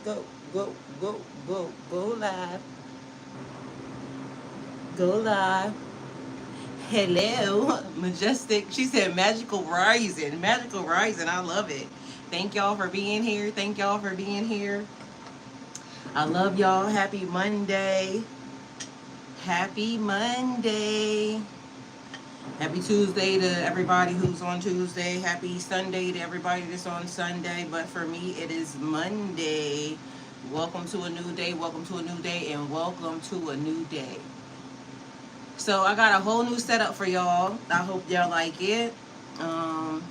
Go, go, go, go, go live. Go live. Hello, Majestic. She said magical rising. Magical rising. I love it. Thank y'all for being here. Thank y'all for being here. I love y'all. Happy Monday. Happy Monday. Happy Tuesday to everybody who's on Tuesday. Happy Sunday to everybody that's on Sunday. But for me, it is Monday. Welcome to a new day. Welcome to a new day. And welcome to a new day. So I got a whole new setup for y'all. I hope y'all like it. Um,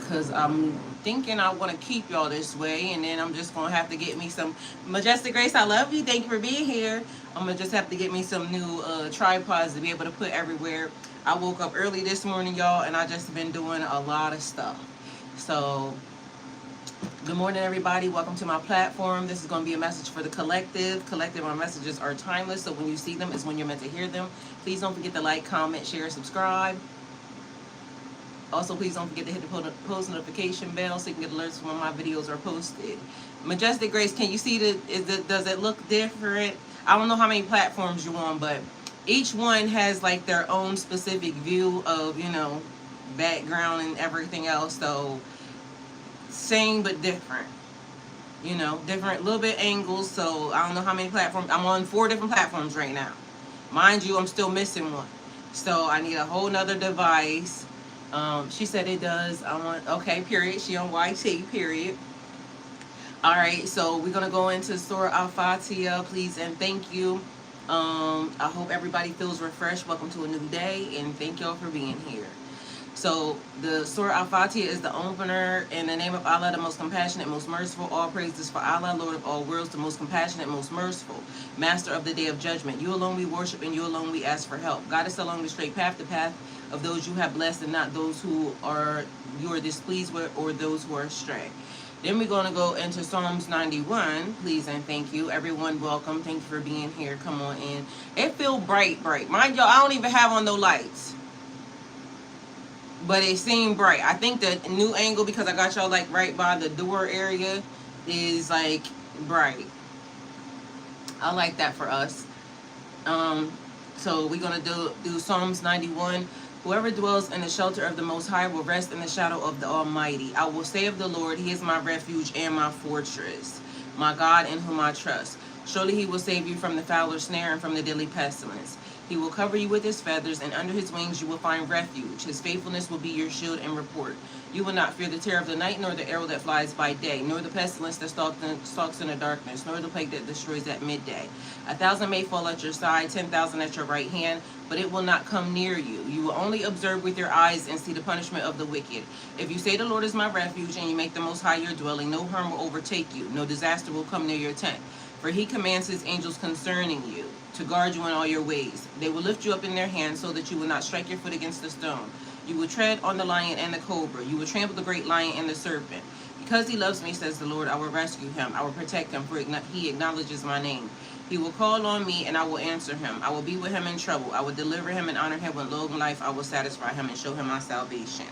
Cause I'm thinking I want to keep y'all this way, and then I'm just gonna have to get me some Majestic Grace. I love you. Thank you for being here. I'm gonna just have to get me some new tripods to be able to put everywhere. I woke up early this morning, y'all, and I just been doing a lot of stuff. So good morning, everybody. Welcome to my platform. This is going to be a message for the collective. Collective, our messages are timeless, so when you see them is when you're meant to hear them. Please don't forget to like, comment, share, subscribe. Also, please don't forget to hit the post notification bell so you can get alerts when my videos are posted. Majestic Grace, can you see does it look different? I don't know how many platforms you're on, but each one has like their own specific view of, background and everything else. So, same but different. Different little bit angles. So, I don't know how many platforms. I'm on 4 different platforms right now. Mind you, I'm still missing one. So, I need a whole nother device. She said it does. I'm on, okay, period. She on YT, period. All right, so we're going to go into Surah Al-Fatiha, please, and thank you. I hope everybody feels refreshed. Welcome to a new day, and thank y'all for being here. So the Surah Al-Fatiha is the opener. In the name of Allah, the most compassionate, most merciful. All praises for Allah, Lord of all worlds, the most compassionate, most merciful, Master of the day of judgment. You alone we worship, and you alone we ask for help. Guide us along the straight path, the path of those you have blessed, and not those who you are displeased with, or those who are astray. Then we're going to go into Psalms 91. Please and thank you. Everyone, welcome. Thank you for being here. Come on in. It feel bright. Mind y'all, I don't even have on no lights, but it seemed bright. I think the new angle, because I got y'all like right by the door area, is like bright. I like that for us. So we're gonna do Psalms 91. Whoever dwells in the shelter of the Most High will rest in the shadow of the Almighty. I will say of the Lord, He is my refuge and my fortress, my God in whom I trust. Surely He will save you from the fowler's snare and from the deadly pestilence. He will cover you with His feathers, and under His wings you will find refuge. His faithfulness will be your shield and rapport. You will not fear the terror of the night, nor the arrow that flies by day, nor the pestilence that stalks in the darkness, nor the plague that destroys at midday. 1,000 may fall at your side, 10,000 at your right hand, but it will not come near you. You will only observe with your eyes and see the punishment of the wicked. If you say the Lord is my refuge, and you make the Most High your dwelling, no harm will overtake you, no disaster will come near your tent. For He commands His angels concerning you, to guard you in all your ways. They will lift you up in their hands, so that you will not strike your foot against a stone. You will tread on the lion and the cobra. You will trample the great lion and the serpent. Because He loves me, says the Lord, I will rescue him. I will protect him, for He acknowledges my name. He will call on me, and I will answer him. I will be with him in trouble. I will deliver him and honor him with long life. I will satisfy him and show him my salvation.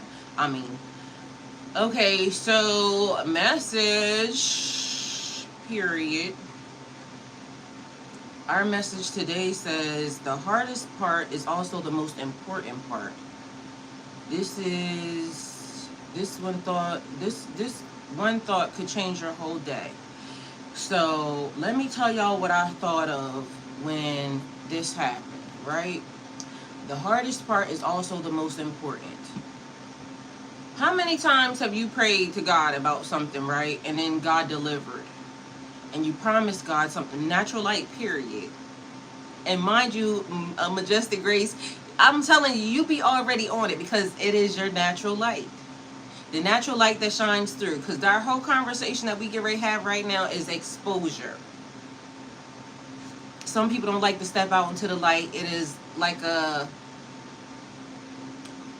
Okay, so message, period. Our message today says the hardest part is also the most important part. This one thought could change your whole day. So let me tell y'all what I thought of when this happened, right? The hardest part is also the most important. How many times have you prayed to God about something, right? And then God delivered. And you promised God something, natural light, period. And mind you, a Majestic Grace, I'm telling you, you be already on it, because it is your natural light. The natural light that shines through. Because our whole conversation that we get ready to have right now is exposure. Some people don't like to step out into the light. It is like a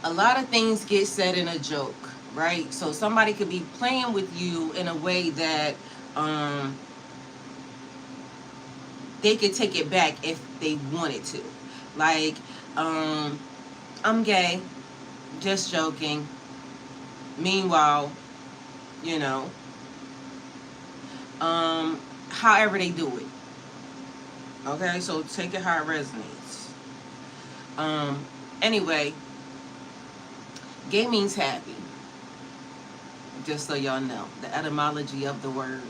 lot of things get said in a joke, right? So somebody could be playing with you in a way that they could take it back if they wanted to. Like, I'm gay, just joking. Meanwhile, However they do it. Okay, so take it how it resonates. Anyway, gay means happy. Just so y'all know, the etymology of the word.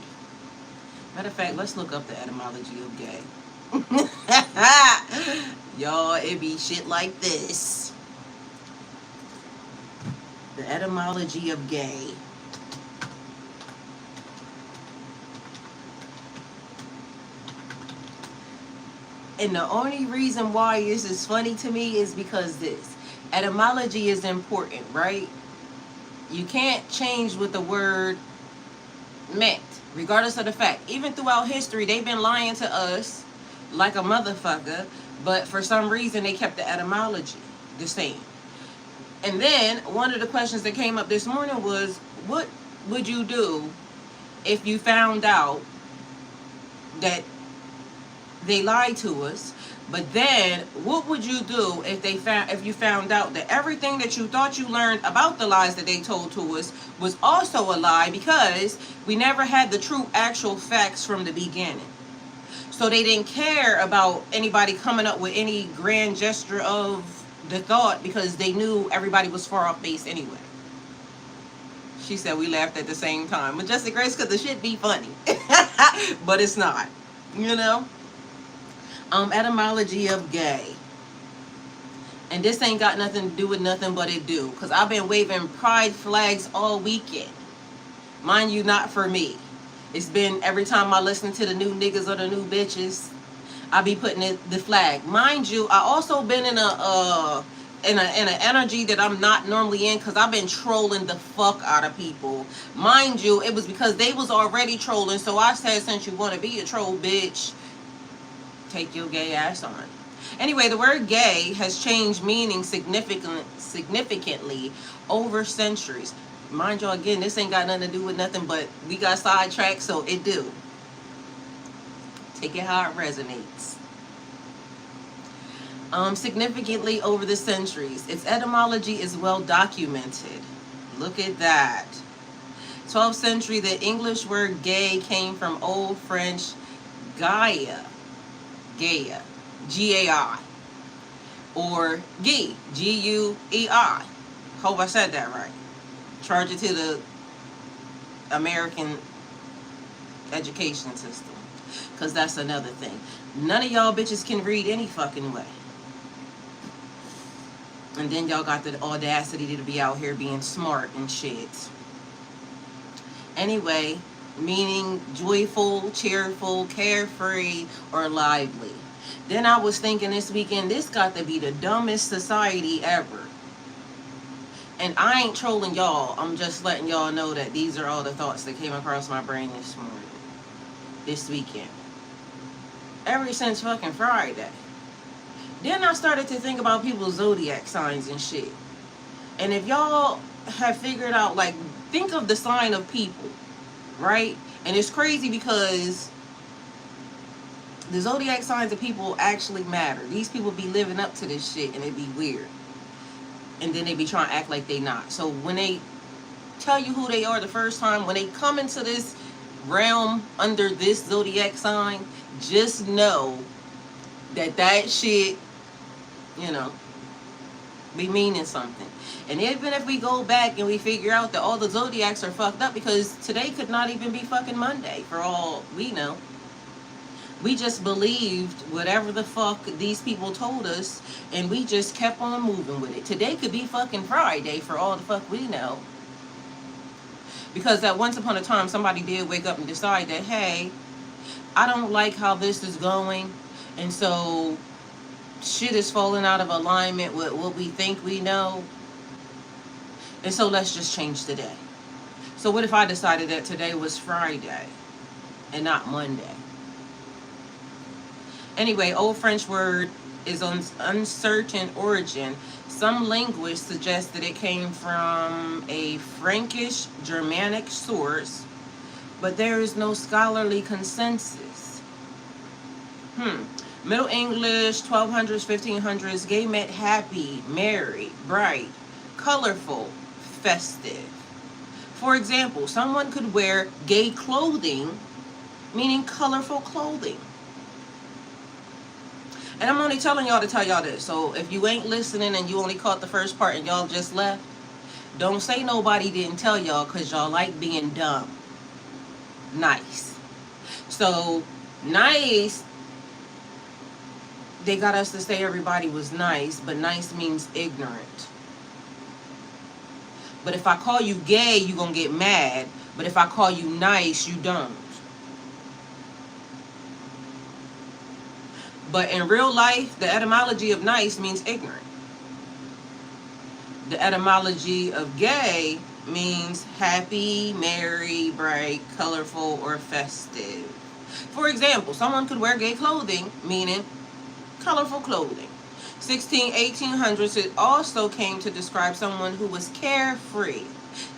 Matter of fact, let's look up the etymology of gay. Y'all, it be shit like this. The etymology of gay. And the only reason why this is funny to me is because this. Etymology is important, right? You can't change what the word meant, regardless of the fact. Even throughout history, they've been lying to us like a motherfucker, but for some reason they kept the etymology the same. And then one of the questions that came up this morning was, what would you do if you found out that they lied to us? But then what would you do if you found out that everything that you thought you learned about the lies that they told to us was also a lie, because we never had the true actual facts from the beginning? So they didn't care about anybody coming up with any grand gesture of the thought, because they knew everybody was far off base anyway. She said we laughed at the same time. Majestic Grace, because the shit be funny. But it's not, you know? Etymology of gay. And this ain't got nothing to do with nothing but it do. Because I've been waving pride flags all weekend. Mind you, not for me. It's been every time I listen to the new niggas or the new bitches, I be putting the flag. Mind you, I also been in an energy that I'm not normally in, because I've been trolling the fuck out of people. Mind you, it was because they was already trolling, so I said, since you want to be a troll, bitch, take your gay ass on. Anyway, the word gay has changed meaning significantly over centuries. Mind y'all, again, this ain't got nothing to do with nothing, but we got sidetracked, so it do. Take it how it resonates. Significantly over the centuries. Its etymology is well documented. Look at that. 12th century, the English word gay came from Old French Gaia, G-A-I, or Guy, G-U-E-I. Hope I said that right. Charge it to the American education system, because that's another thing. None of y'all bitches can read any fucking way. And then y'all got the audacity to be out here being smart and shit. Anyway, meaning joyful, cheerful, carefree, or lively. Then I was thinking this weekend, this got to be the dumbest society ever. And I ain't trolling y'all. I'm just letting y'all know that these are all the thoughts that came across my brain this morning, this weekend. Ever since fucking Friday. Then I started to think about people's zodiac signs and shit. And if y'all have figured out, like, think of the sign of people, right? And it's crazy because the zodiac signs of people actually matter. These people be living up to this shit, and it be weird. And then they be trying to act like they not. So when they tell you who they are the first time, when they come into this realm under this zodiac sign, just know that that shit, you know, be meaning something. And even if we go back and we figure out that all the zodiacs are fucked up, because today could not even be fucking Monday for all we know. We just believed whatever the fuck these people told us, and we just kept on moving with it. Today could be fucking Friday for all the fuck we know. Because at once upon a time, somebody did wake up and decide that, hey, I don't like how this is going, and so shit is falling out of alignment with what we think we know, and so let's just change today. So what if I decided that today was Friday and not Monday? Anyway, Old French word is on uncertain origin. Some linguists suggest that it came from a Frankish Germanic source, but there is no scholarly consensus. Middle English, 1200s, 1500s, gay meant happy, merry, bright, colorful, festive. For example, someone could wear gay clothing meaning colorful clothing. And I'm only telling y'all to tell y'all this. So if you ain't listening and you only caught the first part and y'all just left, don't say nobody didn't tell y'all, because y'all like being dumb. Nice. So, nice, they got us to say everybody was nice, but nice means ignorant. But if I call you gay, you gonna get mad. But if I call you nice, you don't. But in real life, the etymology of nice means ignorant. The etymology of gay means happy, merry, bright, colorful, or festive. For example, someone could wear gay clothing, meaning colorful clothing. 1800s, it also came to describe someone who was carefree.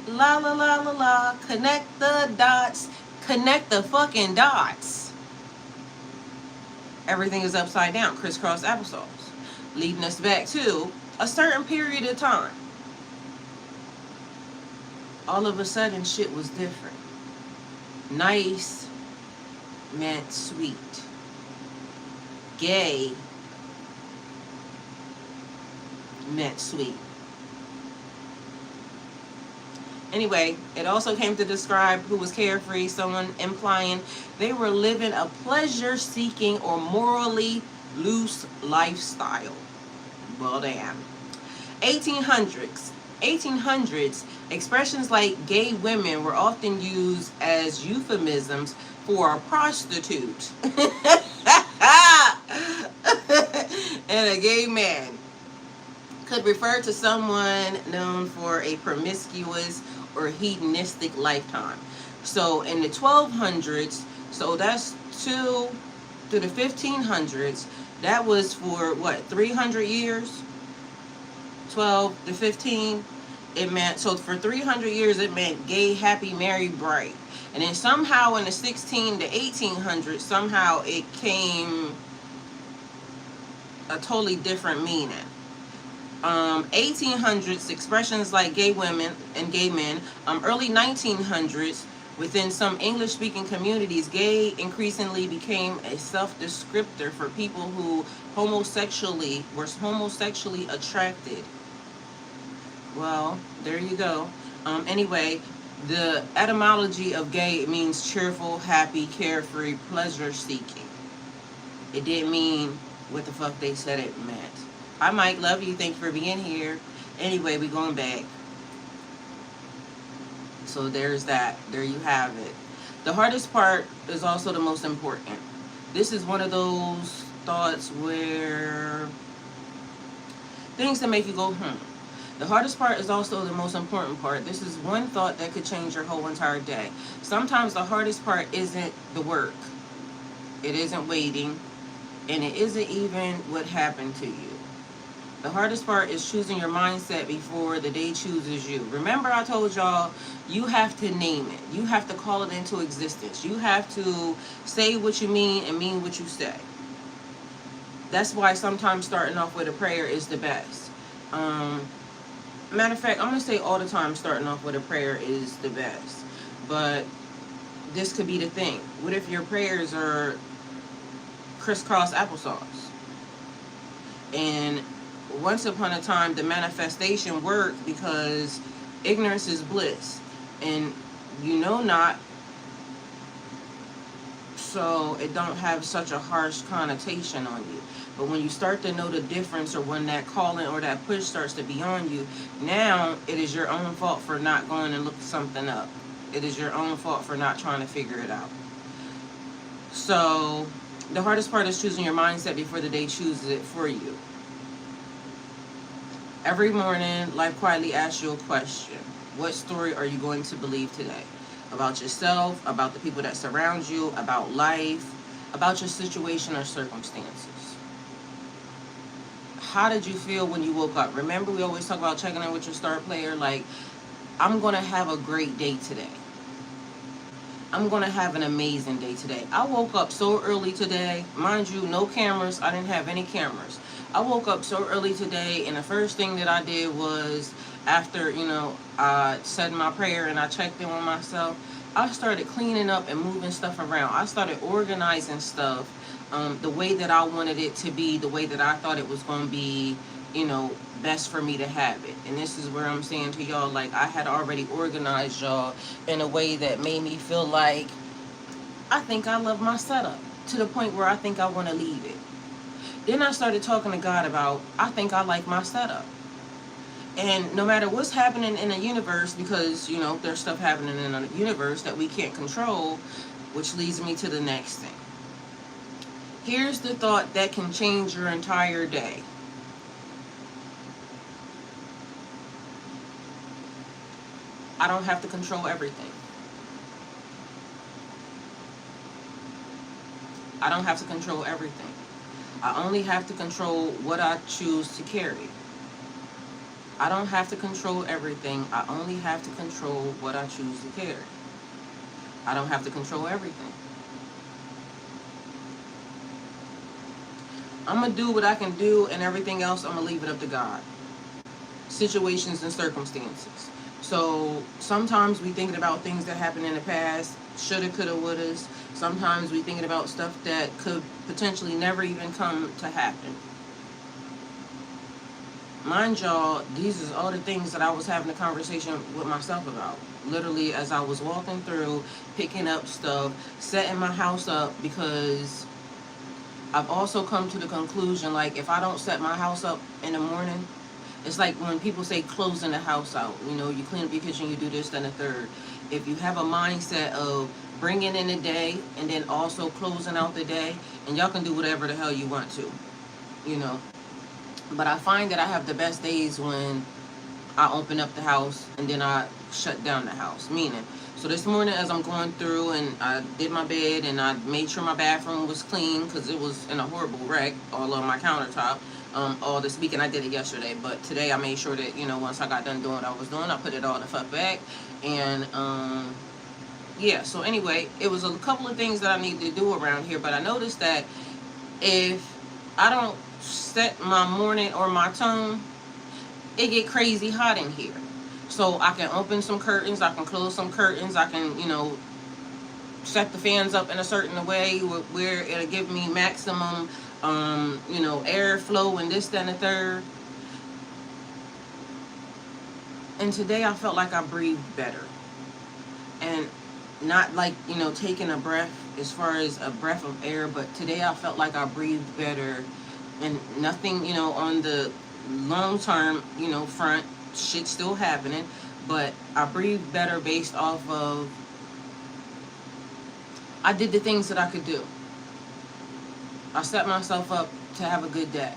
La la la la la, connect the dots, connect the fucking dots. Everything is upside down, crisscross applesauce, leading us back to a certain period of time. All of a sudden, shit was different. Nice meant sweet. Gay meant sweet. Anyway, it also came to describe who was carefree, someone implying they were living a pleasure-seeking or morally loose lifestyle. Well, damn. 1800s, expressions like gay women were often used as euphemisms for a prostitute and a gay man could refer to someone known for a promiscuous or hedonistic lifetime. So in the 1200s, so that's to the 1500s, that was for what, 300 years? 12 to 15, it meant, so for 300 years it meant gay, happy, merry, bright. And then somehow in the 16 to 1800s, somehow it came a totally different meaning. 1800s, expressions like gay women and gay men. Early 1900s, within some English-speaking communities, gay increasingly became a self-descriptor for people who were homosexually attracted. Well, there you go. Anyway, the etymology of gay means cheerful, happy, carefree, pleasure-seeking. It didn't mean what the fuck they said it meant. Hi, Mike. Love you. Thank you for being here. Anyway, we're going back. So there's that. There you have it. The hardest part is also the most important. This is one of those thoughts where things that make you go, The hardest part is also the most important part. This is one thought that could change your whole entire day. Sometimes the hardest part isn't the work. It isn't waiting. And it isn't even what happened to you. The hardest part is choosing your mindset before the day chooses you. Remember, I told y'all, you have to name it. You have to call it into existence. You have to say what you mean and mean what you say. That's why sometimes starting off with a prayer is the best. Matter of fact, I'm going to say all the time starting off with a prayer is the best. But this could be the thing. What if your prayers are crisscross applesauce? And once upon a time, the manifestation worked because ignorance is bliss. And you know not, so it don't have such a harsh connotation on you. But when you start to know the difference, or when that calling or that push starts to be on you, now it is your own fault for not going and looking something up. It is your own fault for not trying to figure it out. So the hardest part is choosing your mindset before the day chooses it for you. Every morning, life quietly asks you a question. What story are you going to believe today? About yourself, about the people that surround you, about life, about your situation or circumstances. How did you feel when you woke up? Remember, we always talk about checking in with your star player. Like, I'm going to have a great day today. I'm going to have an amazing day today. I woke up so early today. Mind you, no cameras. I didn't have any cameras. I woke up so early today, and the first thing that I did was, after, I said my prayer and I checked in with myself, I started cleaning up and moving stuff around. I started organizing stuff the way that I wanted it to be, the way that I thought it was going to be, you know, best for me to have it. And this is where I'm saying to y'all, like, I had already organized y'all in a way that made me feel like I think I love my setup, to the point where I think I want to leave it. Then I started talking to God about, I think I like my setup. And no matter what's happening in the universe, because, you know, there's stuff happening in the universe that we can't control, which leads me to the next thing. Here's the thought that can change your entire day. I don't have to control everything. I don't have to control everything. I only have to control what I choose to carry. I don't have to control everything. I only have to control what I choose to carry. I don't have to control everything. I'm going to do what I can do, and everything else, I'm going to leave it up to God. Situations and circumstances. So sometimes we thinking about things that happened in the past, shoulda, coulda, wouldas. Sometimes we thinking about stuff that could potentially never even come to happen. Mind y'all, these is all the things that I was having a conversation with myself about. Literally, as I was walking through, picking up stuff, setting my house up, because I've also come to the conclusion, like, if I don't set my house up in the morning, it's like when people say closing the house out. You know, you clean up your kitchen, you do this, then a third. If you have a mindset of bringing in the day and then also closing out the day, and y'all can do whatever the hell you want to, you know. But I find that I have the best days when I open up the house and then I shut down the house. Meaning, so this morning as I'm going through and I did my bed and I made sure my bathroom was clean because it was in a horrible wreck all on my countertop all this week, and I did it yesterday. But today I made sure that, you know, once I got done doing what I was doing, I put it all the fuck back. And yeah, so anyway, it was a couple of things that I need to do around here. But I noticed that if I don't set my morning or my tone, it get crazy hot in here. So I can open some curtains, I can close some curtains, I can, you know, set the fans up in a certain way where it'll give me maximum, you know, airflow and this, that, and the third. And today I felt like I breathed better. And not like, you know, taking a breath as far as a breath of air, but today I felt like I breathed better. And nothing, you know, on the long term, you know, front, shit's still happening, but I breathed better based off of, I did the things that I could do. I set myself up to have a good day.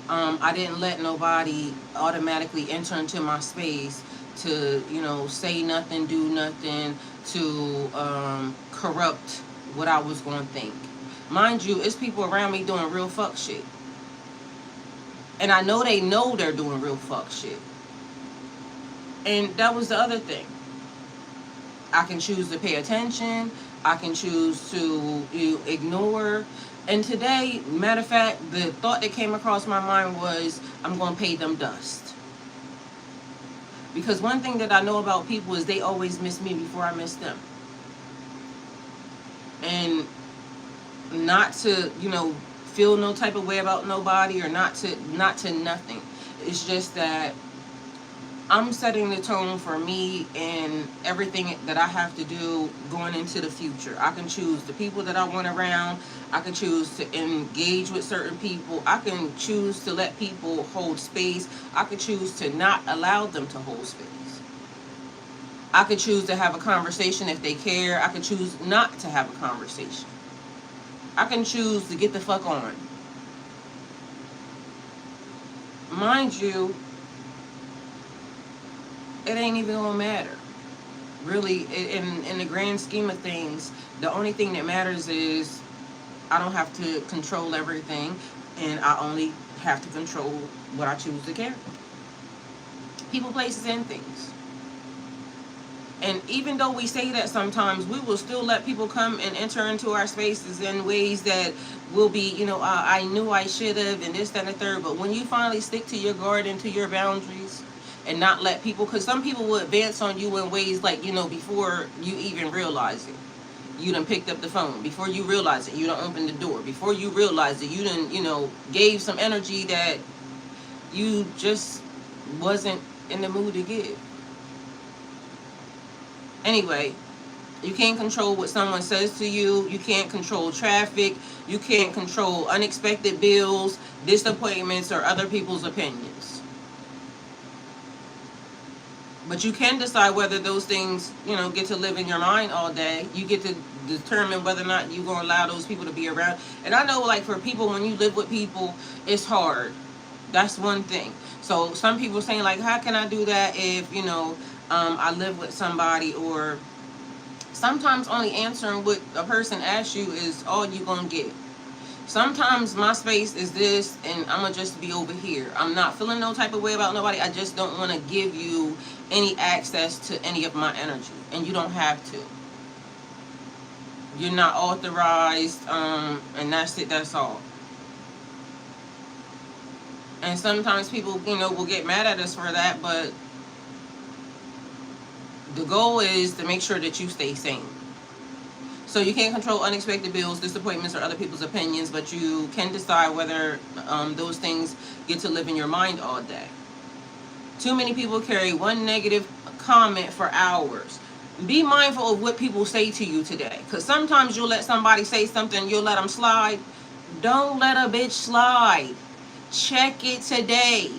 I didn't let nobody automatically enter into my space to, you know, say nothing, do nothing, to corrupt what I was going to think. Mind you, it's people around me doing real fuck shit. And I know they're doing real fuck shit. And that was the other thing. I can choose to pay attention. I can choose to ignore. And today, matter of fact, the thought that came across my mind was, I'm going to pay them dust. Because one thing that I know about people is they always miss me before I miss them. And not to, you know, feel no type of way about nobody, or not to nothing. It's just that I'm setting the tone for me and everything that I have to do going into the future. I can choose the people that I want around. I can choose to engage with certain people. I can choose to let people hold space. I can choose to not allow them to hold space. I could choose to have a conversation if they care. I could choose not to have a conversation. I can choose to get the fuck on. Mind you, it ain't even gonna matter. Really, in the grand scheme of things, the only thing that matters is I don't have to control everything, and I only have to control what I choose to carry. People, places, and things. And even though we say that sometimes, we will still let people come and enter into our spaces in ways that will be, you know, I knew I should have, and this, that, and the third. But when you finally stick to your guard and to your boundaries, and not let people, because some people will advance on you in ways like, before you even realize it. You done picked up the phone. Before you realize it, you done opened the door. Before you realize it, you done, gave some energy that you just wasn't in the mood to give. Anyway, you can't control what someone says to you. You can't control traffic. You can't control unexpected bills, disappointments, or other people's opinions. But you can decide whether those things, get to live in your mind all day. You get to determine whether or not you're going to allow those people to be around. And I know, like, for people, when you live with people, it's hard. That's one thing. So some people are saying, like, how can I do that if, I live with somebody? Or sometimes only answering what a person asks you is all you're going to get. Sometimes my space is this, and I'm going to just be over here. I'm not feeling no type of way about nobody. I just don't want to give you any access to any of my energy. And you don't have to. You're not authorized, and that's it, that's all. And sometimes people, will get mad at us for that, but the goal is to make sure that you stay sane. So you can't control unexpected bills, disappointments, or other people's opinions, but you can decide whether those things get to live in your mind all day. Too many people carry one negative comment for hours. Be mindful of what people say to you today, because sometimes you'll let somebody say something, you'll let them slide. Don't let a bitch slide. Check it today.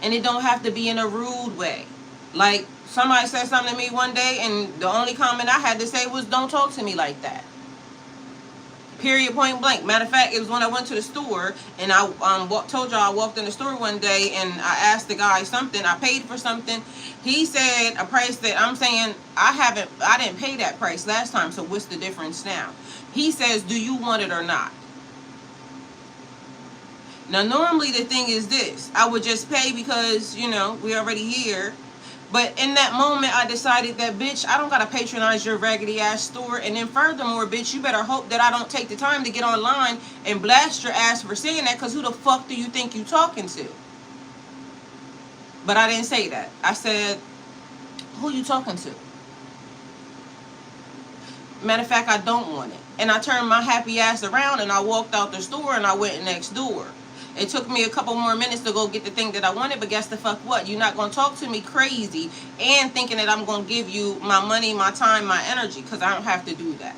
And it don't have to be in a rude way. Like, somebody said something to me one day, and the only comment I had to say was, don't talk to me like that. Period, point blank. Matter of fact, it was when I went to the store, and I told y'all I walked in the store one day, and I asked the guy something. I paid for something. He said a price that I'm saying, I didn't pay that price last time, so what's the difference now? He says, do you want it or not? Now, normally the thing is this. I would just pay because, we already here. But in that moment, I decided that, bitch, I don't got to patronize your raggedy-ass store. And then furthermore, bitch, you better hope that I don't take the time to get online and blast your ass for saying that, because who the fuck do you think you talking to? But I didn't say that. I said, who you talking to? Matter of fact, I don't want it. And I turned my happy ass around, and I walked out the store, and I went next door. It took me a couple more minutes to go get the thing that I wanted, but guess the fuck what? You're not going to talk to me crazy and thinking that I'm going to give you my money, my time, my energy, because I don't have to do that.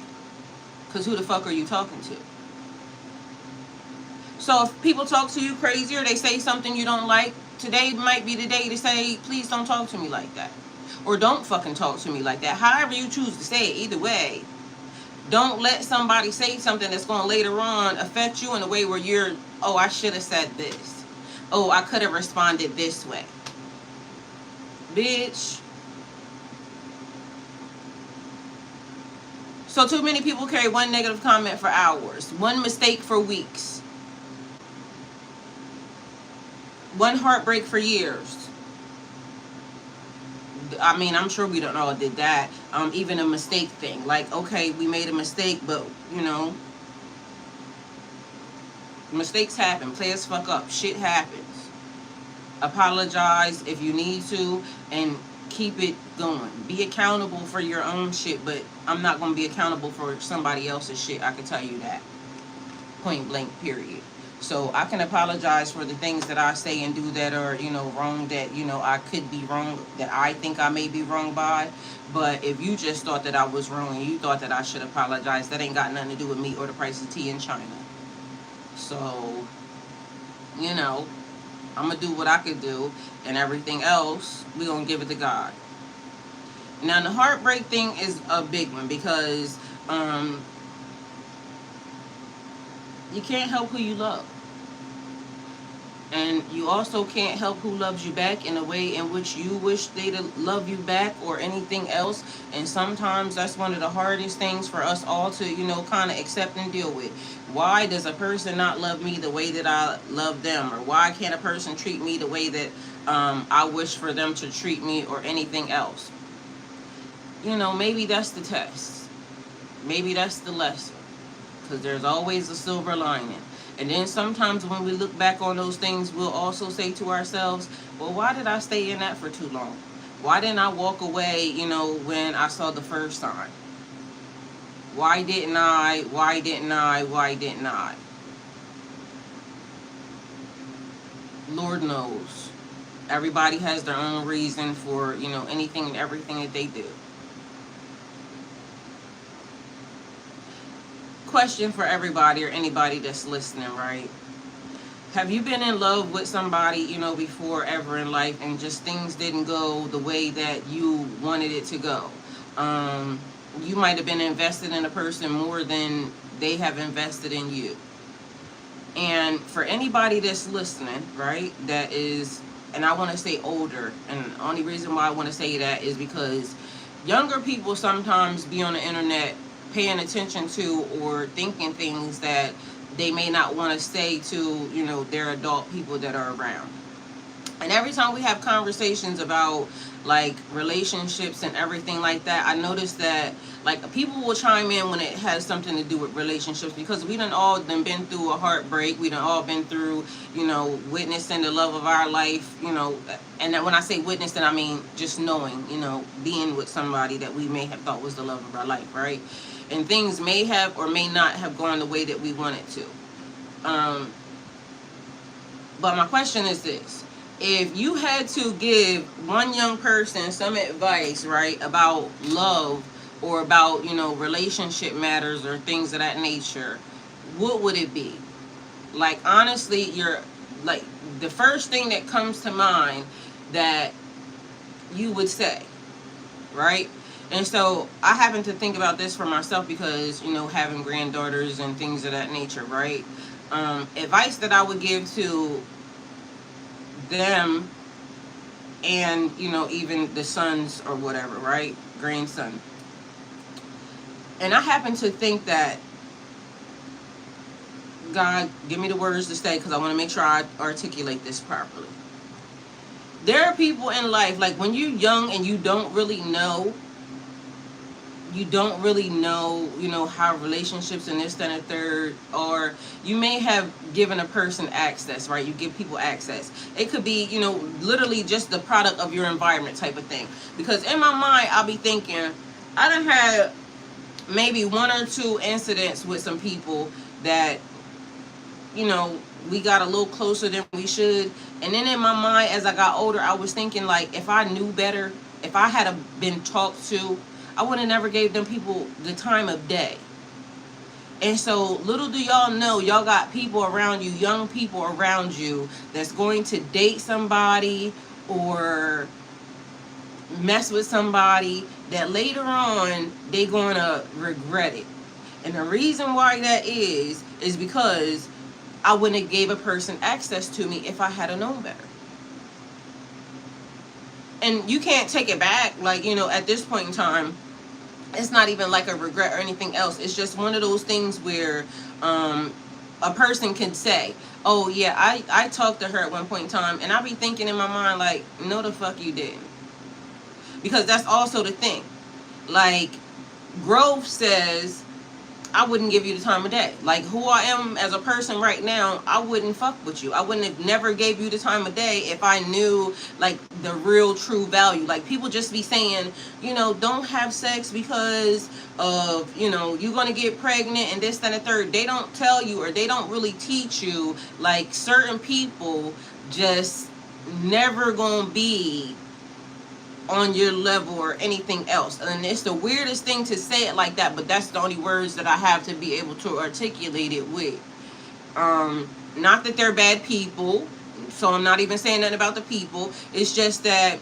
Because who the fuck are you talking to? So if people talk to you crazy or they say something you don't like, today might be the day to say, please don't talk to me like that. Or don't fucking talk to me like that. However you choose to say it, either way. Don't let somebody say something that's going to later on affect you in a way where you're, oh, I should have said this. Oh, I could have responded this way. Bitch. So too many people carry one negative comment for hours. One mistake for weeks. One heartbreak for years. I mean, I'm sure we don't all did that. Even a mistake thing. Like, okay, we made a mistake, but, mistakes happen. Players fuck up. Shit happens. Apologize if you need to, and keep it going. Be accountable for your own shit, but I'm not going to be accountable for somebody else's shit. I can tell you that. Point blank, period. So I can apologize for the things that I say and do that are, wrong, that, I could be wrong, that I think I may be wrong by. But if you just thought that I was wrong and you thought that I should apologize, that ain't got nothing to do with me or the price of tea in China. So, I'm going to do what I could do, and everything else, we're going to give it to God. Now, the heartbreak thing is a big one because you can't help who you love. And you also can't help who loves you back in a way in which you wish they to love you back or anything else. And sometimes that's one of the hardest things for us all to, kind of accept and deal with. Why does a person not love me the way that I love them? Or why can't a person treat me the way that I wish for them to treat me, or anything else? Maybe that's the test. Maybe that's the lesson. Because there's always a silver lining. And then sometimes when we look back on those things, we'll also say to ourselves, well, why did I stay in that for too long? Why didn't I walk away, when I saw the first sign? Why didn't I? Why didn't I? Why didn't I? Lord knows. Everybody has their own reason for, anything and everything that they do. Question for everybody or anybody that's listening, right? Have you been in love with somebody, before ever in life, and just things didn't go the way that you wanted it to go? You might have been invested in a person more than they have invested in you. And for anybody that's listening, right, that is, and I want to say older, and the only reason why I want to say that is because younger people sometimes be on the internet paying attention to or thinking things that they may not want to say to, their adult people that are around. And every time we have conversations about like relationships and everything like that, I notice that like people will chime in when it has something to do with relationships, because we done all been through a heartbreak. We done all been through, witnessing the love of our life, and when I say witnessing, I mean just knowing, being with somebody that we may have thought was the love of our life, right? And things may have or may not have gone the way that we wanted to. But my question is this. If you had to give one young person some advice, right, about love or about, relationship matters or things of that nature, what would it be? Like, honestly, like, the first thing that comes to mind that you would say, right? And so I happen to think about this for myself because, having granddaughters and things of that nature, right? Advice that I would give to them and, even the sons or whatever, right? Grandson. And I happen to think that, God, give me the words to say because I want to make sure I articulate this properly. There are people in life, like when you're young and you don't really know, how relationships and this, that, and the third, or you may have given a person access, right? You give people access. It could be, literally just the product of your environment type of thing. Because in my mind, I'll be thinking, I done had maybe one or two incidents with some people that, we got a little closer than we should. And then in my mind, as I got older, I was thinking, like, if I knew better, if I had been talked to, I would have never gave them people the time of day. And so little do y'all know, y'all got people around you, young people around you, that's going to date somebody or mess with somebody that later on they going to regret it. And the reason why that is because I wouldn't have gave a person access to me if I had known better. And you can't take it back, like, at this point in time, it's not even like a regret or anything else. It's just one of those things where a person can say, oh yeah, I talked to her at one point in time, and I'll be thinking in my mind, like, no the fuck you didn't. Because that's also the thing. Like, growth says, I wouldn't give you the time of day. Like, who I am as a person right now, I wouldn't fuck with you. I wouldn't have never gave you the time of day if I knew, like, the real true value. Like, people just be saying, don't have sex because of, you're going to get pregnant and this, that, and the third. They don't tell you, or they don't really teach you, like, certain people just never going to be on your level or anything else. And it's the weirdest thing to say it like that, but that's the only words that I have to be able to articulate it with. Not that they're bad people, so I'm not even saying nothing about the people. It's just that,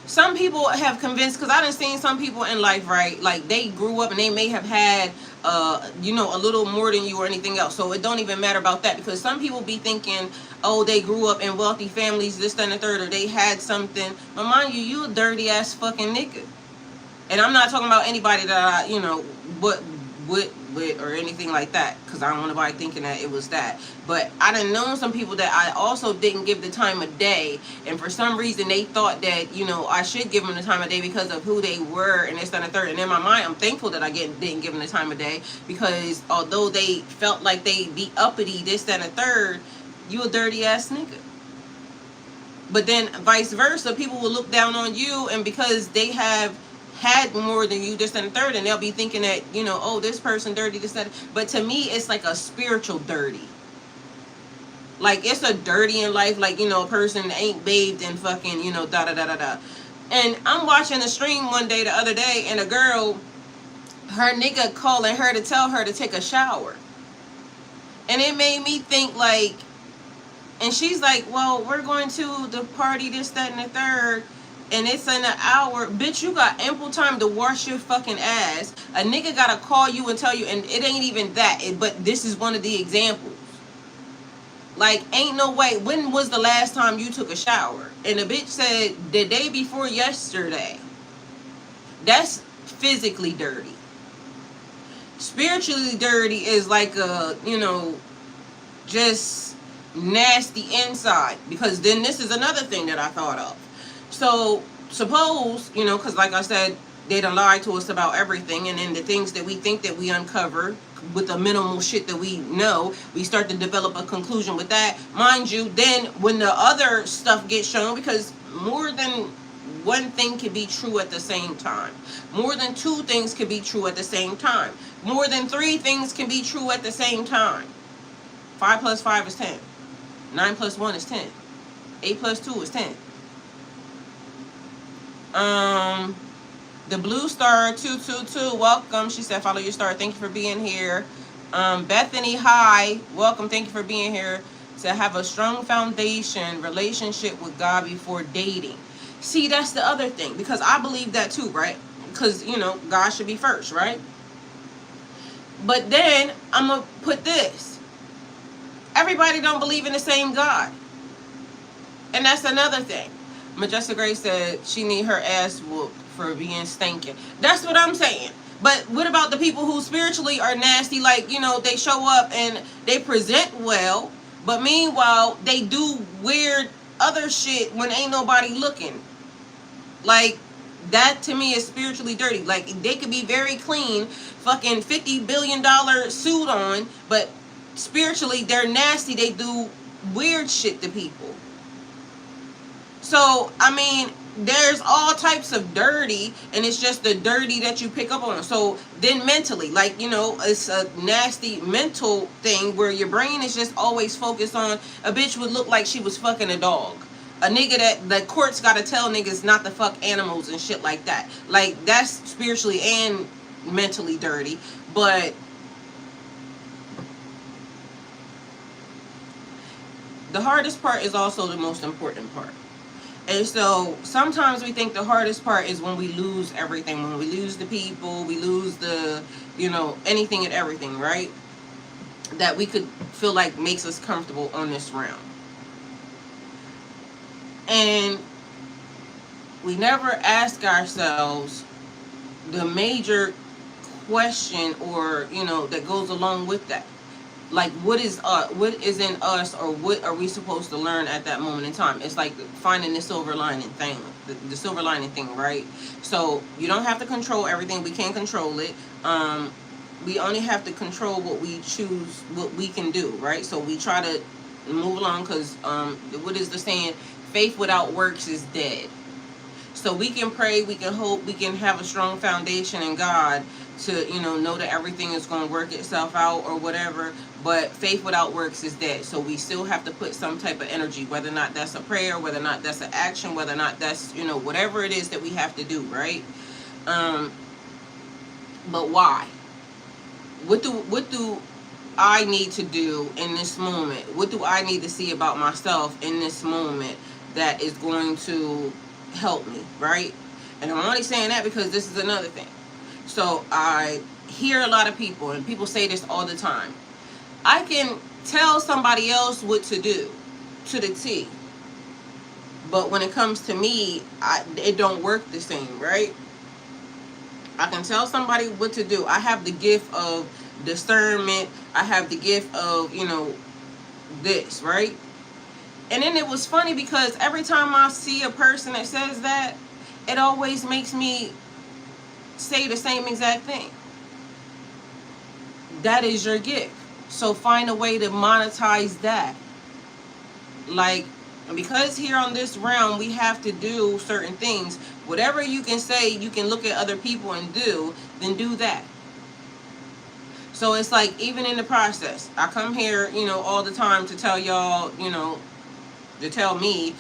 some people have convinced, because I done seen some people in life, right? Like, they grew up and they may have had, a little more than you or anything else. So it don't even matter about that, because some people be thinking, oh, they grew up in wealthy families, this, that, and the third, or they had something. But mind you a dirty ass fucking nigga. And I'm not talking about anybody that I, but with or anything like that, because I don't want nobody thinking that it was that. But I done known some people that I also didn't give the time of day, and for some reason they thought that, you know, I should give them the time of day because of who they were and this, that, and the third. And in my mind, I'm thankful that I didn't give them the time of day, because although they felt like they be uppity, this, that, and the third, you a dirty ass nigga. But then vice versa, people will look down on you, and because they have had more than you, this, and the third, and they'll be thinking that, you know, oh, this person dirty, this, that. But to me, it's like a spiritual dirty. Like, it's a dirty in life, like, you know, a person ain't bathed in fucking, you know, da da da da da. And I'm watching a stream one day, the other day, and a girl, her nigga calling her to tell her to take a shower. And it made me think, like, and she's like, well, we're going to the party, this, that, and the third, and it's in an hour. Bitch, you got ample time to wash your fucking ass. A nigga gotta call you and tell you, and it ain't even that, but this is one of the examples. Like, ain't no way. When was the last time you took a shower? And the bitch said, the day before yesterday. That's physically dirty. Spiritually dirty is like a, you know, just nasty inside. Because then this is another thing that I thought of. So suppose, you know, because like I said, they done lied to us about everything, and then the things that we think that we uncover with the minimal shit that we know, we start to develop a conclusion with that. Mind you, then when the other stuff gets shown, because more than one thing can be true at the same time. More than two things can be true at the same time. More than three things can be true at the same time. 5 plus 5 is 10. 9 plus 1 is 10. 8 plus 2 is 10. The Blue Star 222, welcome. She said, follow your star. Thank you for being here. Bethany, hi. Welcome. Thank you for being here. To have a strong foundation relationship with God before dating. See, that's the other thing. Because I believe that too, right? Because, you know, God should be first, right? But then, I'm going to put this. Everybody don't believe in the same God. And that's another thing. Majestic Grace said she need her ass whooped for being stinking. That's what I'm saying. But what about the people who spiritually are nasty? Like, you know, they show up and they present well, but meanwhile, they do weird other shit when ain't nobody looking. Like, that to me is spiritually dirty. Like, they could be very clean, fucking $50 billion suit on, but spiritually, they're nasty. They do weird shit to people. So, I mean, there's all types of dirty, and it's just the dirty that you pick up on. So then mentally, like, you know, it's a nasty mental thing where your brain is just always focused on, a bitch would look like she was fucking a dog. A nigga that the courts gotta tell niggas not to fuck animals and shit like that. Like, that's spiritually and mentally dirty. But the hardest part is also the most important part. And so sometimes we think the hardest part is when we lose everything, when we lose the people, we lose the, you know, anything and everything, right? That we could feel like makes us comfortable on this realm. And we never ask ourselves the major question, or, you know, that goes along with that. Like, what is in us, or what are we supposed to learn at that moment in time? It's like finding the silver lining thing, the silver lining thing, right? So you don't have to control everything. We can't control it. We only have to control what we choose, what we can do, right? So we try to move along, because what is the saying? Faith without works is dead. So we can pray, we can hope, we can have a strong foundation in God to, you know that everything is going to work itself out or whatever. But faith without works is dead. So we still have to put some type of energy, whether or not that's a prayer, whether or not that's an action, whether or not that's, you know, whatever it is that we have to do, right? But why? What do I need to do in this moment? What do I need to see about myself in this moment that is going to help me, right? And I'm only saying that because this is another thing. So I hear a lot of people, and people say this all the time. I can tell somebody else what to do to the T, but when it comes to me, it don't work the same, right? I can tell somebody what to do. I have the gift of discernment. I have the gift of, this, right? And then it was funny because every time I see a person that says that, it always makes me say the same exact thing. That is your gift. So find a way to monetize that. Like, because here on this realm, we have to do certain things. Whatever you can say, you can look at other people and do, then do that. So it's like, even in the process, I come here, all the time to tell y'all, to tell me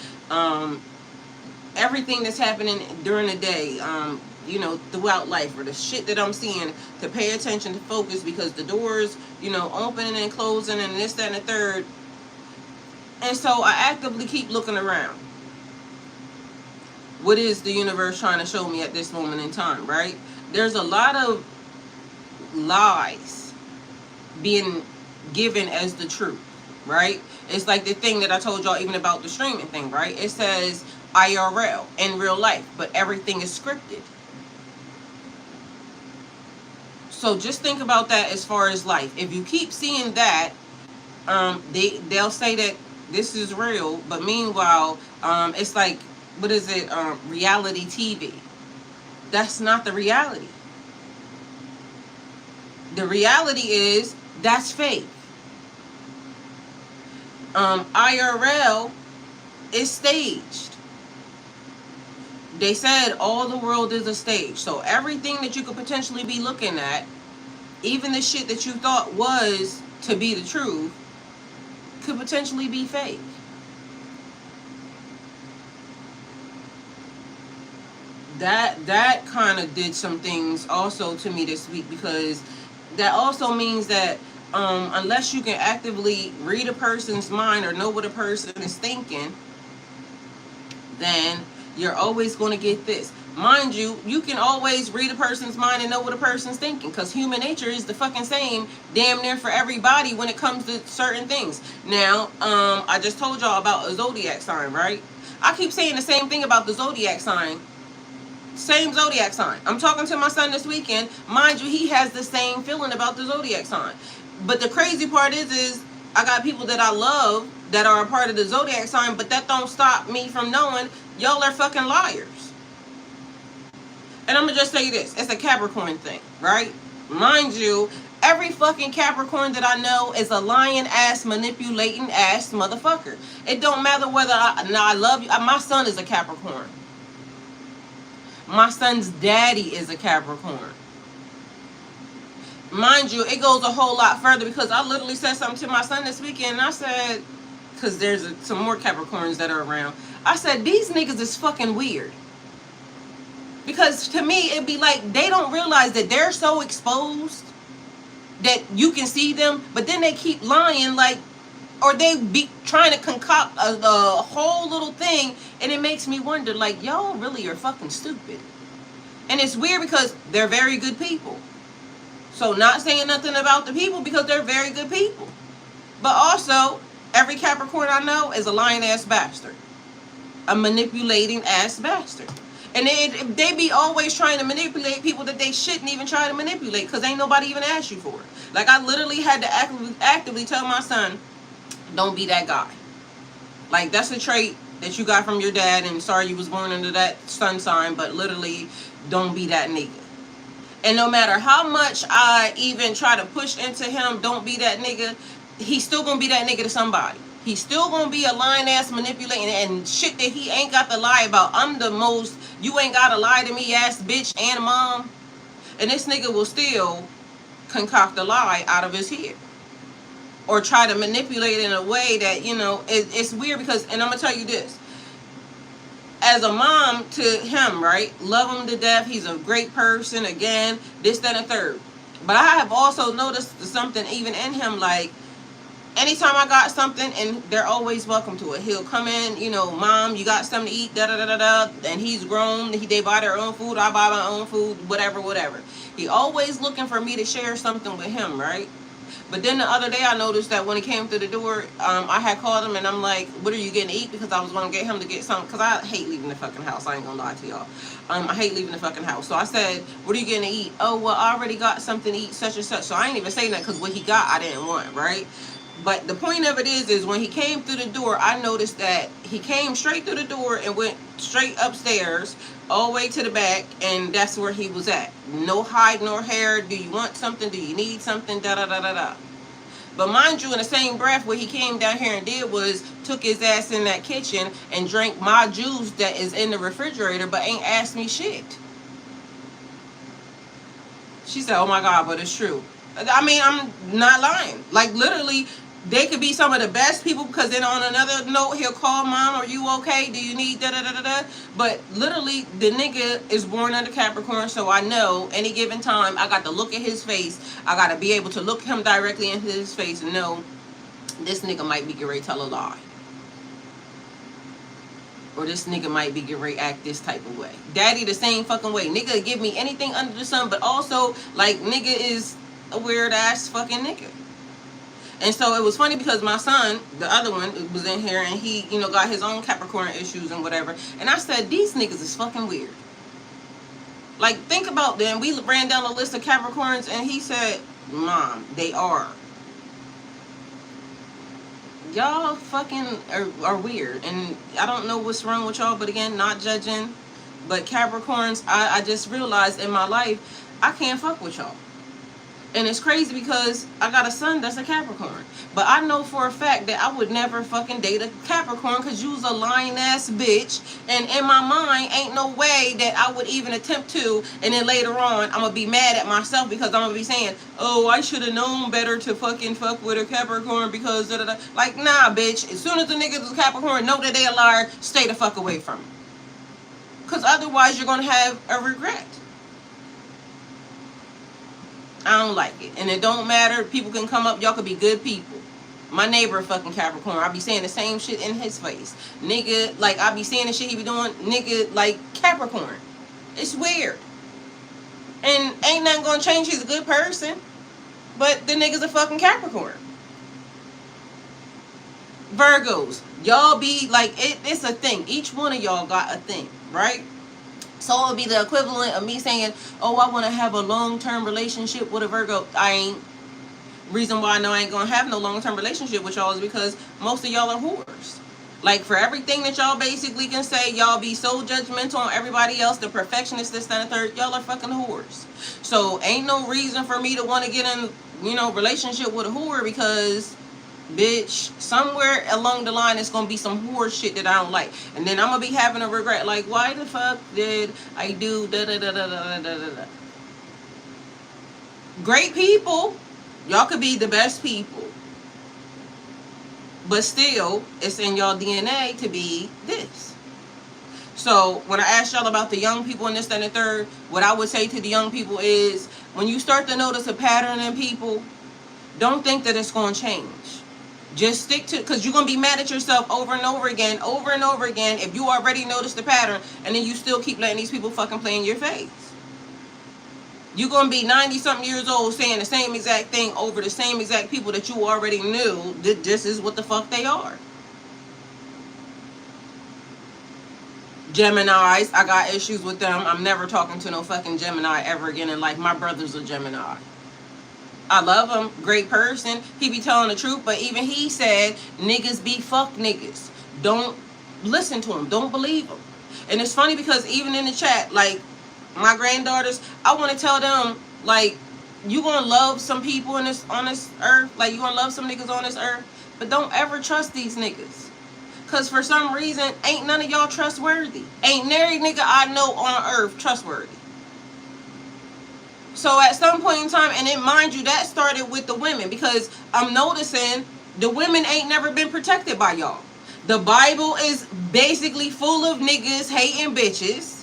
everything that's happening during the day, throughout life, or the shit that I'm seeing, to pay attention, to focus, because the doors, opening and closing and this, that, and the third. And so I actively keep looking around. What is the universe trying to show me at this moment in time, right? There's a lot of lies being given as the truth, right? It's like the thing that I told y'all even about the streaming thing, right? It says IRL, in real life, but everything is scripted. So just think about that as far as life. If you keep seeing that, they'll say that this is real, but meanwhile, it's like, what is it? Reality TV. That's not the reality. The reality is that's fake. IRL is staged. They said all the world is a stage. So everything that you could potentially be looking at, even the shit that you thought was to be the truth, could potentially be fake. That kind of did some things also to me this week, because that also means that unless you can actively read a person's mind or know what a person is thinking, then you're always going to get this. Mind you, you can always read a person's mind and know what a person's thinking, because human nature is the fucking same damn near for everybody when it comes to certain things. Now, I just told y'all about a zodiac sign, right? I keep saying the same thing about the zodiac sign. Same zodiac sign. I'm talking to my son this weekend. Mind you, he has the same feeling about the zodiac sign. But the crazy part is I got people that I love that are a part of the zodiac sign, but that don't stop me from knowing y'all are fucking liars. And I'm gonna just say this. It's a Capricorn thing, right? Mind you, every fucking Capricorn that I know is a lying ass, manipulating ass motherfucker. It don't matter whether I love you. My son is a Capricorn. My son's daddy is a Capricorn. Mind you, it goes a whole lot further, because I literally said something to my son this weekend, and I said, because there's some more Capricorns that are around, I said, these niggas is fucking weird. Because to me, it'd be like they don't realize that they're so exposed that you can see them, but then they keep lying, like, or they be trying to concoct a whole little thing, and it makes me wonder, like, y'all really are fucking stupid. And it's weird because they're very good people. So not saying nothing about the people, because they're very good people. But also, every Capricorn I know is a lying ass bastard. A manipulating ass bastard. And they be always trying to manipulate people that they shouldn't even try to manipulate, because ain't nobody even asked you for it. Like, I literally had to actively tell my son, don't be that guy. Like, that's a trait that you got from your dad, and sorry you was born under that sun sign, but literally, don't be that nigga. And no matter how much I even try to push into him, don't be that nigga, he's still gonna be that nigga to somebody. He's still gonna be a lying ass manipulating and shit that he ain't got to lie about. I'm the most, you ain't gotta lie to me ass bitch and mom. And this nigga will still concoct a lie out of his head. Or try to manipulate it in a way that, it's weird, because, and I'm going to tell you this. As a mom to him, right? Love him to death. He's a great person. Again, this, that, and the third. But I have also noticed something even in him, like, anytime I got something, and they're always welcome to it. He'll come in, mom, you got something to eat, da-da-da-da-da. And he's grown. They buy their own food. I buy my own food, whatever, whatever. He always looking for me to share something with him, right? But then the other day I noticed that when he came through the door, I had called him and I'm like, what are you getting to eat? Because I was going to get him to get something. Because I hate leaving the fucking house. I ain't going to lie to y'all. I hate leaving the fucking house. So I said, what are you getting to eat? Oh, well, I already got something to eat, such and such. So I ain't even saying that because what he got, I didn't want, right? But the point of it is when he came through the door, I noticed that he came straight through the door and went straight upstairs, all the way to the back, and that's where he was at. No hide nor hair. Do you want something? Do you need something? Da da da da da. But mind you, in the same breath, what he came down here and did was took his ass in that kitchen and drank my juice that is in the refrigerator, but ain't asked me shit. She said, oh my God, but it's true. I mean, I'm not lying. Like, literally, they could be some of the best people, because then on another note, he'll call mom, are you okay? Do you need da da da da da? But literally, the nigga is born under Capricorn, so I know any given time, I got to look at his face. I got to be able to look him directly into his face and know this nigga might be getting ready to tell a lie. Or this nigga might be getting ready to act this type of way. Daddy the same fucking way. Nigga give me anything under the sun, but also, like, nigga is a weird ass fucking nigga. And so it was funny because my son, the other one, was in here and he, you know, got his own Capricorn issues and whatever. And I said, these niggas is fucking weird. Like, think about them. We ran down a list of Capricorns and he said, Mom, they are. Y'all fucking are weird. And I don't know what's wrong with y'all, but again, not judging. But Capricorns, I just realized in my life, I can't fuck with y'all. And it's crazy because I got a son that's a Capricorn. But I know for a fact that I would never fucking date a Capricorn because you's a lying ass bitch. And in my mind, ain't no way that I would even attempt to. And then later on, I'm going to be mad at myself because I'm going to be saying, oh, I should have known better to fucking fuck with a Capricorn because da da da. Like, nah, bitch. As soon as the nigga is a Capricorn, know that they a liar, stay the fuck away from them. Because otherwise, you're going to have a regret. I don't like it. And it don't matter. People can come up. Y'all could be good people. My neighbor fucking Capricorn. I be saying the same shit in his face. Nigga, like, I be saying the shit he be doing. Nigga, like, Capricorn. It's weird. And ain't nothing gonna change. He's a good person. But the nigga's a fucking Capricorn. Virgos. Y'all be, like, it's a thing. Each one of y'all got a thing, right? So it would be the equivalent of me saying, oh, I want to have a long-term relationship with a Virgo. I ain't. Reason why I know I ain't going to have no long-term relationship with y'all is because most of y'all are whores. Like, for everything that y'all basically can say, y'all be so judgmental on everybody else, the perfectionist, this, that, and third, y'all are fucking whores. So ain't no reason for me to want to get in, you know, relationship with a whore because, bitch, somewhere along the line it's gonna be some whore shit that I don't like, and then I'm gonna be having a regret, like, why the fuck did I do da da da da da da da da. Great people, y'all could be the best people, but still it's in y'all DNA to be this. So when I asked y'all about the young people and this, that, and the third, what I would say to the young people is, when you start to notice a pattern in people, don't think that it's gonna change. Just stick to, because you're going to be mad at yourself over and over again, if you already noticed the pattern, and then you still keep letting these people fucking play in your face. You're going to be 90-something years old saying the same exact thing over the same exact people that you already knew that this is what the fuck they are. Geminis, I got issues with them. I'm never talking to no fucking Gemini ever again in life. My brother's a Gemini. I love him, great person. He be telling the truth, but even he said, niggas be fuck niggas. Don't listen to him. Don't believe him. And it's funny because even in the chat, like, my granddaughters, I want to tell them, like, you gonna love some people on this earth, like, you gonna love some niggas on this earth, but don't ever trust these niggas. Because for some reason, ain't none of y'all trustworthy. Ain't nary nigga I know on earth trustworthy. So at some point in time, and then mind you, that started with the women, because I'm noticing the women ain't never been protected by y'all. The Bible is basically full of niggas hating bitches.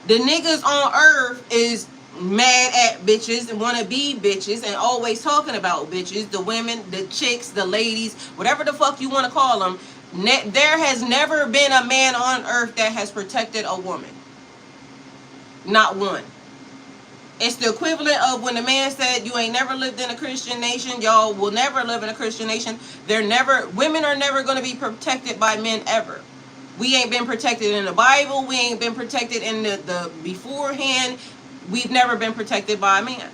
The niggas on earth is mad at bitches and want to be bitches and always talking about bitches. The women, the chicks, the ladies, whatever the fuck you want to call them. There has never been a man on earth that has protected a woman. Not one. It's the equivalent of when the man said, you ain't never lived in a Christian nation. Y'all will never live in a Christian nation. Women are never going to be protected by men ever. We ain't been protected in the Bible. We ain't been protected in the beforehand. We've never been protected by a man.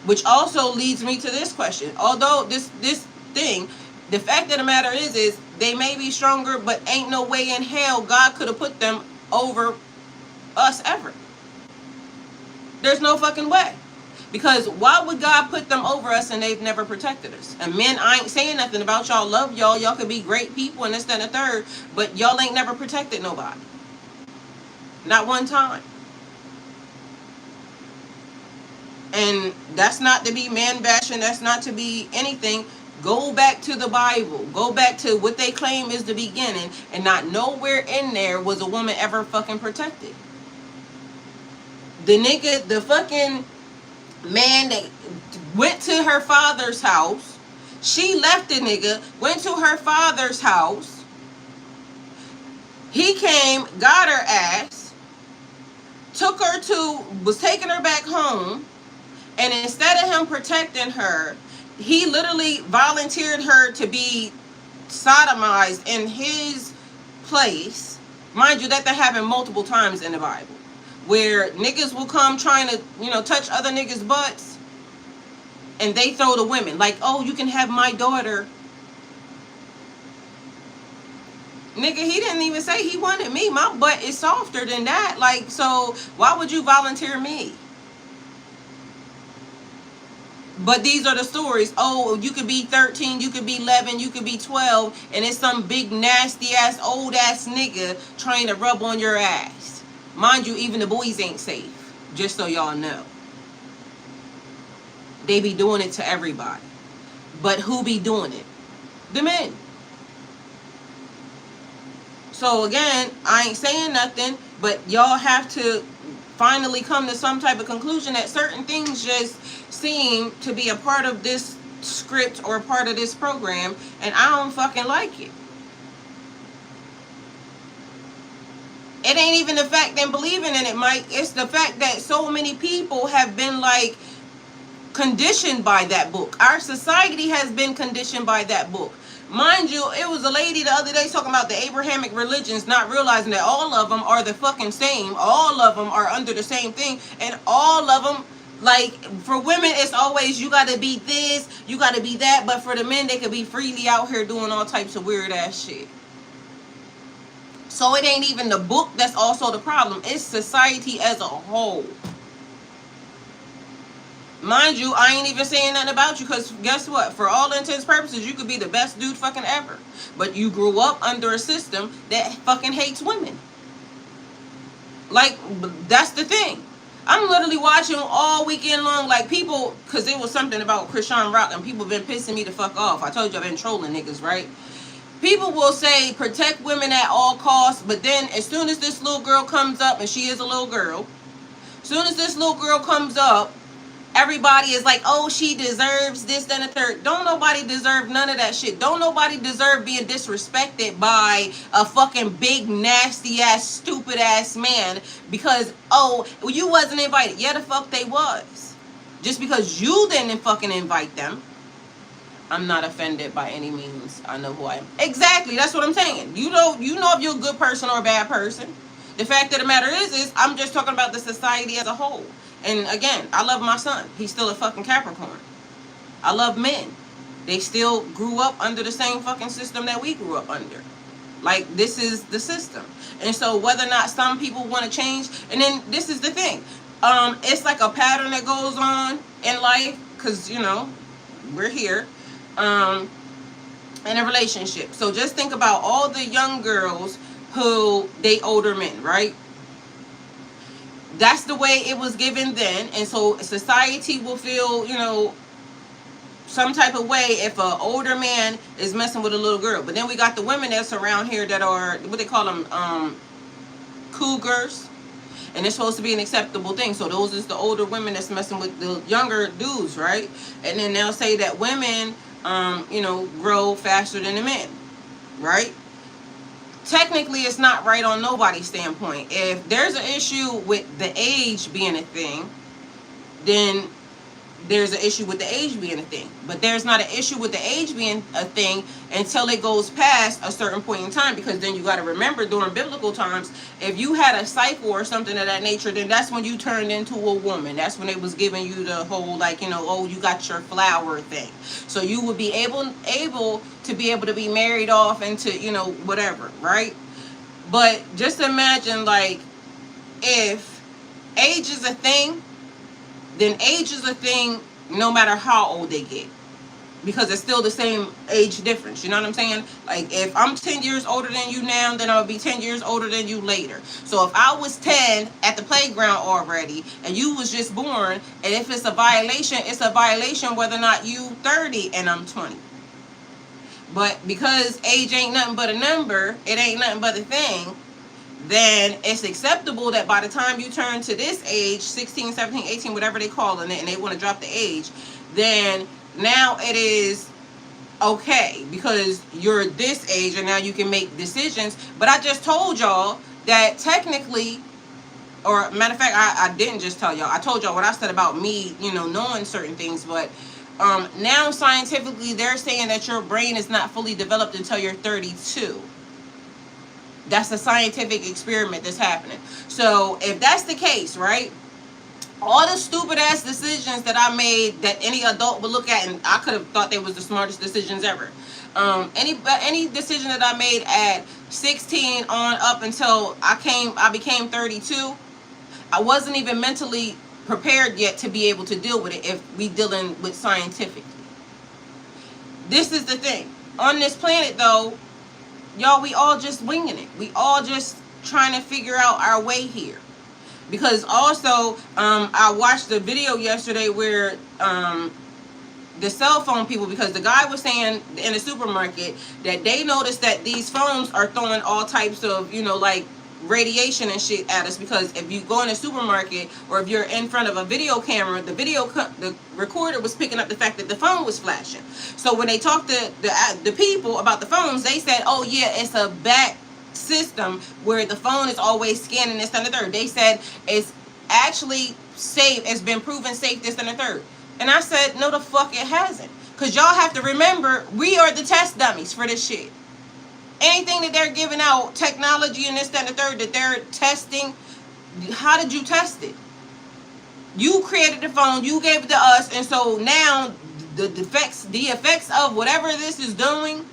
Which also leads me to this question. Although this thing, the fact of the matter is they may be stronger, but ain't no way in hell God could have put them over us ever. There's no fucking way. Because why would God put them over us and they've never protected us? And men, I ain't saying nothing about y'all. Love y'all. Y'all could be great people and this, that, and the third. But y'all ain't never protected nobody. Not one time. And that's not to be man bashing. That's not to be anything. Go back to the Bible. Go back to what they claim is the beginning. And not nowhere in there was a woman ever fucking protected. The nigga, the fucking man that went to her father's house. She left the nigga, went to her father's house. He came, got her ass, was taking her back home. And instead of him protecting her, he literally volunteered her to be sodomized in his place. Mind you, that happened multiple times in the Bible. Where niggas will come trying to, touch other niggas' butts. And they throw the women. Like, oh, you can have my daughter. Nigga, he didn't even say he wanted me. My butt is softer than that. Like, so why would you volunteer me? But these are the stories. Oh, you could be 13, you could be 11, you could be 12. And it's some big nasty ass, old ass nigga trying to rub on your ass. Mind you, even the boys ain't safe. Just so y'all know. They be doing it to everybody. But who be doing it? The men. So again, I ain't saying nothing. But y'all have to finally come to some type of conclusion that certain things just seem to be a part of this script or a part of this program. And I don't fucking like it. It ain't even the fact that believing in it, Mike. It's the fact that so many people have been like conditioned by that book. Our society has been conditioned by that book. Mind you, it was a lady the other day talking about the Abrahamic religions, not realizing that all of them are the fucking same. All of them are under the same thing. And all of them, like, for women, it's always, you got to be this, you got to be that. But for the men, they could be freely out here doing all types of weird ass shit. So it ain't even the book that's also the problem. It's society as a whole. Mind you, I ain't even saying nothing about you because guess what? For all intents and purposes, you could be the best dude fucking ever. But you grew up under a system that fucking hates women. Like, that's the thing. I'm literally watching all weekend long, like people, because there was something about Krishan Rock and people been pissing me the fuck off. I told you I've been trolling niggas, right? People will say protect women at all costs, but then as soon as this little girl comes up, and she is a little girl, as soon as this little girl comes up, everybody is like, oh, she deserves this, then a third. Don't nobody deserve none of that shit. Don't nobody deserve being disrespected by a fucking big, nasty ass, stupid ass man because, oh, you wasn't invited. Yeah, the fuck they was. Just because you didn't fucking invite them. I'm not offended by any means. I know who I am. Exactly, that's what I'm saying. You know if you're a good person or a bad person. The fact of the matter is I'm just talking about the society as a whole. And again, I love my son. He's still a fucking Capricorn. I love men. They still grew up under the same fucking system that we grew up under. Like, this is the system. And so whether or not some people want to change, and then this is the thing. It's like a pattern that goes on in life because, we're here. In a relationship. So just think about all the young girls who date older men, right? That's the way it was given then. And so society will feel, some type of way if an older man is messing with a little girl. But then we got the women that's around here that are, what they call them, cougars. And it's supposed to be an acceptable thing. So those is the older women that's messing with the younger dudes, right? And then they'll say that women grow faster than the men, right? technically it's not right on nobody's standpoint. If there's an issue with the age being a thing, then there's an issue with the age being a thing. But there's not an issue with the age being a thing until it goes past a certain point in time, because then you got to remember, during biblical times, if you had a cycle or something of that nature, then that's when you turned into a woman. That's when it was giving you the whole, like, you know, oh, you got your flower thing. So you would be able to be married off into, you know, whatever, right? But just imagine, like, if age is a thing, then age is a thing no matter how old they get, because it's still the same age difference. You know what I'm saying? Like, if I'm 10 years older than you now, then I'll be 10 years older than you later. So if I was 10 at the playground already and you was just born, and if it's a violation, it's a violation whether or not you 30 and I'm 20. But because age ain't nothing but a number, it ain't nothing but a thing, then it's acceptable that by the time you turn to this age, 16, 17, 18, whatever they call it, and they want to drop the age, then now it is okay because you're this age and now you can make decisions. But I just told y'all that technically, or matter of fact, I didn't just tell y'all. I told y'all what I said about me, you know, knowing certain things. But now scientifically, they're saying that your brain is not fully developed until you're 32. That's a scientific experiment that's happening. So if that's the case, right, all the stupid ass decisions that I made that any adult would look at, and I could have thought they was the smartest decisions ever. Any decision that I made at 16 on up until I became 32, I wasn't even mentally prepared yet to be able to deal with it if we dealing with scientifically. This is the thing. On this planet, though, y'all, we all just winging it. We all just trying to figure out our way here. Because also, I watched a video yesterday where the cell phone people, because the guy was saying in the supermarket that they noticed that these phones are throwing all types of, you know, like radiation and shit at us, because if you go in a supermarket or if you're in front of a video camera, the recorder was picking up the fact that the phone was flashing. So when they talked to the people about the phones, they said, oh yeah, it's a back system where the phone is always scanning this and the third. They said it's actually safe, it's been proven safe, this and the third. And I said, no the fuck it hasn't, because y'all have to remember, we are the test dummies for this shit. Anything that they're giving out, technology and this, that, and the third, that they're testing, how did you test it? You created the phone, you gave it to us, and so now the effects of whatever this is doing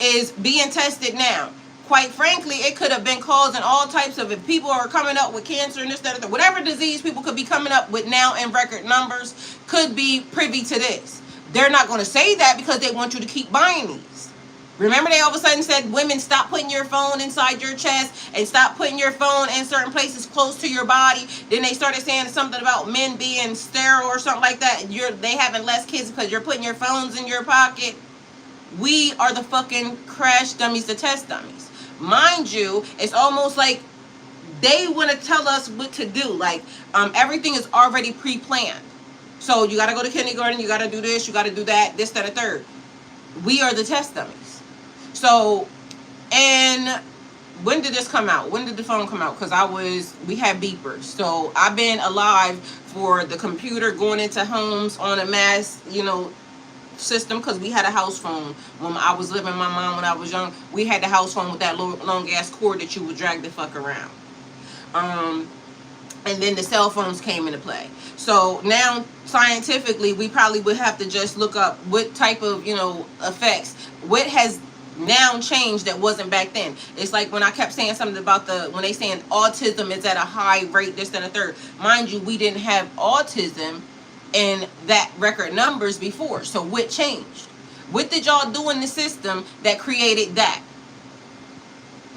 is being tested now. Quite frankly, it could have been causing all types of, if people are coming up with cancer and this, that, and that, whatever disease people could be coming up with now in record numbers could be privy to this. They're not going to say that because they want you to keep buying these. Remember, they all of a sudden said, women, stop putting your phone inside your chest and stop putting your phone in certain places close to your body. Then they started saying something about men being sterile or something like that. They having less kids because you're putting your phones in your pocket. We are the fucking crash dummies, the test dummies. Mind you, it's almost like they want to tell us what to do. Like, everything is already pre-planned. So you got to go to kindergarten, you got to do this, you got to do that, this, that, and third. We are the test dummies. So, and when did this come out? When did the phone come out? Because we had beepers. So I've been alive for the computer going into homes on a mass, you know, system, because we had a house phone when I was living with my mom when I was young. We had the house phone with that long ass cord that you would drag the fuck around. And then the cell phones came into play. So now scientifically, we probably would have to just look up what type of, you know, effects, what has now changed that wasn't back then. It's like when I kept saying something about when they saying autism is at a high rate, this and a third. Mind you, we didn't have autism in that record numbers before. So what changed? What did y'all do in the system that created that?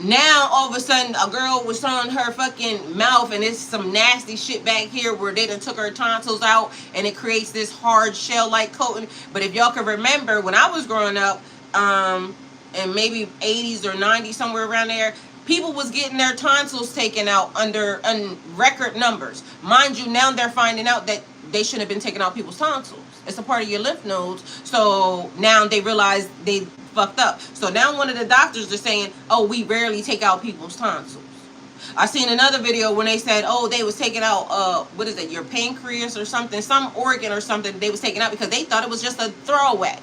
Now all of a sudden a girl was showing her fucking mouth and it's some nasty shit back here where they done took her tonsils out and it creates this hard shell like coating. But if y'all can remember when I was growing up, and maybe 80s or 90s, somewhere around there, people was getting their tonsils taken out under record numbers. Mind you, now they're finding out that they shouldn't have been taking out people's tonsils. It's a part of your lymph nodes. So now they realize they fucked up. So now one of the doctors are saying, oh, we rarely take out people's tonsils. I seen another video when they said, oh, they was taking out what is it, your pancreas or something, some organ or something they was taking out because they thought it was just a throwaway.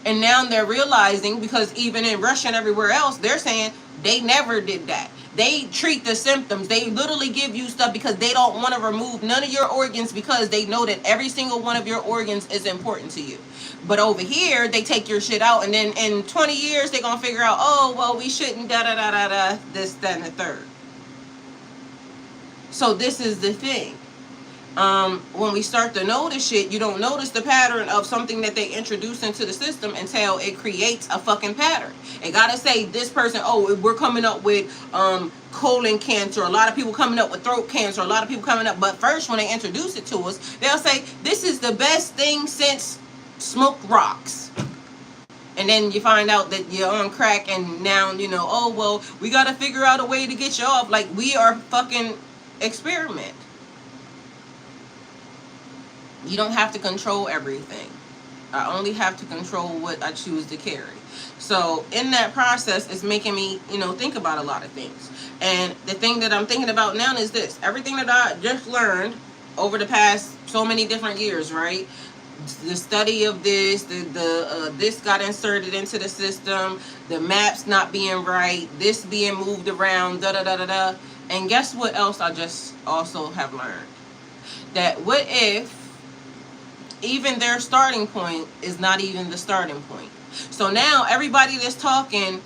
And now they're realizing, because even in Russia and everywhere else, they're saying they never did that. They treat the symptoms. They literally give you stuff because they don't want to remove none of your organs, because they know that every single one of your organs is important to you. But over here, they take your shit out, and then in 20 years, they're going to figure out, oh, well, we shouldn't da-da-da-da-da, this, that, and the third. So this is the thing. When we start to notice shit, you don't notice the pattern of something that they introduce into the system until it creates a fucking pattern. It gotta say this person, oh, we're coming up with colon cancer, a lot of people coming up with throat cancer, a lot of people coming up, but first when they introduce it to us, they'll say this is the best thing since smoked rocks. And then you find out that you're on crack, and now, you know, oh, well, we gotta figure out a way to get you off. Like, we are fucking experiment. You don't have to control everything. I only have to control what I choose to carry. So in that process, it's making me, you know, think about a lot of things. And the thing that I'm thinking about now is this. Everything that I just learned over the past so many different years, right? The study of this, this got inserted into the system, the maps not being right, this being moved around, da-da-da-da-da. And guess what else I just also have learned? That what if even their starting point is not even the starting point? So now everybody that's talking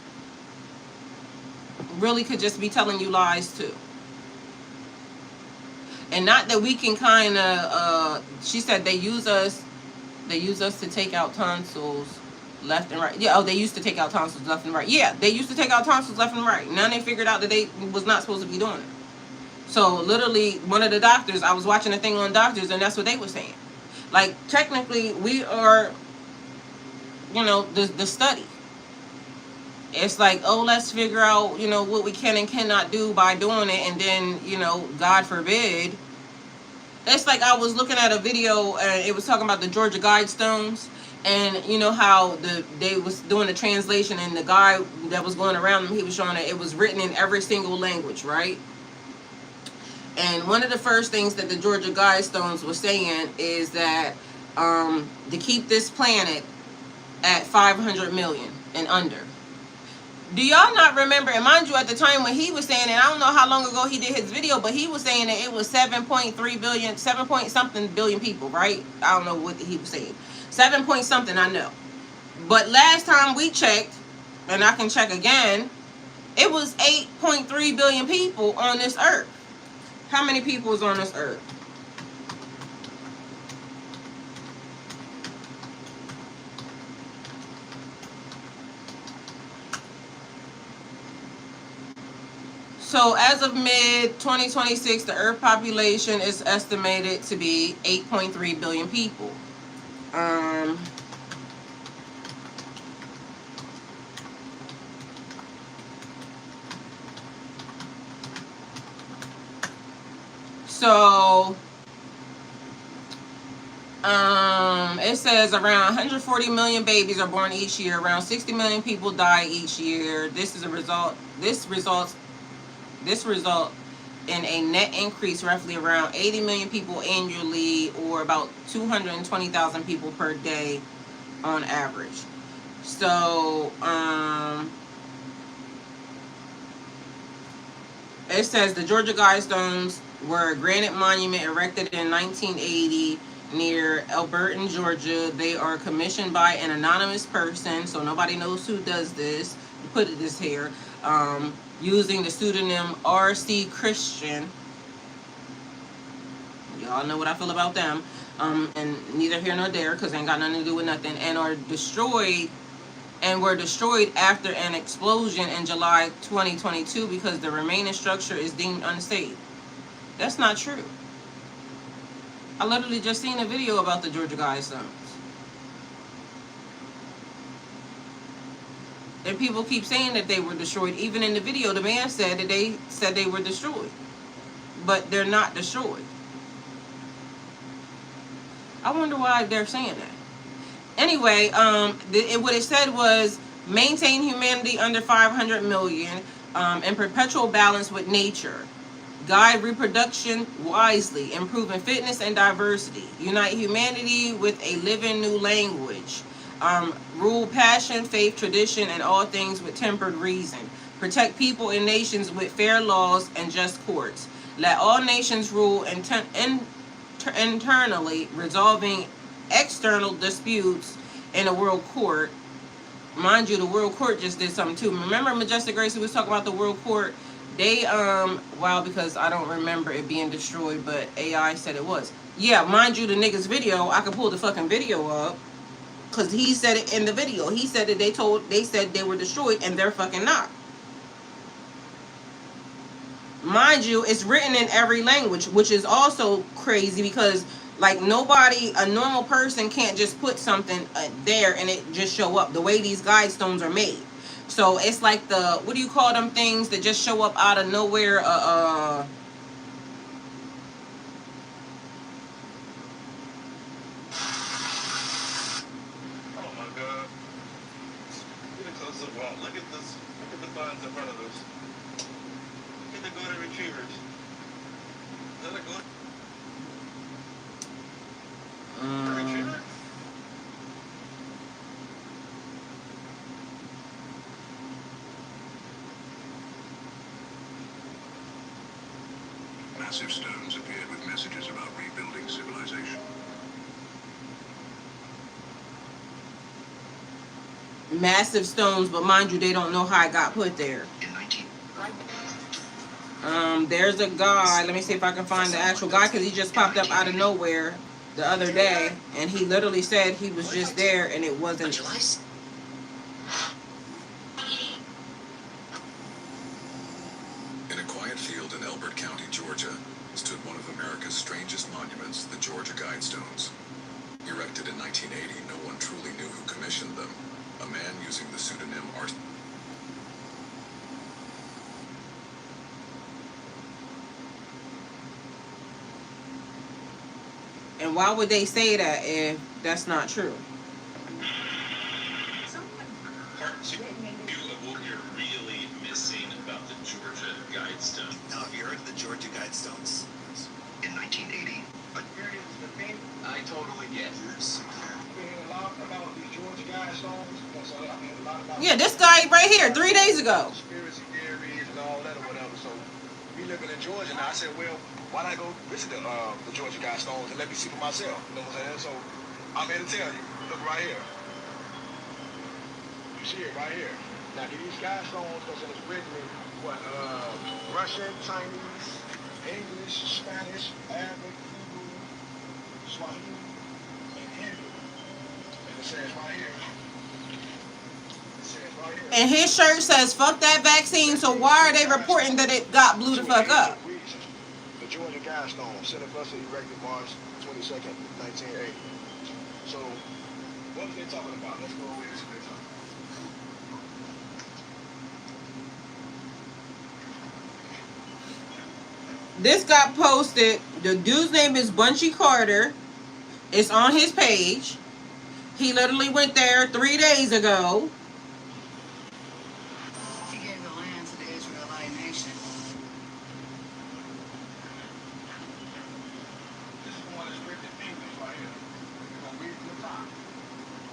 really could just be telling you lies too. And not that we can kind of, she said they use us to take out tonsils left and right. Yeah, oh, they used to take out tonsils left and right. Yeah, they used to take out tonsils left and right. Now they figured out that they was not supposed to be doing it. So literally, one of the doctors, I was watching a thing on doctors, and that's what they were saying. Like, technically, we are, you know, the study. It's like, oh, let's figure out, you know, what we can and cannot do by doing it. And then, you know, God forbid. It's like I was looking at a video, and it was talking about the Georgia Guidestones. And you know how they was doing the translation, and the guy that was going around them, he was showing that it was written in every single language, right? And one of the first things that the Georgia Guidestones was saying is that to keep this planet at 500 million and under. Do y'all not remember? And mind you, at the time when he was saying, and I don't know how long ago he did his video, but he was saying that it was 7.3 billion, 7 point something billion people, right? I don't know what he was saying. 7 point something, I know. But last time we checked, and I can check again, it was 8.3 billion people on this earth. How many people is on this earth? So as of mid-2026, the earth population is estimated to be 8.3 billion people. So, it says around 140 million babies are born each year. Around 60 million people die each year. This results in a net increase roughly around 80 million people annually, or about 220,000 people per day on average. So, it says the Georgia Guidestones were a granite monument erected in 1980 near Alberton, Georgia. They are commissioned by an anonymous person, so nobody knows who does this. Put this here, using the pseudonym R.C. Christian. Y'all know what I feel about them. And neither here nor there, because they ain't got nothing to do with nothing. And were destroyed after an explosion in July 2022 because the remaining structure is deemed unsafe. That's not true. I literally just seen a video about the Georgia Guidestones. And people keep saying that they were destroyed. Even in the video, the man said that they were destroyed. But they're not destroyed. I wonder why they're saying that. anyway, what it said was maintain humanity under 500 million, in perpetual balance with nature. Guide reproduction wisely, improving fitness and diversity. Unite humanity with a living new language. Rule passion, faith, tradition, and all things with tempered reason. Protect people and nations with fair laws and just courts. Let all nations rule internally, resolving external disputes in a world court. Mind you, the world court just did something too. Remember Majestic Grace, who was talking about the world court? They well, because I don't remember it being destroyed, but AI said it was. Yeah, mind you, the niggas video, I can pull the fucking video up, because he said it in the video. He said that they said they were destroyed, and they're fucking not. Mind you, it's written in every language, which is also crazy, because like nobody, a normal person can't just put something there and it just show up the way these guide stones are made. So it's like the, what do you call them things that just show up out of nowhere? Oh my God. Get a close up walk. Look at this. Look at the buns in front of us. Look at the golden retrievers. Is that a golden retriever? Massive stones appeared with messages about rebuilding civilization. Massive stones, but mind you, they don't know how it got put there. There's a guy. Let me see if I can find the actual guy, because he just popped up out of nowhere the other day, and he literally said he was just there, and it wasn't. In a quiet field in Elbert County, Georgia, stood one of America's strangest monuments, the Georgia Guidestones. Erected in 1980, no one truly knew who commissioned them. A man using the pseudonym Art. And why would they say that if that's not true? Part two of what you're really missing about the Georgia Guidestone. Now, have you heard of the Georgia Guidestones? In 1980, but here is the thing. I totally get this. A lot about the Georgia Guidestones. Yeah, this guy right here, 3 days ago. Conspiracy theories and all that or whatever. So, we living in Georgia now. I said, well, why not go visit the Georgia Guidestones and let me see for myself? You know what I'm saying? So, I'm here to tell you. Look right here. You see it right here. Now, these Guidestones, because it's written in what? Russian, Chinese, English, Spanish, Arabic, Hebrew, Swahili, and Hindu. And it says right here. And his shirt says, fuck that vaccine, so why are they reporting that it got blew the fuck up? The Georgia Guidestone, Senate Buster erected March 22nd, 1980. So, what are they talking about? Let's go over here and see what they're talking about. This got posted. The dude's name is Bunchy Carter. It's on his page. He literally went there 3 days ago. He gave the land to the Israelite nation. This is the one that's written in English right here. You're going to read from the top.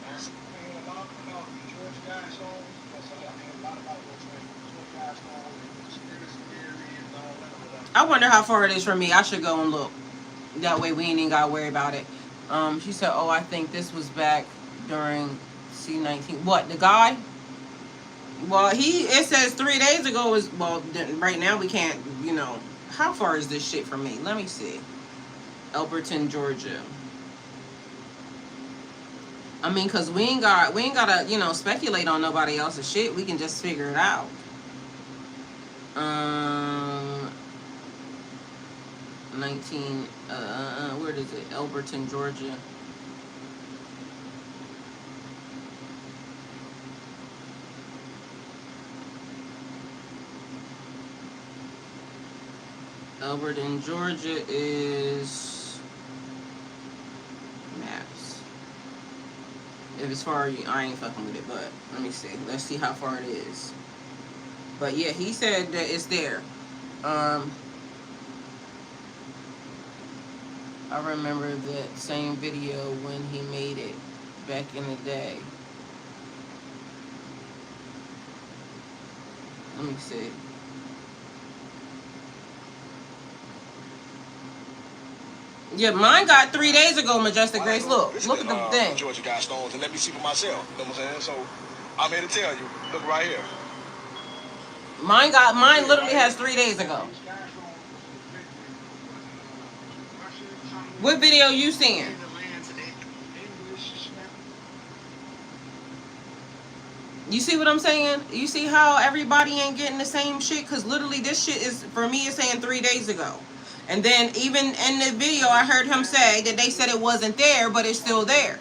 That's a lot about the Georgia Guidestones. That's a lot about what's in Georgia Guidestones and conspiracy theories and all that. I wonder how far it is from me. I should go and look. That way we ain't even got to worry about it. She said, oh, I think this was back during C-19. What, the guy? Well, it says 3 days ago was, well, right now we can't, you know. How far is this shit from me? Let me see. Elberton, Georgia. I mean, because we ain't got to, you know, speculate on nobody else's shit. We can just figure it out. 19, where is it? Elberton, Georgia. Elberton, Georgia is maps. If it's far, I ain't fucking with it. But let me see. Let's see how far it is. But yeah, he said that it's there. I remember that same video when he made it back in the day. Let me see. Yeah, mine got 3 days ago, Majestic Grace. Look at the thing. Georgia Guidestones, and let me see for myself. You know what I'm saying? So I'm here to tell you. Look right here. Mine literally has 3 days ago. What video you seeing? You see what I'm saying? You see how everybody ain't getting the same shit? Because literally this shit is, for me, it's saying 3 days ago. And then even in the video, I heard him say that they said it wasn't there, but it's still there.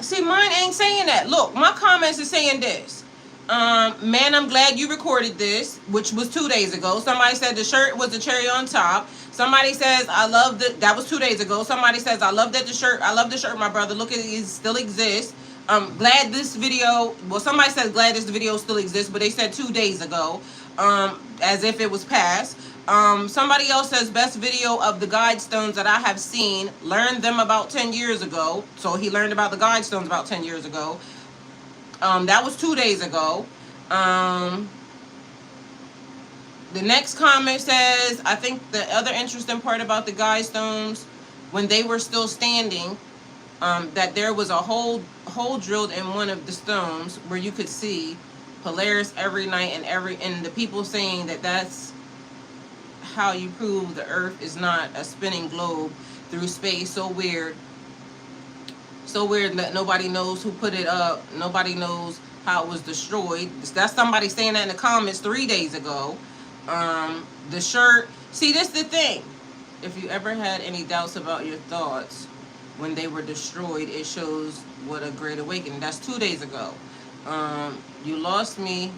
See, mine ain't saying that. Look, my comments is saying this. Man, I'm glad you recorded this, which was 2 days ago. Somebody said the shirt was the cherry on top. Somebody says, I love that was 2 days ago. Somebody says, I love the shirt, my brother. Look at it still exists. Glad this video, well, somebody says glad this video still exists, but they said 2 days ago, as if it was past. Somebody else says best video of the guide stones that I have seen. Learned them about 10 years ago. So he learned about the guide stones about 10 years ago. That was 2 days ago. The next comment says, I think the other interesting part about the guide stones, when they were still standing, that there was a hole drilled in one of the stones where you could see Polaris every night, and the people saying that that's how you prove the earth is not a spinning globe through space. So weird that nobody knows who put it up. Nobody knows how it was destroyed. That's somebody saying that in the comments 3 days ago. The shirt, see, this is the thing. If you ever had any doubts about your thoughts when they were destroyed, it shows what a great awakening. That's 2 days ago. You lost me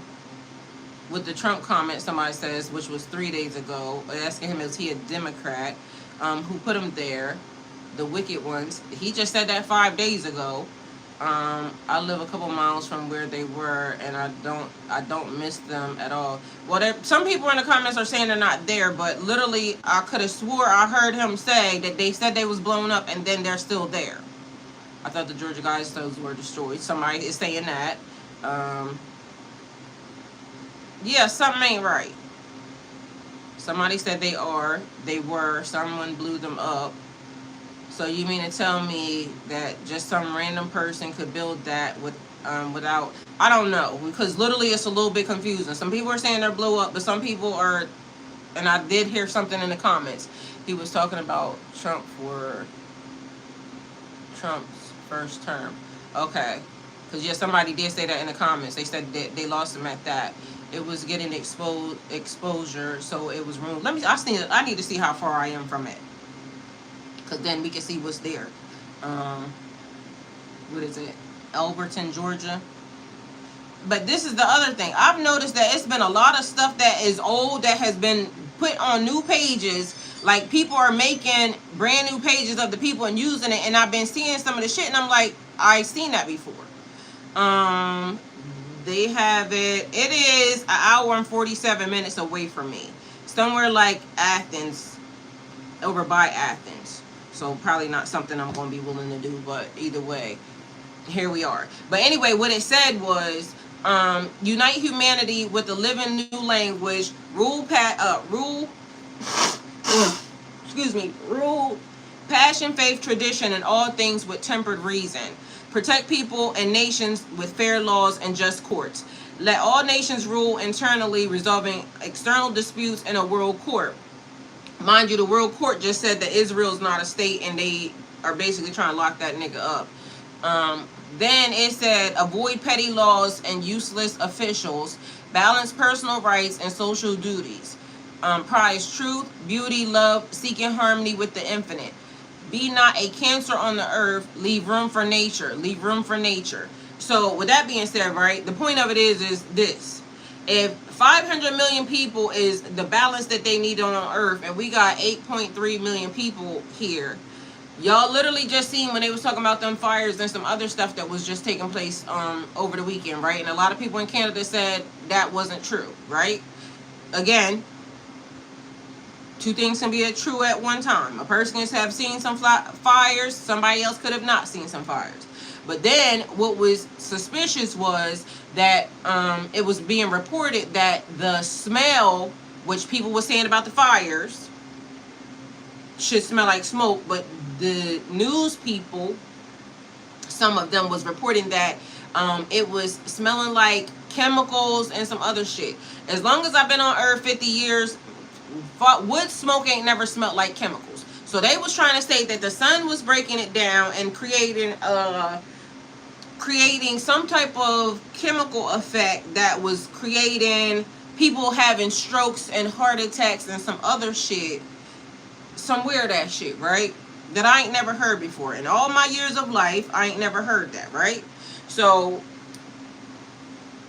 with the Trump comment, somebody says, which was 3 days ago, asking him, is he a Democrat? Who put him there? The wicked ones. He just said that 5 days ago. I live a couple miles from where they were, and I don't miss them at all. Well, some people in the comments are saying they're not there, but literally, I could have swore I heard him say that they said they was blown up, and then they're still there. I thought the Georgia Guidestones were destroyed. Somebody is saying that. Yeah, something ain't right. Somebody said they were. Someone blew them up. So you mean to tell me that just some random person could build that without, I don't know, because literally it's a little bit confusing. Some people are saying they're blew up, but some people are, and I did hear something in the comments. He was talking about Trump for Trump's first term. Okay. Because, yeah, somebody did say that in the comments. They said that they lost him at that. It was getting exposure, so it was ruined. I need to see how far I am from it. Because then we can see what's there. What is it? Alberton, Georgia. But this is the other thing. I've noticed that it's been a lot of stuff that is old that has been put on new pages. Like, people are making brand new pages of the people and using it. And I've been seeing some of the shit, and I'm like, I've seen that before. They have it. It is an hour and 47 minutes away from me. Somewhere like Athens, over by Athens. So probably not something I'm going to be willing to do, but either way, here we are. But anyway, what it said was, unite humanity with a living new language, rule, passion, faith, tradition, and all things with tempered reason. Protect people and nations with fair laws and just courts. Let all nations rule internally, resolving external disputes in a world court. Mind you, the world court just said that Israel's not a state, and they are basically trying to lock that nigga up. Then it said, avoid petty laws and useless officials, balance personal rights and social duties, prize truth, beauty, love, seeking harmony with the infinite. Be not a cancer on the earth, leave room for nature, leave room for nature. So with that being said, right, the point of it is this. If 500 million people is the balance that they need on earth, and we got 8.3 million people here, y'all literally just seen when they was talking about them fires and some other stuff that was just taking place over the weekend, right? And a lot of people in Canada said that wasn't true, right? Again, two things can be true at one time. A person can have seen some fires, somebody else could have not seen some fires. But then what was suspicious was that it was being reported that the smell, which people were saying about the fires, should smell like smoke, but the news people, some of them was reporting that it was smelling like chemicals and some other shit. As long as I've been on earth 50 years, wood smoke ain't never smelled like chemicals. So they was trying to say that the sun was breaking it down and creating some type of chemical effect that was creating people having strokes and heart attacks and some other shit. Some weird ass shit, right? That I ain't never heard before. In all my years of life, I ain't never heard that, right? So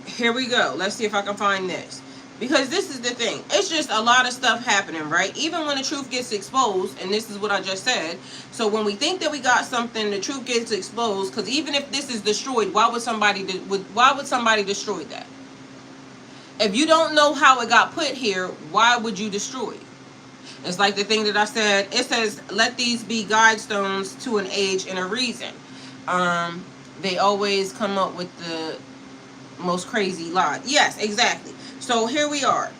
here we go. Let's see if I can find this. Because this is the thing. It's just a lot of stuff happening, right? Even when the truth gets exposed, and this is what I just said. So when we think that we got something, the truth gets exposed. Because even if this is destroyed, why would somebody destroy that? If you don't know how it got put here, why would you destroy it? It's like the thing that I said. It says, let these be guide stones to an age and a reason. They always come up with the most crazy lie. Yes, exactly. So here we are.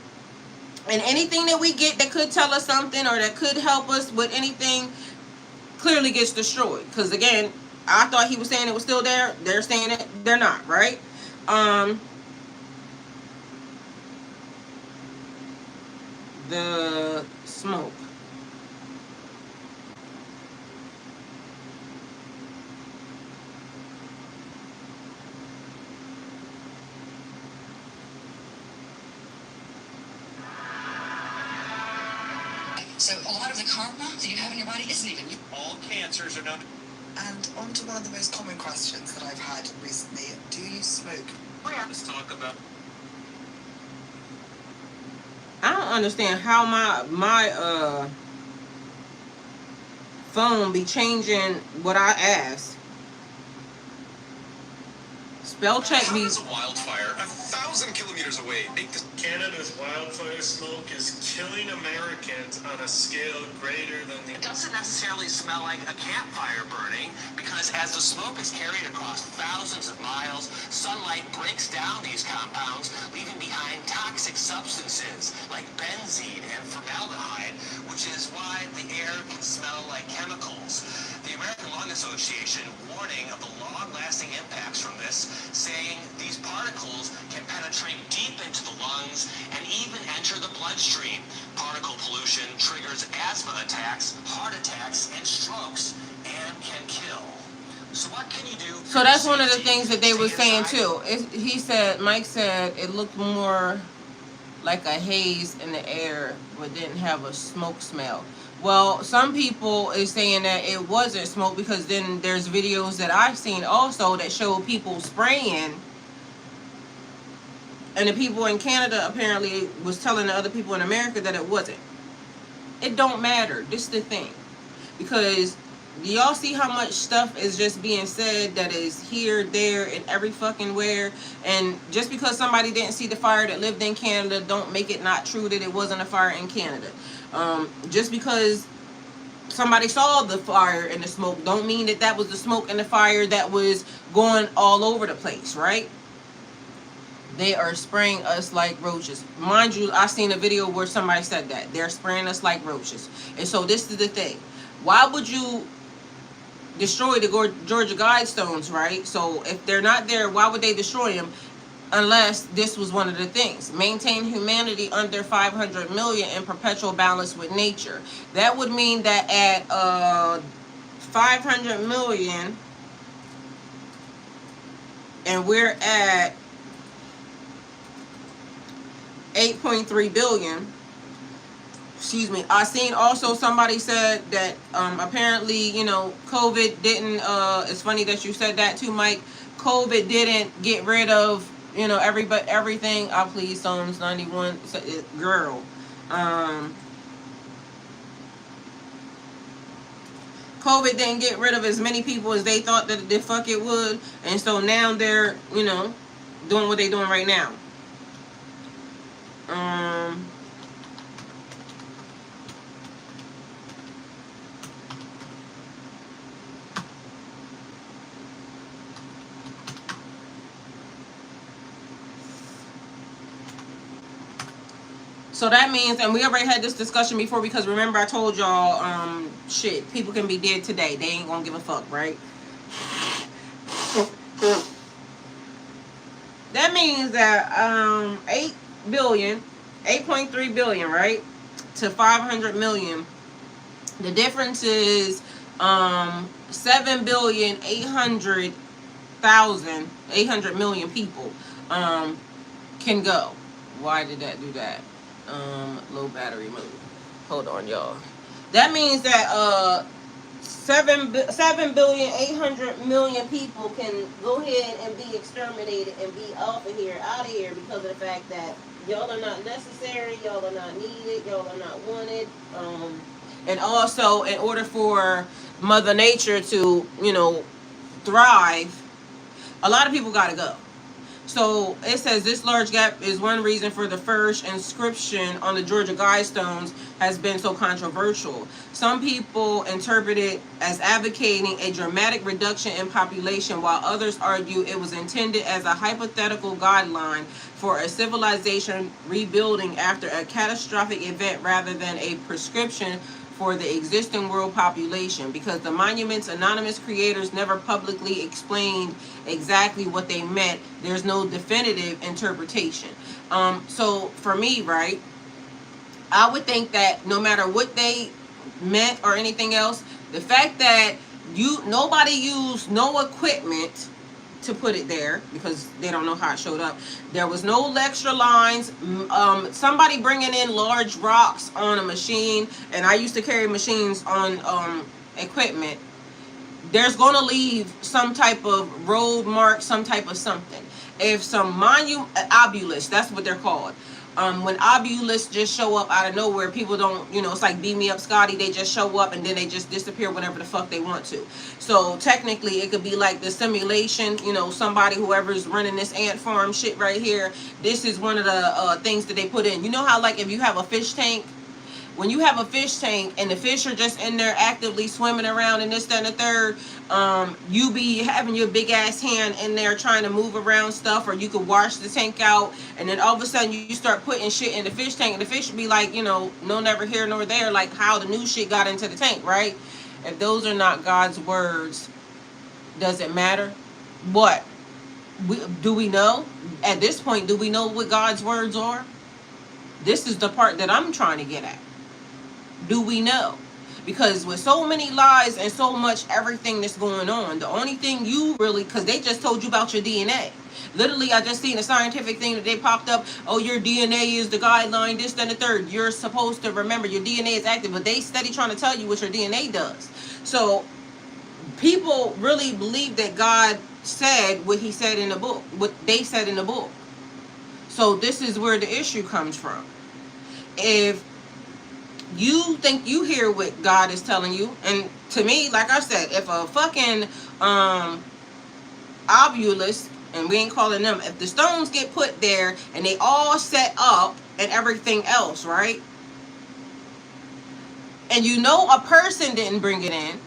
And anything that we get that could tell us something or that could help us with anything clearly gets destroyed. Because again, I thought he was saying it was still there. They're saying it. They're not, right? The smoke. So a lot of the karma that you have in your body isn't even you. All cancers are known. And on to one of the most common questions that I've had recently. Do you smoke? Let's talk about. I don't understand how my phone be changing what I ask. Spell check me. How is a wildfire 1,000 kilometers away? Canada's wildfire smoke is killing Americans on a scale greater than the. It doesn't necessarily smell like a campfire burning because as the smoke is carried across thousands of miles, sunlight breaks down these compounds, leaving behind toxic substances like benzene and formaldehyde, which is why the air can smell like chemicals. The American Lung Association warning of the long-lasting impacts from this, saying these particles can penetrate deep into the lungs and even enter the bloodstream. Particle pollution triggers asthma attacks, heart attacks, and strokes, and can kill. So what can you do? So that's one of the things that they were saying too. Mike said it looked more like a haze in the air, but didn't have a smoke smell. Well, some people is saying that it wasn't smoke because then there's videos that I've seen also that show people spraying. And the people in Canada apparently was telling the other people in America that it wasn't. It don't matter. This is the thing. Because do y'all see how much stuff is just being said that is here, there, and every fucking where? And just because somebody didn't see the fire that lived in Canada, don't make it not true that it wasn't a fire in Canada. Just because somebody saw the fire and the smoke, don't mean that that was the smoke and the fire that was going all over the place, right? They are spraying us like roaches. Mind you, I seen a video where somebody said that. They're spraying us like roaches. And so this is the thing. Why would you destroy the Georgia Guidestones, right? So if they're not there, why would they destroy them? Unless this was one of the things. Maintain humanity under 500 million in perpetual balance with nature. That would mean that at 500 million, and we're at 8.3 billion. Excuse me. I seen also somebody said that apparently, you know, COVID didn't it's funny that you said that too, Mike. COVID didn't get rid of, you know, everything. I please Psalms 91 girl. COVID didn't get rid of as many people as they thought that the fuck it would, and so now they're, you know, doing what they're doing right now. So that means, and we already had this discussion before, because remember I told y'all, shit, people can be dead today. They ain't gonna give a fuck, right? That means that 8.3 billion, right, to 500 million. The difference is 7,800,000,800,000,000 people can go. Why did that do that? Low battery mode. Hold on, y'all. That means that 7,800,000,000 people can go ahead and be exterminated and be out of here because of the fact that y'all are not necessary, y'all are not needed, y'all are not wanted. And also, in order for Mother Nature to, you know, thrive, a lot of people gotta go. So it says this large gap is one reason for the first inscription on the Georgia Guidestones has been so controversial. Some people interpret it as advocating a dramatic reduction in population, while others argue it was intended as a hypothetical guideline for a civilization rebuilding after a catastrophic event rather than a prescription for the existing world population, because the monument's anonymous creators never publicly explained exactly what they meant. There's no definitive interpretation. So for me, right, I would think that no matter what they meant or anything else, the fact that nobody used no equipment to put it there because they don't know how it showed up. There was no lecture lines. Somebody bringing in large rocks on a machine, and I used to carry machines on equipment. There's going to leave some type of road mark, some type of something. If some obelisks, that's what they're called. When obelisks just show up out of nowhere, people don't, you know, it's like Beat Me Up Scotty, they just show up and then they just disappear whenever the fuck they want to. So technically it could be like the simulation, you know, somebody, whoever's running this ant farm shit right here, this is one of the things that they put in. You know how, like, if you have a fish tank, when you have a fish tank and the fish are just in there actively swimming around and this, that, and the third, you be having your big ass hand in there trying to move around stuff, or you could wash the tank out, and then all of a sudden you start putting shit in the fish tank, and the fish would be like, you know, no, never here nor there, like how the new shit got into the tank, right? If those are not God's words, does it matter? What? Do we know? At this point, do we know what God's words are? This is the part that I'm trying to get at. Do we know? Because with so many lies and so much everything that's going on, the only thing you really, because they just told you about your DNA. Literally, I just seen a scientific thing that they popped up. Oh, your DNA is the guideline, this, then the third. You're supposed to remember your DNA is active, but they steady trying to tell you what your DNA does. So people really believe that God said what he said in the book, what they said in the book. So this is where the issue comes from. If you think you hear what God is telling you, and to me, like I said, if a fucking obelisk, and we ain't calling them, if the stones get put there and they all set up and everything else, right, and you know a person didn't bring it in,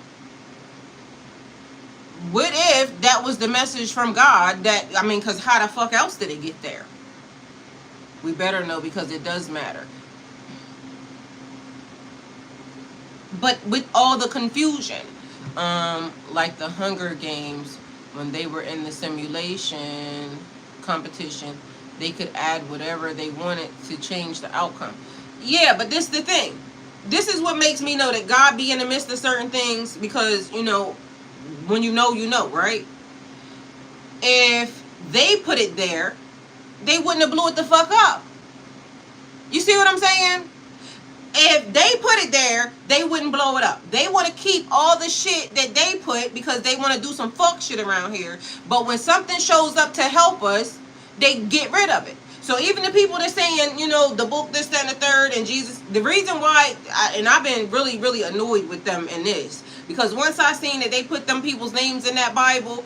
what if that was the message from God? That, I mean, because how the fuck else did it get there? We better know, because it does matter. But with all the confusion, like the Hunger Games, when they were in the simulation competition, they could add whatever they wanted to change the outcome. Yeah, but this is the thing. this is what makes me know that God be in the midst of certain things, because, you know, when you know, right? If they put it there, they wouldn't have blew it the fuck up. You see what I'm saying? If they put it there, they wouldn't blow it up. They want to keep all the shit that they put because they want to do some fuck shit around here. But when something shows up to help us, they get rid of it. So even the people that saying, you know, the book, this, that, and the third, and Jesus, the reason why, and I've been really, really annoyed with them in this, because once I seen that they put them people's names in that Bible,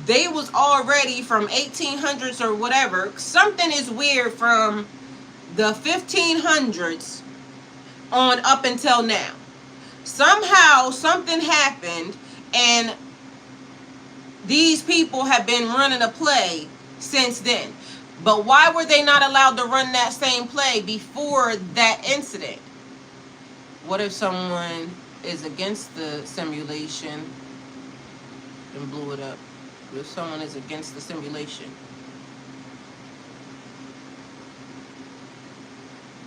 they was already from 1800s or whatever. Something is weird from the 1500s on up until now. Somehow something happened, and these people have been running a play since then. But why were they not allowed to run that same play before that incident? What if someone is against the simulation and blew it up? What if someone is against the simulation?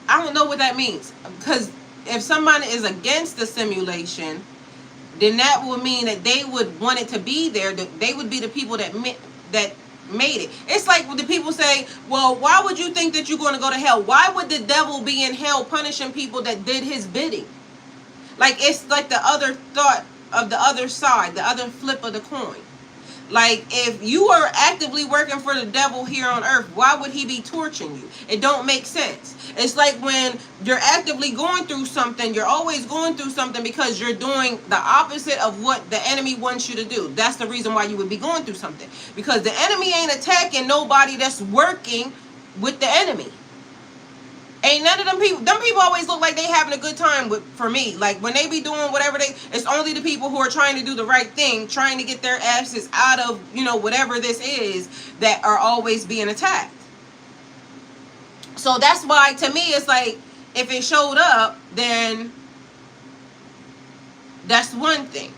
I don't know what that means, because if somebody is against the simulation, then that would mean that they would want it to be there. They would be the people that made it. It's like when the people say, well, why would you think that you're going to go to hell? Why would the devil be in hell punishing people that did his bidding? Like, it's like the other thought of the other side, the other flip of the coin. Like, if you are actively working for the devil here on earth, why would he be torturing you? It don't make sense. It's like when you're actively going through something, you're always going through something because you're doing the opposite of what the enemy wants you to do. That's the reason why you would be going through something. Because the enemy ain't attacking nobody that's working with the enemy. Ain't none of them people always look like they having a good time for me. Like, when they be doing whatever it's only the people who are trying to do the right thing, trying to get their asses out of, you know, whatever this is, that are always being attacked. So that's why, to me, it's like, if it showed up, then that's one thing.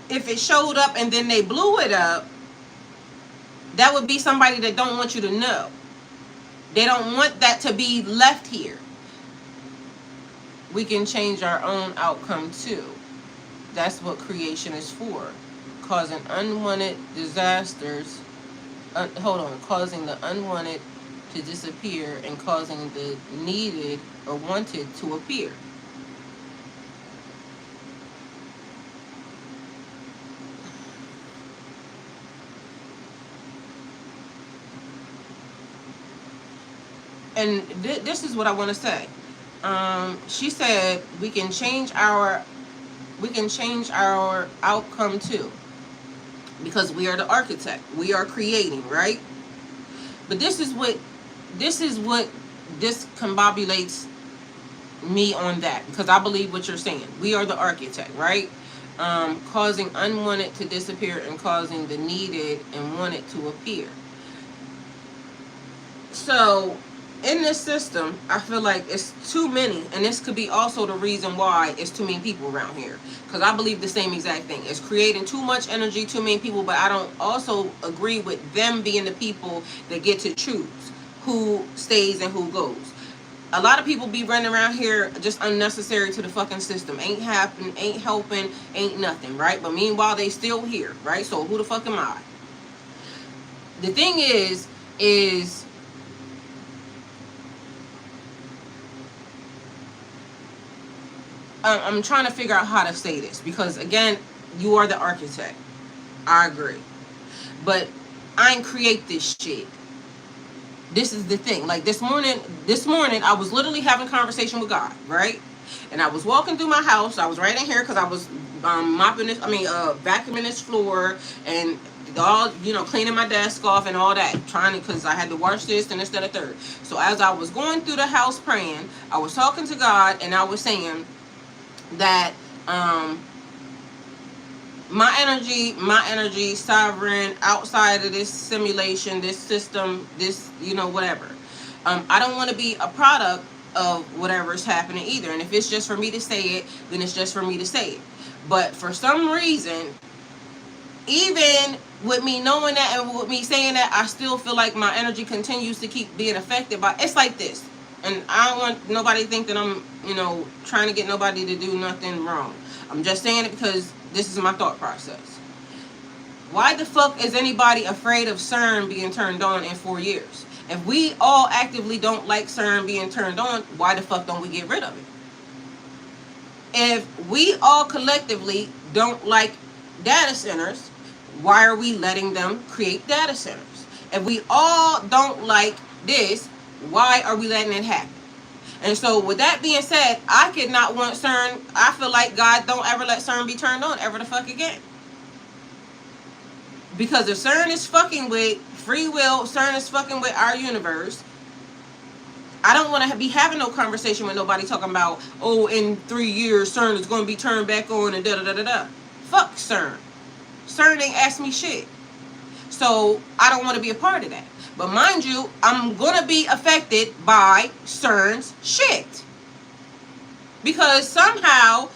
If it showed up and then they blew it up, that would be somebody that don't want you to know. They don't want that to be left here. We can change our own outcome too. That's what creation is for. Causing unwanted disasters. Causing the unwanted to disappear and causing the needed or wanted to appear. And this is what I want to say. She said we can change our outcome too, because we are the architect. We are creating, right? But this is what discombobulates me on that, because I believe what you're saying. We are the architect, right? Causing unwanted to disappear and causing the needed and wanted to appear. So in this system, I feel like it's too many, and this could be also the reason why it's too many people around here, because I believe the same exact thing. It's creating too much energy, too many people, but I don't also agree with them being the people that get to choose who stays and who goes. A lot of people be running around here just unnecessary to the fucking system. Ain't happening, ain't helping, ain't nothing, right? But meanwhile, they still here, right? So who the fuck am I? The thing is I'm trying to figure out how to say this, because again, you are the architect. I agree. But I ain't create this shit. This is the thing. Like this morning, I was literally having a conversation with God, right? And I was walking through my house. I was right in here because I was vacuuming this floor and all, cleaning my desk off and all that, because I had to wash this and this, that, and third. So as I was going through the house praying, I was talking to God, and I was saying that my energy sovereign, outside of this simulation, this system, this whatever, I don't want to be a product of whatever's happening either. And if it's just for me to say it, then it's just for me to say it. But for some reason, even with me knowing that and with me saying that, I still feel like my energy continues to keep being affected by. It's like this. And I don't want nobody to think that I'm, trying to get nobody to do nothing wrong. I'm just saying it because this is my thought process. Why the fuck is anybody afraid of CERN being turned on in 4 years? If we all actively don't like CERN being turned on, why the fuck don't we get rid of it? If we all collectively don't like data centers, why are we letting them create data centers? If we all don't like this, why are we letting it happen? And so with that being said, I could not want CERN. I feel like God don't ever let CERN be turned on ever the fuck again. Because if CERN is fucking with free will, CERN is fucking with our universe, I don't want to be having no conversation with nobody talking about, oh, in 3 years CERN is going to be turned back on and da-da-da-da-da. Fuck CERN. CERN ain't asked me shit. So I don't want to be a part of that. But mind you, I'm going to be affected by CERN's shit. Because somehow,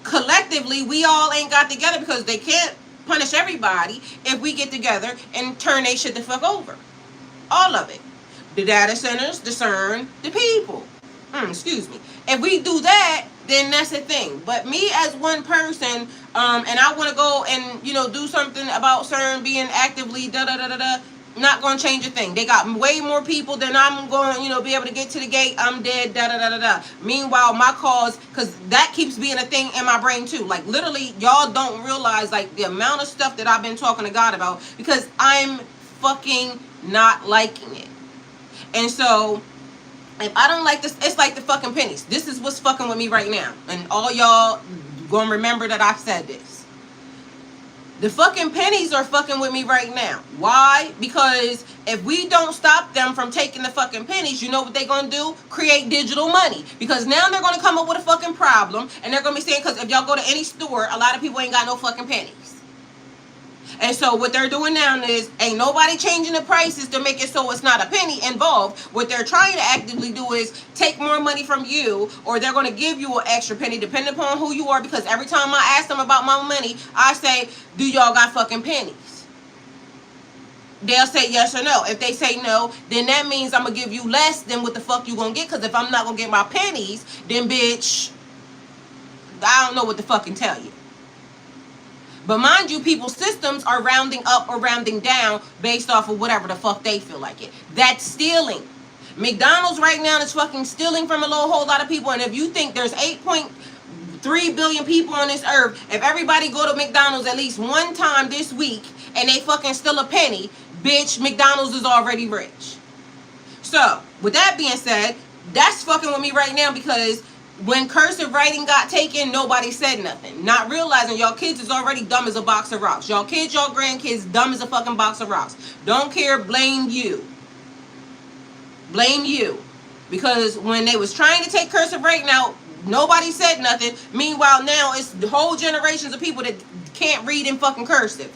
collectively, we all ain't got together because they can't punish everybody if we get together and turn they shit the fuck over. All of it. The data centers, the CERN, the people. Excuse me. If we do that, then that's the thing. But me as one person, and I want to go and, do something about CERN being actively da-da-da-da-da, not going to change a thing. They got way more people than I'm going to, be able to get to the gate. I'm dead, da-da-da-da-da. Meanwhile, my cause, because that keeps being a thing in my brain too. Like, literally, y'all don't realize, like, the amount of stuff that I've been talking to God about because I'm fucking not liking it. And so, if I don't like this, it's like the fucking pennies. This is what's fucking with me right now. And all y'all gonna remember that I said this. The fucking pennies are fucking with me right now. Why? Because if we don't stop them from taking the fucking pennies, you know what they're gonna do? Create digital money. Because now they're gonna come up with a fucking problem. And they're gonna be saying, because if y'all go to any store, a lot of people ain't got no fucking pennies. And so what they're doing now is, ain't nobody changing the prices to make it so it's not a penny involved. What they're trying to actively do is take more money from you, or they're going to give you an extra penny depending upon who you are. Because every time I ask them about my money, I say, do y'all got fucking pennies? They'll say yes or no. If they say no, then that means I'm going to give you less than what the fuck you going to get. Because if I'm not going to get my pennies, then bitch, I don't know what to fucking tell you. But mind you, people's systems are rounding up or rounding down based off of whatever the fuck they feel like it. That's stealing. McDonald's right now is fucking stealing from a whole lot of people. And if you think there's 8.3 billion people on this earth, if everybody go to McDonald's at least one time this week and they fucking steal a penny, bitch, McDonald's is already rich. So, with that being said, that's fucking with me right now because when cursive writing got taken, nobody said nothing. Not realizing y'all kids is already dumb as a box of rocks. Y'all kids, y'all grandkids, dumb as a fucking box of rocks. Don't care, blame you. Blame you. Because when they was trying to take cursive writing out, nobody said nothing. Meanwhile, now it's the whole generations of people that can't read in fucking cursive.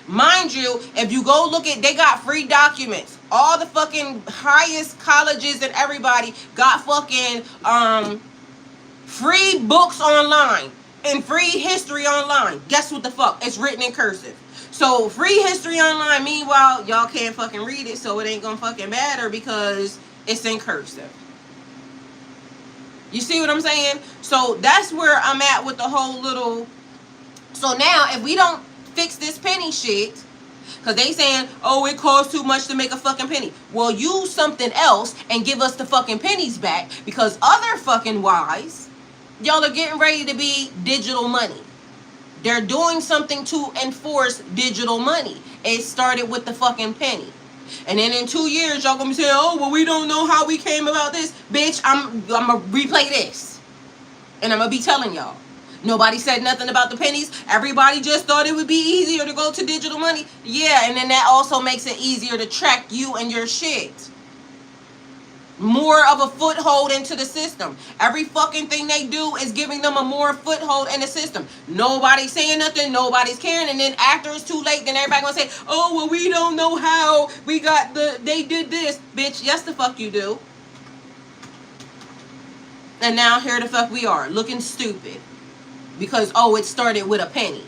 Mind you, if you go look at, they got free documents. All the fucking highest colleges and everybody got fucking, free books online and free history online. Guess what the fuck? It's written in cursive. So free history online, meanwhile, y'all can't fucking read it, so it ain't gonna fucking matter because it's in cursive. You see what I'm saying? So that's where I'm at with the whole little. So now, if we don't fix this penny shit, because they saying, oh, it costs too much to make a fucking penny. Well, use something else and give us the fucking pennies back, because other fucking wise, y'all are getting ready to be digital money. They're doing something to enforce digital money. It started with the fucking penny. And then in 2 years, y'all gonna be saying, oh, well, we don't know how we came about this. Bitch, I'm gonna replay this. And I'm gonna be telling y'all. Nobody said nothing about the pennies. Everybody just thought it would be easier to go to digital money. Yeah, and then that also makes it easier to track you and your shit. More of a foothold into the system. Every fucking thing they do is giving them a more foothold in the system. Nobody's saying nothing. Nobody's caring. And then after it's too late, then everybody gonna say, oh, well, we don't know how we got they did this. Bitch, yes the fuck you do. And now here the fuck we are, looking stupid. Because, oh, it started with a penny.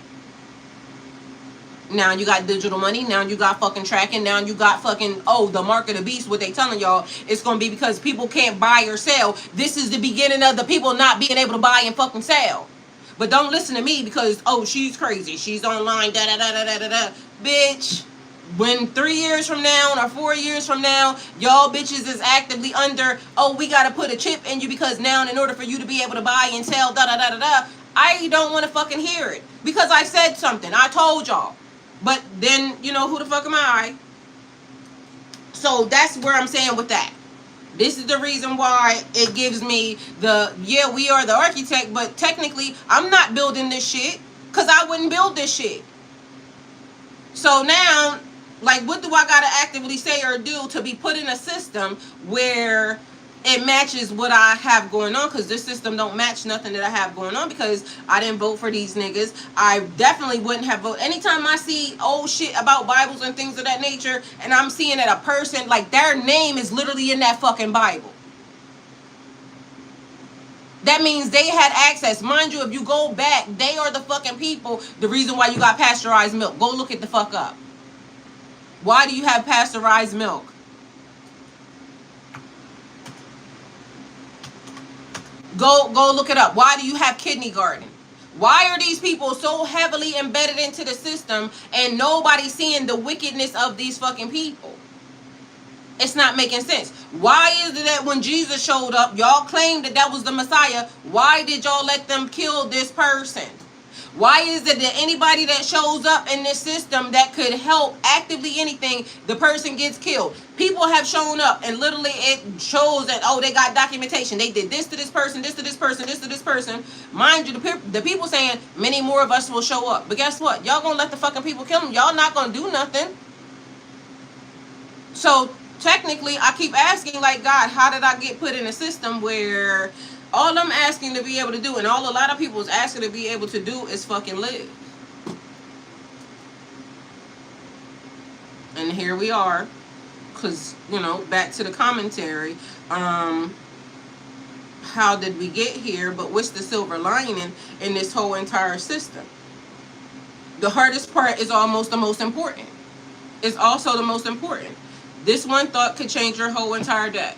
Now you got digital money. Now you got fucking tracking. Now you got fucking, oh, the mark of the beast. What they telling y'all, it's going to be because people can't buy or sell. This is the beginning of the people not being able to buy and fucking sell. But don't listen to me because, oh, she's crazy. She's online, da-da-da-da-da-da. Bitch, when 3 years from now or 4 years from now, y'all bitches is actively under, oh, we got to put a chip in you because now in order for you to be able to buy and sell, da-da-da-da-da, I don't want to fucking hear it. Because I said something. I told y'all. But then, you know, who the fuck am I? So that's where I'm saying with that. This is the reason why it gives me the, yeah, we are the architect, but technically I'm not building this shit because I wouldn't build this shit. So now, like, what do I got to actively say or do to be put in a system where it matches what I have going on? Because this system don't match nothing that I have going on because I didn't vote for these niggas. I definitely wouldn't have voted. Anytime I see old shit about Bibles and things of that nature, and I'm seeing that a person, like, their name is literally in that fucking Bible. That means they had access. Mind you, if you go back, they are the fucking people, the reason why you got pasteurized milk. Go look it the fuck up. Why do you have pasteurized milk? Go look it up. Why do you have kidney garden? Why are these people so heavily embedded into the system and nobody seeing the wickedness of these fucking people? It's not making sense. Why is it that when Jesus showed up, y'all claimed that that was the Messiah? Why did y'all let them kill this person? Why is it that anybody that shows up in this system that could help actively anything, the person gets killed? People have shown up and literally it shows that, oh, they got documentation. They did this to this person, this to this person, this to this person. Mind you, the people saying many more of us will show up. But guess what? Y'all gonna let the fucking people kill them. Y'all not gonna do nothing. So technically, I keep asking, like, God, how did I get put in a system where all I'm asking to be able to do, and all a lot of people is asking to be able to do, is fucking live. And here we are, because, you know, back to the commentary, how did we get here, but what's the silver lining in this whole entire system? The hardest part is almost the most important. It's also the most important. This one thought could change your whole entire day.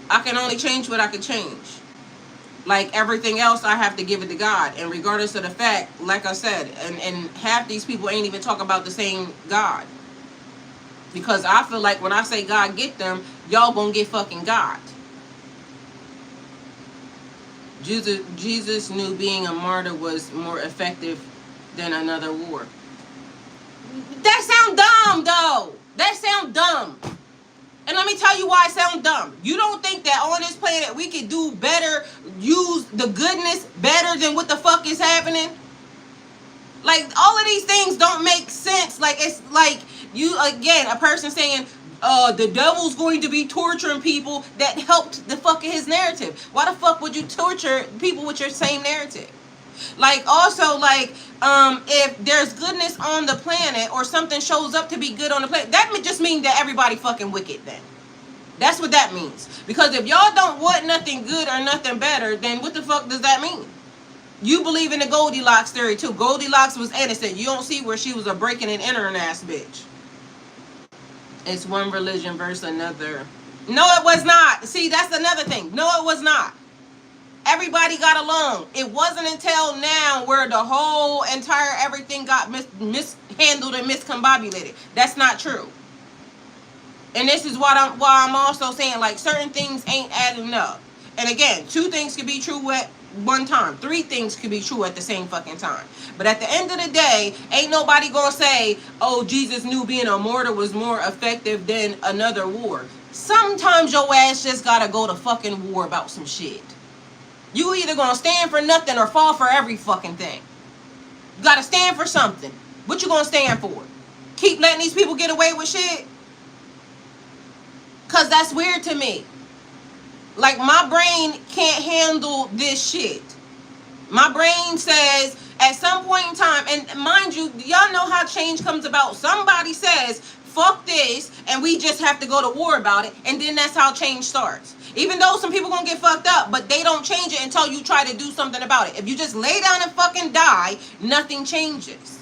I can only change what I can change. Like everything else, I have to give it to God. And regardless of the fact, like I said, and half these people ain't even talking about the same God. Because I feel like when I say God get them, y'all gonna get fucking God. Jesus knew being a martyr was more effective than another war. That sound dumb, though. That sound dumb. And let me tell you why it sounds dumb. You don't think that on this planet we could do better, use the goodness better than what the fuck is happening? Like, all of these things don't make sense. Like, it's like you, again, a person saying, the devil's going to be torturing people that helped the fuck his narrative. Why the fuck would you torture people with your same narrative? Like, also, like, if there's goodness on the planet or something shows up to be good on the planet, that just means that everybody fucking wicked then. That's what that means. Because if y'all don't want nothing good or nothing better, then what the fuck does that mean? You believe in the Goldilocks theory too. Goldilocks was innocent. You don't see where she was a breaking and entering ass bitch. It's one religion versus another. No, it was not. See, that's another thing. No, it was not. Everybody got along. It wasn't until now where the whole entire everything got mishandled and miscombobulated. That's not true. And this is why I'm also saying, like, certain things ain't adding up. And again, 2 things could be true at one time. 3 things could be true at the same fucking time. But at the end of the day, ain't nobody gonna say, oh, Jesus knew being a martyr was more effective than another war. Sometimes your ass just gotta go to fucking war about some shit. You either gonna stand for nothing or fall for every fucking thing. You gotta stand for something. What you gonna stand for? Keep letting these people get away with shit? Cause that's weird to me. Like, my brain can't handle this shit. My brain says at some point in time, and mind you, y'all know how change comes about. Somebody says, fuck this, and we just have to go to war about it, and then that's how change starts. Even though some people gonna get fucked up, but they don't change it until you try to do something about it. If you just lay down and fucking die, nothing changes.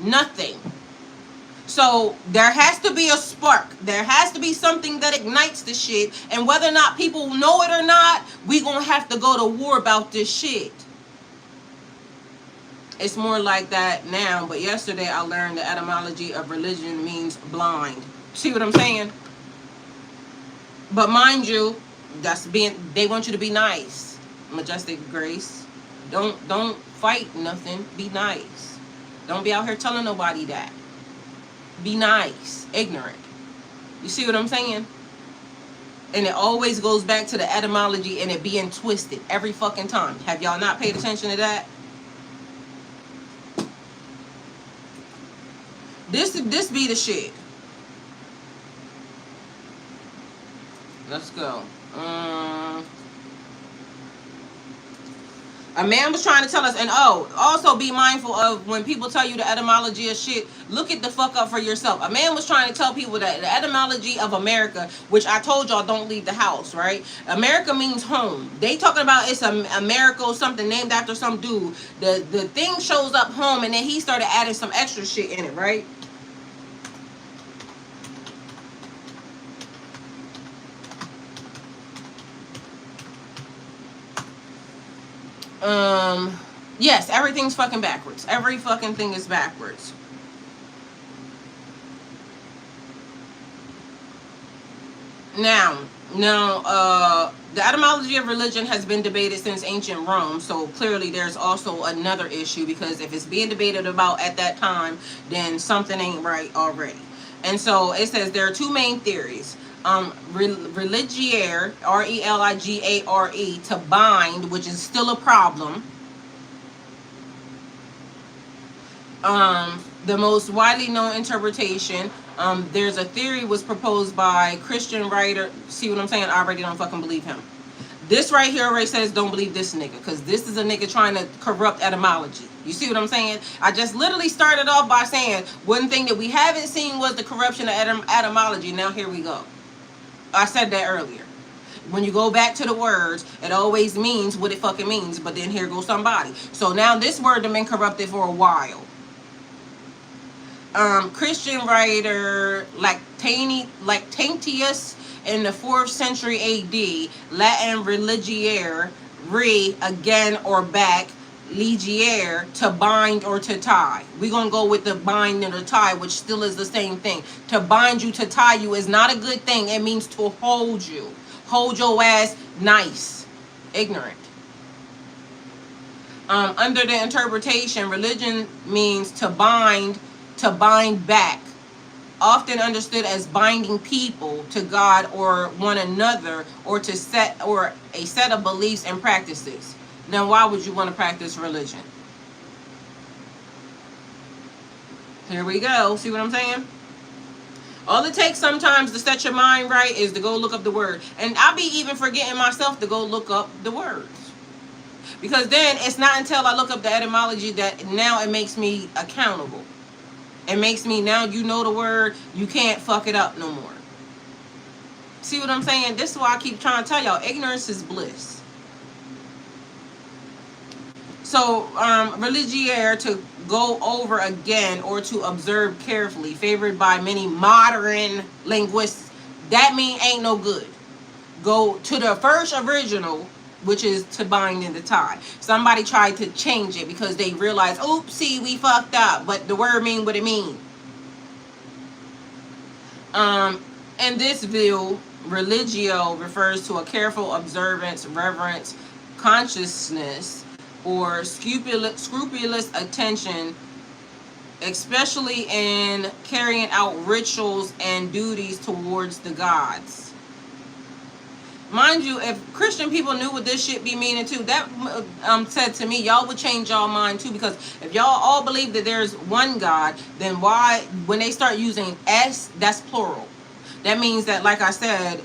Nothing. So there has to be a spark. There has to be something that ignites the shit. And whether or not people know it or not, we gonna have to go to war about this shit. It's more like that now. But yesterday I learned the etymology of religion means blind. See what I'm saying? But mind you, they want you to be nice. Majestic Grace. Don't fight nothing. Be nice. Don't be out here telling nobody that. Be nice. Ignorant. You see what I'm saying? And it always goes back to the etymology and it being twisted every fucking time. Have y'all not paid attention to that? This be the shit. Let's go. A man was trying to tell us, and also be mindful of when people tell you the etymology of shit, look it the fuck up for yourself. A man was trying to tell people that the etymology of America, which I told y'all don't leave the house, right? America means home. They talking about it's America or something named after some dude. The thing shows up home, and then he started adding some extra shit in it, right? Yes, everything's fucking backwards. Every fucking thing is backwards. Now, the etymology of religion has been debated since ancient Rome, so clearly there's also another issue, because if it's being debated about at that time, then something ain't right already. And so it says there are two main theories. Religiare, R-E-L-I-G-A-R-E, to bind, which is still a problem. The most widely known interpretation, there's a theory was proposed by Christian writer. See what I'm saying? I already don't fucking believe him. This right here already says don't believe this nigga, because this is a nigga trying to corrupt etymology. You see what I'm saying? I just literally started off by saying one thing that we haven't seen was the corruption of etymology. Now here we go. I said that earlier. When you go back to the words, it always means what it fucking means, but then here goes somebody. So now this word has been corrupted for a while. Christian writer Lactantius in the 4th century AD, Latin religiare, again or back, legiere, to bind or to tie. We're going to go with the bind and the tie, which still is the same thing. To bind you, to tie you is not a good thing. It means to hold you. Hold your ass nice. Ignorant. Under the interpretation, religion means to bind back, often understood as binding people to God or one another, or to set or a set of beliefs and practices. Now, why would you want to practice religion? Here we go. See what I'm saying? All it takes sometimes to set your mind right is to go look up the word. And I be even forgetting myself to go look up the words. Because then it's not until I look up the etymology that now it makes me accountable. It makes me, now you know the word, you can't fuck it up no more. See what I'm saying? This is why I keep trying to tell y'all, ignorance is bliss. So, religiare, to go over again or to observe carefully, favored by many modern linguists. That mean ain't no good. Go to the first original, which is to bind and to tie. Somebody tried to change it because they realized, oopsie, we fucked up. But the word mean what it mean. In this view, religio refers to a careful observance, reverence, consciousness, or scrupulous attention, especially in carrying out rituals and duties towards the gods. Mind you, if Christian people knew what this shit be meaning too, that said to me, y'all would change y'all mind too, because if y'all all believe that there's one God, then why, when they start using S, that's plural. That means that, like I said,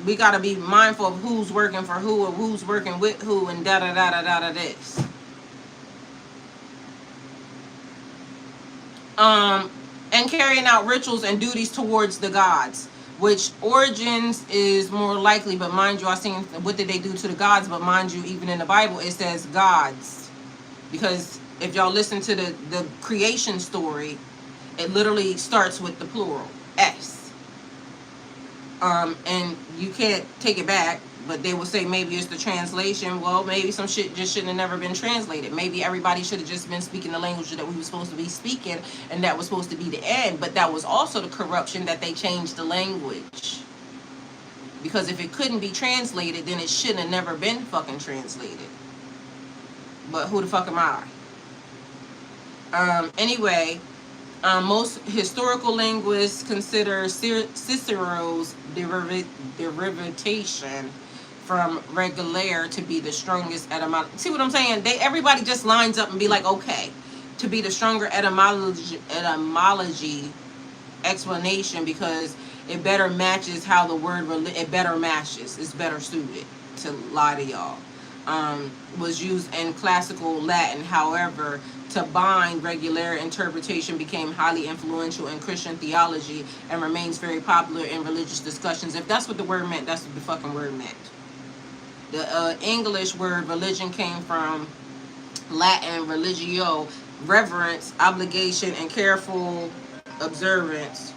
we got to be mindful of who's working for who or who's working with who and da-da-da-da-da-da this. And carrying out rituals and duties towards the gods, which origins is more likely, but mind you, I seen what did they do to the gods, but mind you, even in the Bible, it says gods. Because If y'all listen to the creation story, it literally starts with the plural, S. And you can't take it back, but they will say maybe it's the translation. Well, maybe some shit just shouldn't have never been translated. Maybe everybody should have just been speaking the language that we were supposed to be speaking, and that was supposed to be the end. But that was also the corruption, that they changed the language. Because if it couldn't be translated, then it shouldn't have never been fucking translated. But who the fuck am I? Anyway, most historical linguists consider Cicero's derivation from regular to be the strongest etymology. See what I'm saying? Everybody just lines up and be like, okay, to be the stronger etymology explanation, because it better matches how the word it better matches. It's better suited to lie to y'all. Was used in classical Latin. However, to bind regular interpretation became highly influential in Christian theology and remains very popular in religious discussions. If that's what the word meant, that's what the fucking word meant. The English word religion came from Latin religio, reverence, obligation, and careful observance.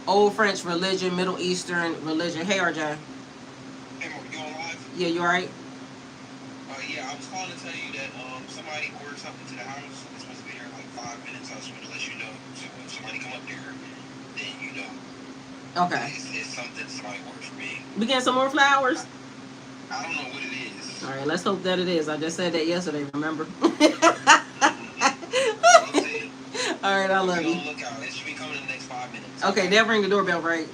Old French religion, Middle Eastern religion. Hey, RJ. Hey, you all live? Yeah, you alright? Yeah, I was calling to tell you that somebody ordered something to the house. It's supposed to be here in like 5 minutes. I just wanted to let you know. So when somebody come up there, then you know. Okay. It's something somebody ordered for me. We get some more flowers? I don't know what it is. Alright, let's hope that it is. I just said that yesterday, remember? Alright, I love you. Look out. It should be coming in the next 5 minutes. Okay, they'll ring the doorbell, right?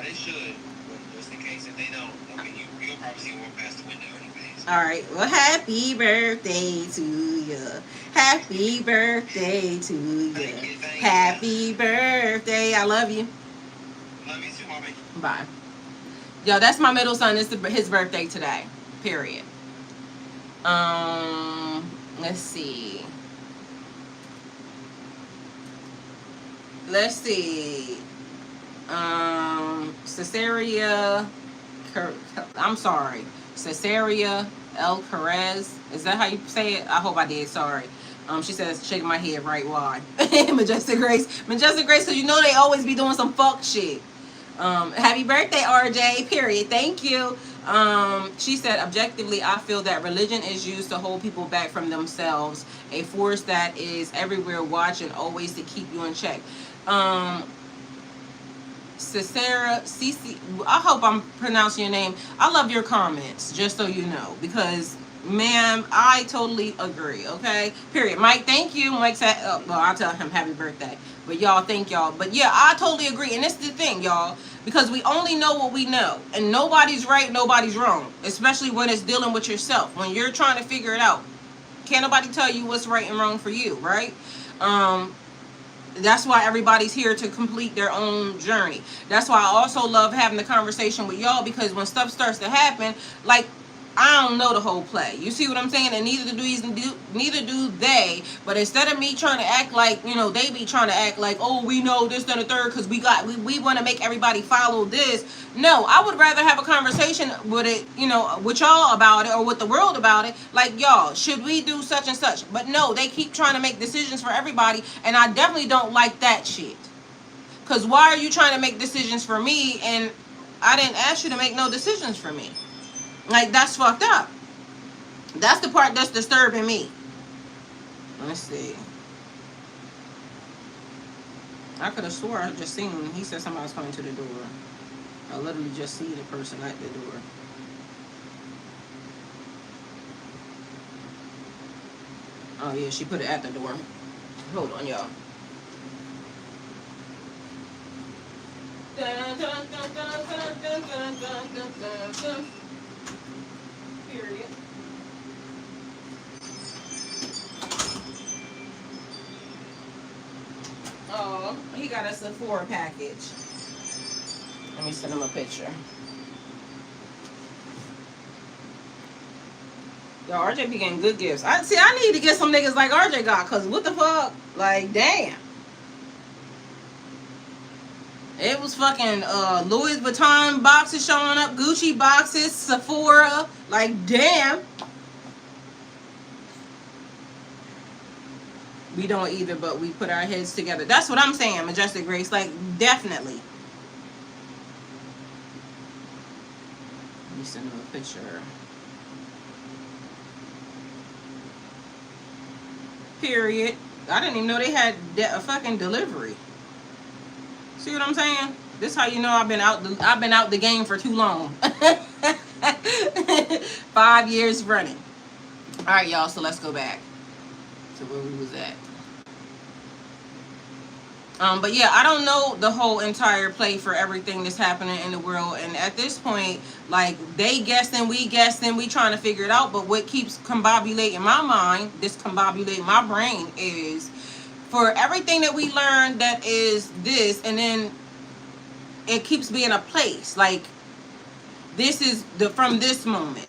They should, but just in case if they don't, okay, you'll probably see them walk past the window anyways. Alright, well, happy birthday to you. Happy birthday to you. Thank you. Happy birthday. I love you. Love you too, mommy. Bye. Yo, that's my middle son. It's his birthday today. Period. Let's see. Caesarea. I'm sorry. Caesarea El Perez. Is that how you say it? I hope I did. Sorry. She says, shaking my head, right? Why? Majestic Grace. Majestic Grace, because you know they always be doing some fuck shit. Happy birthday, RJ. Period. Thank you. She said, objectively, I feel that religion is used to hold people back from themselves, a force that is everywhere watching, always to keep you in check. Cicera, Cici, I hope I'm pronouncing your name. I love your comments, just so you know, because, ma'am, I totally agree, okay? Period. Mike, thank you. Mike said, well, I'll tell him happy birthday. But y'all, thank y'all. But yeah, I totally agree. And this is the thing, y'all, because we only know what we know. And nobody's right, nobody's wrong, especially when it's dealing with yourself. When you're trying to figure it out, can't nobody tell you what's right and wrong for you, right? That's why everybody's here to complete their own journey. That's why I also love having the conversation with y'all, because when stuff starts to happen, like, I don't know the whole play. You see what I'm saying? And neither do they. But instead of me trying to act like, you know, they be trying to act like, oh, we know this, then, the third, because we want to make everybody follow this. No, I would rather have a conversation with it, you know, with y'all about it, or with the world about it. Like, y'all, should we do such and such? But no, they keep trying to make decisions for everybody, and I definitely don't like that shit. Because why are you trying to make decisions for me, and I didn't ask you to make no decisions for me? Like, that's fucked up. That's the part that's disturbing me. Let's see. I could have swore I just seen him. He said somebody was coming to the door. I literally just see the person at the door. Oh, yeah, she put it at the door. Hold on, y'all. Dun, dun, dun, dun, dun, dun, dun, dun, dun, dun. Period. Oh, he got us a Sephora package. Let me send him a picture. Yo, RJ be getting good gifts. I need to get some niggas like RJ got, cause what the fuck? Like, damn. It was fucking Louis Vuitton boxes showing up, Gucci boxes, Sephora. Like, damn. we don't either, but we put our heads together. That's what I'm saying, Majestic Grace. Like, definitely. Let me send them a picture. Period. I didn't even know they had a fucking delivery. See what I'm saying? This how you know I've been out the game for too long. 5 years running. All right, y'all. So let's go back to where we was at. But yeah, I don't know the whole entire play for everything that's happening in the world. And at this point, like, they guessing, we trying to figure it out. But what keeps combobulating my mind, discombobulating my brain, is for everything that we learned that is this, and then it keeps being a place. Like, this is from this moment.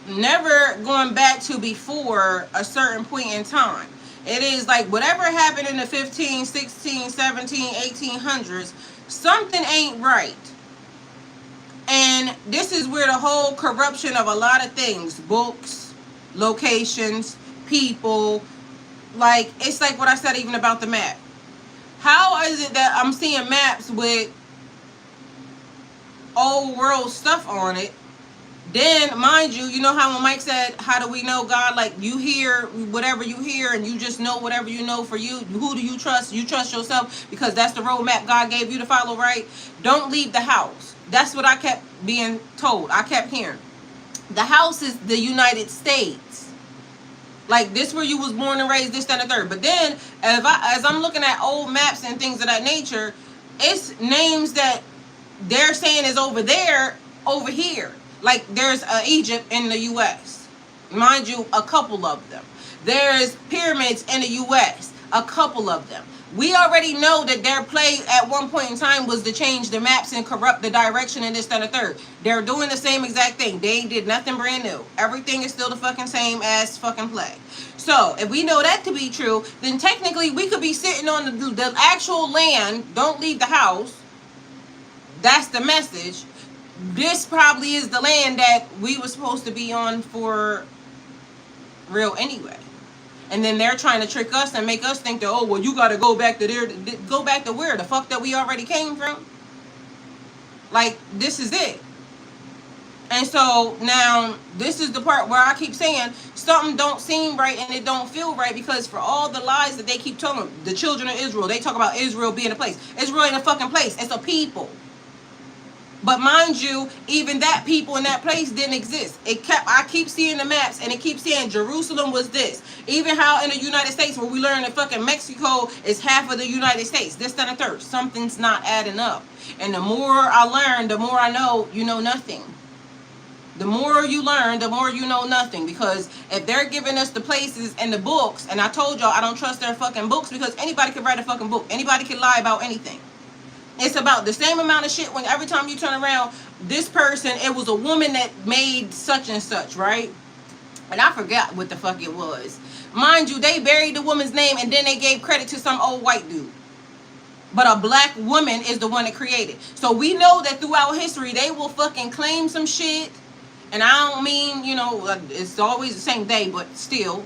Never going back to before a certain point in time. It is like whatever happened in the 15, 16, 17, 1800s, something ain't right. And this is where the whole corruption of a lot of things, books, locations, people, like, it's like what I said even about the map. How is it that I'm seeing maps with old world stuff on it? Then, mind you, you know how when Mike said, how do we know God? Like, you hear whatever you hear, and you just know whatever you know for you. Who do you trust? You trust yourself, because that's the roadmap God gave you to follow, right? Don't leave the house. That's what I kept being told. I kept hearing. The house is the United States. Like, this where you was born and raised, this, that, and the third. But then, as I'm looking at old maps and things of that nature, it's names that they're saying is over there, over here. Like, there's Egypt in the U.S. Mind you, a couple of them. There's pyramids in the U.S. A couple of them. We already know that their play at one point in time was to change the maps and corrupt the direction and this, that, and the third. They're doing the same exact thing. They did nothing brand new. Everything is still the fucking same as fucking play. So, if we know that to be true, then technically we could be sitting on the actual land. Don't leave the house. That's the message. This probably is the land that we were supposed to be on for real anyway. And then they're trying to trick us and make us think that, oh, well, you got to go back to there. Go back to where? The fuck that we already came from? Like, this is it. And so now this is the part where I keep saying something don't seem right and it don't feel right, because for all the lies that they keep telling the children of Israel, they talk about Israel being a place. Israel ain't a fucking place. It's a people. But mind you, even that people in that place didn't exist. I keep seeing the maps, and it keeps saying Jerusalem was this. Even how in the United States, where we learn that fucking Mexico is half of the United States. This, that, and third. Something's not adding up. And the more I learn, the more I know you know nothing. The more you learn, the more you know nothing. Because if they're giving us the places and the books, and I told y'all I don't trust their fucking books, because anybody can write a fucking book. Anybody can lie about anything. It's about the same amount of shit when every time you turn around, this person, it was a woman that made such and such, right? And I forgot what the fuck it was. Mind you, they buried the woman's name and then they gave credit to some old white dude. But a black woman is the one that created. So we know that throughout history, they will fucking claim some shit. And I don't mean, you know, it's always the same day, but still.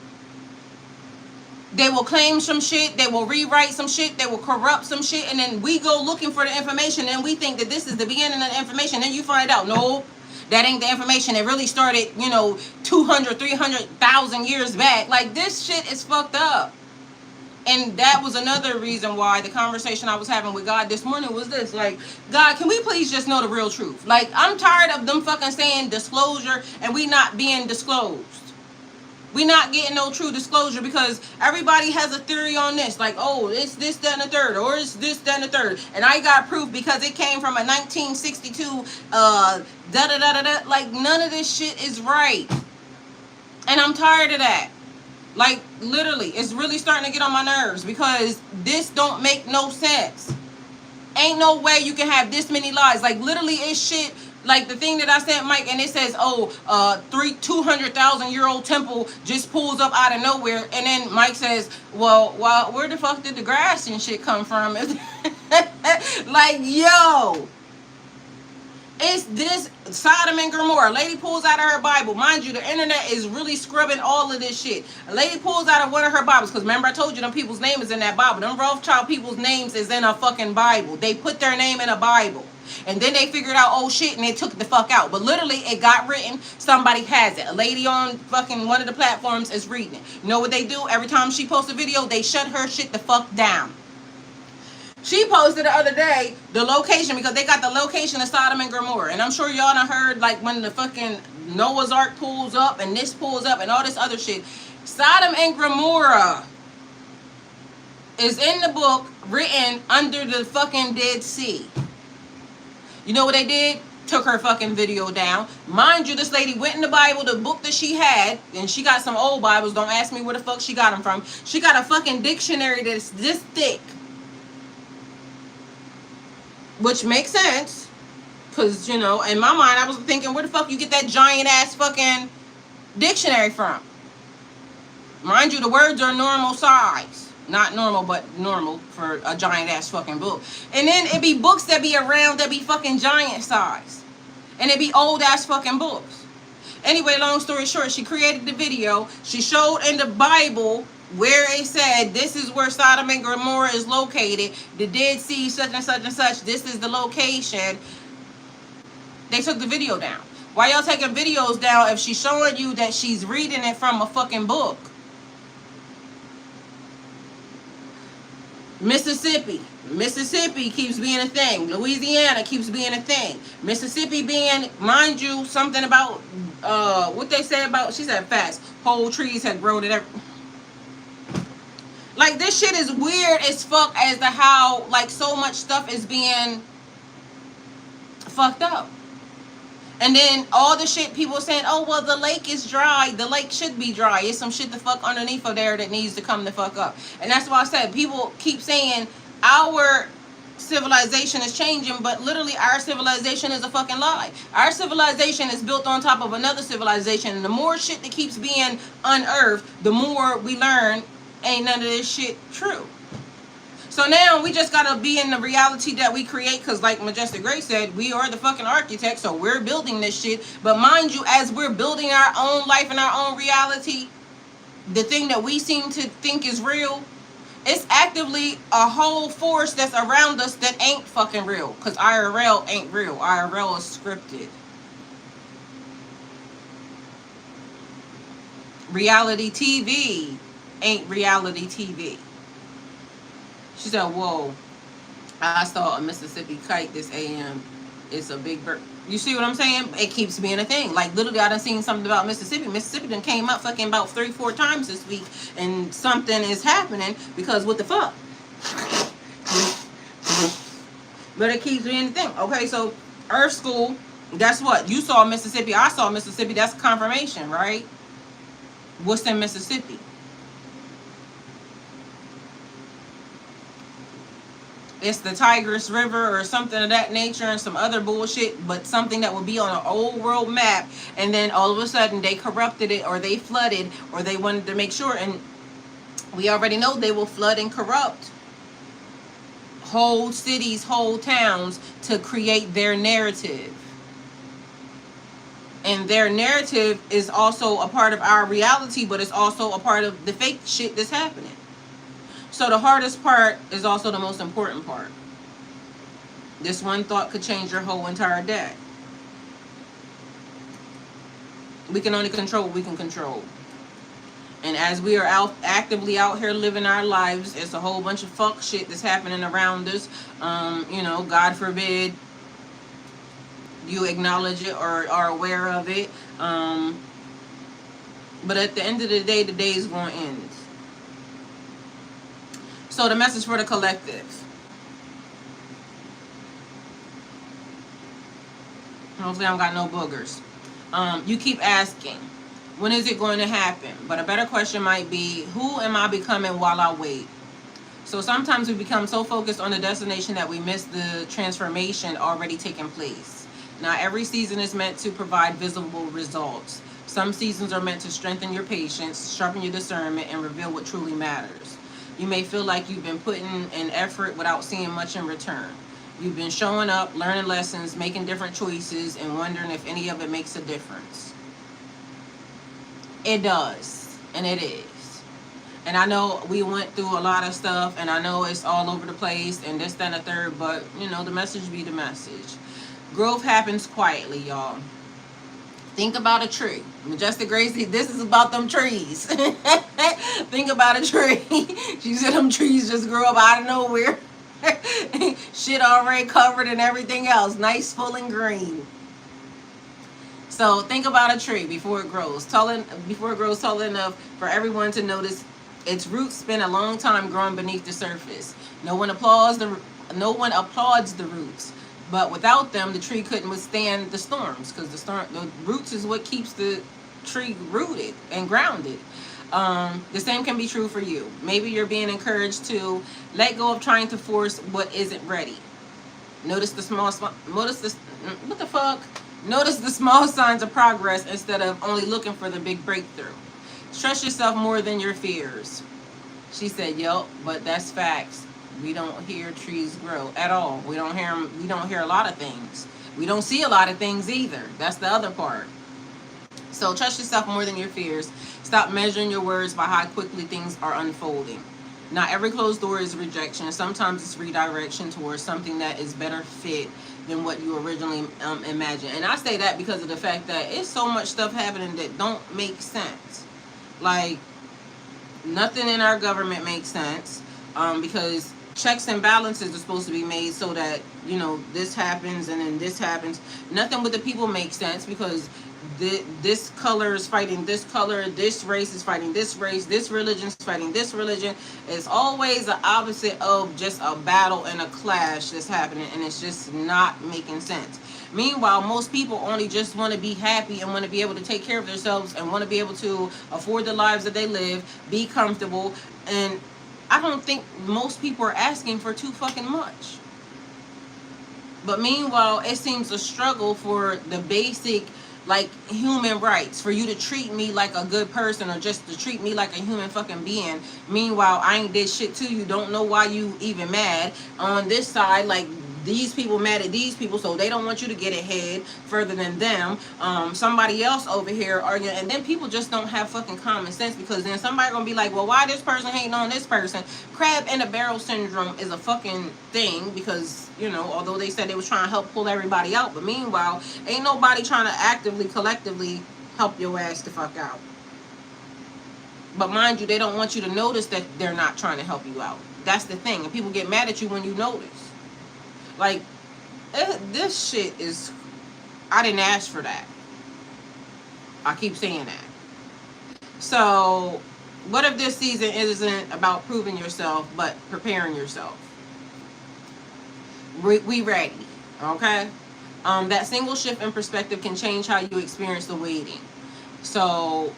They will claim some shit, they will rewrite some shit, they will corrupt some shit, and then we go looking for the information, and we think that this is the beginning of the information. Then you find out, no, that ain't the information. It really started, 200, 300,000 years back. Like, this shit is fucked up. And that was another reason why the conversation I was having with God this morning was this. Like, God, can we please just know the real truth? Like, I'm tired of them fucking saying disclosure and we not being disclosed. We not getting no true disclosure, because everybody has a theory on this. Like, oh, it's this, that, and the third. Or it's this, that, and the third. And I got proof because it came from a 1962 da-da-da-da-da. Like, none of this shit is right. And I'm tired of that. Like, literally, it's really starting to get on my nerves, because this don't make no sense. Ain't no way you can have this many lies. Like, literally, it's shit. Like the thing that I sent Mike, and it says, 200,000-year-old temple just pulls up out of nowhere. And then Mike says, well, where the fuck did the grass and shit come from? Like, yo, It's this Sodom and Gomorrah. A lady pulls out of her Bible. Mind you, the internet is really scrubbing all of this shit. A lady pulls out of one of her Bibles, because remember I told you them people's name is in that Bible. Them Rothschild people's names is in a fucking Bible. They put their name in a Bible. And then they figured out, oh shit, and they took it the fuck out. But literally, it got written. Somebody has it. A lady on fucking one of the platforms is reading it. You know what they do? Every time she posts a video, they shut her shit the fuck down. She posted the other day the location, because they got the location of Sodom and Gomorrah. And I'm sure y'all done heard, like, when the fucking Noah's Ark pulls up and this pulls up and all this other shit. Sodom and Gomorrah is in the book written under the fucking Dead Sea. You know what they did? Took her fucking video down. Mind you, this lady went in the Bible, the book that she had, and she got some old Bibles. Don't ask me where the fuck she got them from. She got a fucking dictionary that's this thick. Which makes sense. Because, you know, in my mind, I was thinking, where the fuck you get that giant ass fucking dictionary from? Mind you, the words are normal size. Not normal, but normal for a giant ass fucking book. And then it be books that be around that be fucking giant size. And it be old ass fucking books. Anyway, long story short, she created the video. She showed in the Bible where it said, this is where Sodom and Gomorrah is located. The Dead Sea, such and such and such. This is the location. They took the video down. Why y'all taking videos down if she's showing you that she's reading it from a fucking book? Mississippi keeps being a thing. Louisiana keeps being a thing. Mississippi being, mind you, something about what they say about, she said facts, whole trees had grown it. Like, this shit is weird as fuck as to how, like, so much stuff is being fucked up. And then all the shit people saying, oh, well, the lake is dry. The lake should be dry. It's some shit the fuck underneath of there that needs to come the fuck up. And that's why I said, people keep saying our civilization is changing, but literally our civilization is a fucking lie. Our civilization is built on top of another civilization. And the more shit that keeps being unearthed, the more we learn ain't none of this shit true. So now we just gotta be in the reality that we create, because like Majestic Grace said, we are the fucking architects, so we're building this shit. But mind you, as we're building our own life and our own reality, the thing that we seem to think is real, it's actively a whole force that's around us that ain't fucking real. Because IRL ain't real. IRL is scripted. Reality TV ain't reality TV. She said, whoa, I saw a Mississippi kite this AM. It's a big bird. You see what I'm saying? It keeps being a thing. Like, literally, I done seen something about Mississippi. Mississippi done came up fucking about 3-4 times this week. And something is happening because what the fuck? But it keeps being a thing. Okay, so Earth School, guess what? You saw Mississippi. I saw Mississippi. That's confirmation, right? What's in Mississippi? It's the Tigris River or something of that nature and some other bullshit, but something that would be on an old world map, and then all of a sudden they corrupted it, or they flooded, or they wanted to make sure, and we already know they will flood and corrupt whole cities, whole towns to create their narrative. And their narrative is also a part of our reality, but it's also a part of the fake shit that's happening. So the hardest part is also the most important part. This one thought could change your whole entire day. We can only control what we can control. And as we are actively out here living our lives, it's a whole bunch of fuck shit that's happening around us. You know, God forbid you acknowledge it or are aware of it. But at the end of the day is going to end. So the message for the collective. Hopefully I don't got no boogers. You keep asking, when is it going to happen? But a better question might be, who am I becoming while I wait? So sometimes we become so focused on the destination that we miss the transformation already taking place. Now, every season is meant to provide visible results. Some seasons are meant to strengthen your patience, sharpen your discernment, and reveal what truly matters. You may feel like you've been putting in effort without seeing much in return. You've been showing up, learning lessons, making different choices, and wondering if any of it makes a difference. It does, and it is. And I know we went through a lot of stuff, and I know it's all over the place, and this, that, and the third, but, you know, the message be the message. Growth happens quietly, y'all. Think about a tree. Majestic Gracie, this is about them trees. Think about a tree. She said them trees just grew up out of nowhere. Shit already covered and everything else. Nice, full, and green. So think about a tree before it grows. Before it grows tall enough for everyone to notice its roots spend a long time growing beneath the surface. No one applauds the roots. But without them, the tree couldn't withstand the storms, because the roots is what keeps the tree rooted and grounded. The same can be true for you. Maybe you're being encouraged to let go of trying to force what isn't ready. Notice the small signs of progress instead of only looking for the big breakthrough. Trust yourself more than your fears. She said, "Yup, but that's facts. We don't hear trees grow at all. We don't hear them. We don't hear a lot of things. We don't see a lot of things either. That's the other part. So trust yourself more than your fears. Stop measuring your words by how quickly things are unfolding. Not every closed door is rejection. Sometimes it's redirection towards something that is better fit than what you originally imagined." And I say that because of the fact that it's so much stuff happening that don't make sense. Like, nothing in our government makes sense, because checks and balances are supposed to be made so that, you know, this happens and then this happens. Nothing with the people makes sense, because this color is fighting this color, this race is fighting this race, this religion is fighting this religion. It's always the opposite of just a battle and a clash that's happening, and it's just not making sense. Meanwhile, most people only just want to be happy and want to be able to take care of themselves and want to be able to afford the lives that they live, be comfortable, and I don't think most people are asking for too fucking much. But meanwhile, it seems a struggle for the basic, like, human rights, for you to treat me like a good person, or just to treat me like a human fucking being. Meanwhile, I ain't did shit to you. Don't know why you even mad. On this side, like, these people mad at these people, so they don't want you to get ahead further than them. Somebody else over here arguing, and then people just don't have fucking common sense, because then somebody gonna be like, well, why this person hating on this person? Crab in a barrel syndrome is a fucking thing, because, you know, although they said they was trying to help pull everybody out, but meanwhile, ain't nobody trying to actively, collectively help your ass the fuck out. But mind you, they don't want you to notice that they're not trying to help you out. That's the thing, and people get mad at you when you notice. Like, this shit is, I didn't ask for that. I keep saying that. So, what if this season isn't about proving yourself, but preparing yourself? We ready, okay? That single shift in perspective can change how you experience the waiting. So,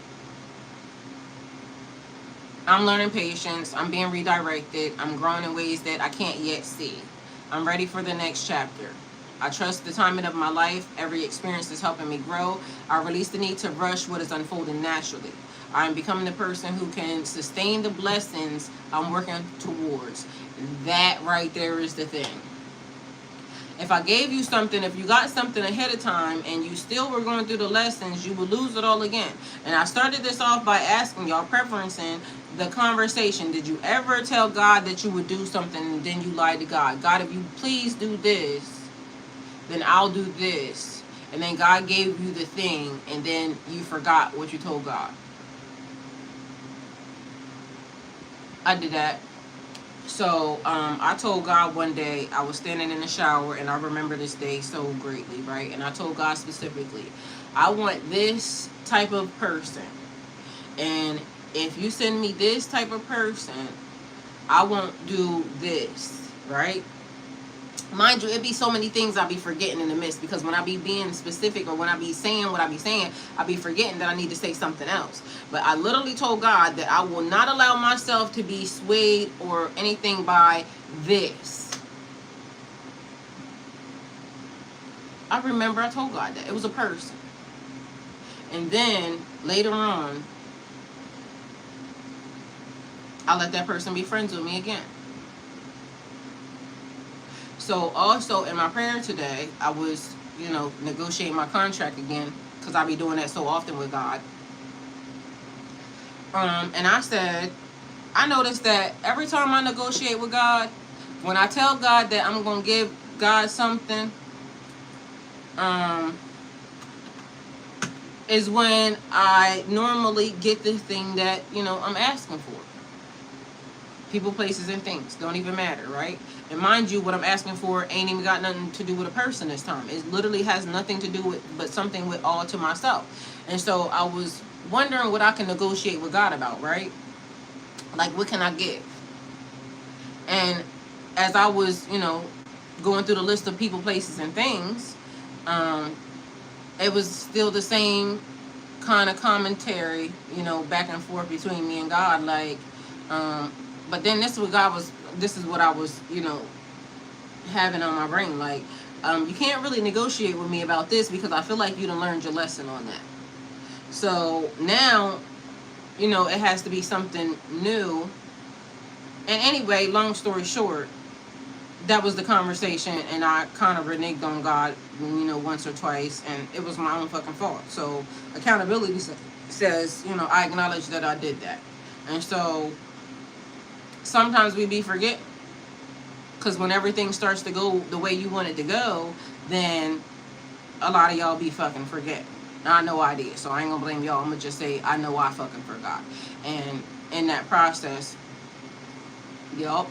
I'm learning patience. I'm being redirected. I'm growing in ways that I can't yet see. I'm ready for the next chapter. I trust the timing of my life. Every experience is helping me grow. I release the need to rush what is unfolding naturally. I'm becoming the person who can sustain the blessings I'm working towards. That right there is the thing. If I gave you something, if you got something ahead of time and you still were going through the lessons, you would lose it all again. And I started this off by asking y'all, preferencing the conversation. Did you ever tell God that you would do something and then you lied to God? God, if you please do this, then I'll do this. And then God gave you the thing, and then you forgot what you told God. I did that. So I told God one day, I was standing in the shower, and I remember this day so greatly, right? And I told God specifically, I want this type of person. And if you send me this type of person, I won't do this, right? Mind you, it be so many things I be forgetting in the midst, because when I be being specific, or when I be saying what I be saying, I be forgetting that I need to say something else. But I literally told God that I will not allow myself to be swayed or anything by this. I remember I told God that. It was a person. And then later on, I let that person be friends with me again. So also in my prayer today, I was, negotiating my contract again, because I be doing that so often with God. And I said, I noticed that every time I negotiate with God, when I tell God that I'm going to give God something, is when I normally get the thing that, I'm asking for. People, places, and things don't even matter, right? And mind you, what I'm asking for ain't even got nothing to do with a person this time. It literally has nothing to do with, but something with all to myself. And so I was wondering what I can negotiate with God about, right? Like, what can I give? And as I was, going through the list of people, places, and things, it was still the same kind of commentary, back and forth between me and God. Like, but then this is what I was, having on my brain. Like, you can't really negotiate with me about this because I feel like you done learned your lesson on that. So now, it has to be something new. And anyway, long story short, that was the conversation, and I kind of reneged on God, once or twice, and it was my own fucking fault. So accountability says, I acknowledge that I did that. And so sometimes we be forget, because when everything starts to go the way you want it to go, then a lot of y'all be fucking forget. Now, I know I did, so I ain't gonna blame y'all. I'm gonna just say I know I fucking forgot. And in that process, yup,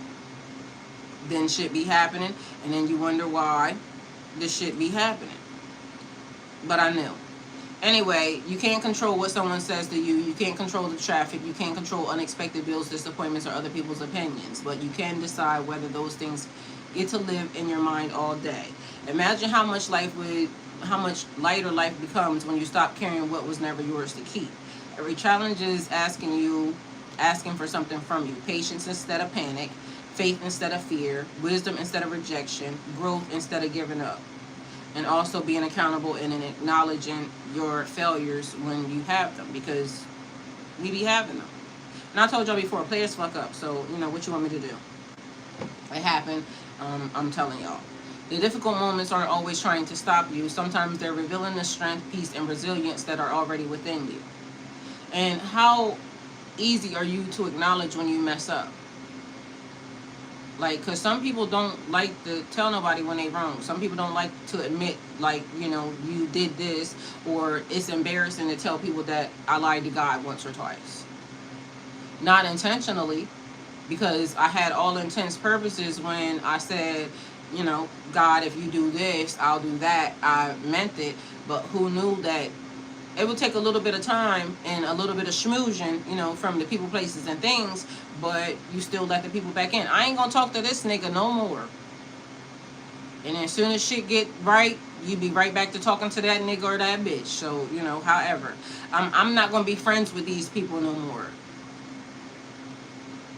then shit be happening, and then you wonder why this shit be happening. But I knew. Anyway, you can't control what someone says to you. You can't control the traffic. You can't control unexpected bills, disappointments, or other people's opinions. But you can decide whether those things get to live in your mind all day. Imagine how much lighter life becomes when you stop carrying what was never yours to keep. Every challenge is asking for something from you. Patience instead of panic. Faith instead of fear. Wisdom instead of rejection. Growth instead of giving up. And also being accountable and acknowledging your failures when you have them, because we be having them. And I told y'all before, players fuck up. So, what you want me to do? It happened. I'm telling y'all. The difficult moments aren't always trying to stop you. Sometimes they're revealing the strength, peace, and resilience that are already within you. And how easy are you to acknowledge when you mess up? Like, because some people don't like to tell nobody when they wrong. Some people don't like to admit, like, you did this, or it's embarrassing to tell people that I lied to God once or twice. Not intentionally, because I had all intents purposes when I said, God, if you do this, I'll do that. I meant it, but who knew that it would take a little bit of time and a little bit of schmoozing, from the people, places, and things, but you still let the people back in. I ain't gonna talk to this nigga no more. And as soon as shit get right, you be right back to talking to that nigga or that bitch. So, however, I'm not gonna be friends with these people no more.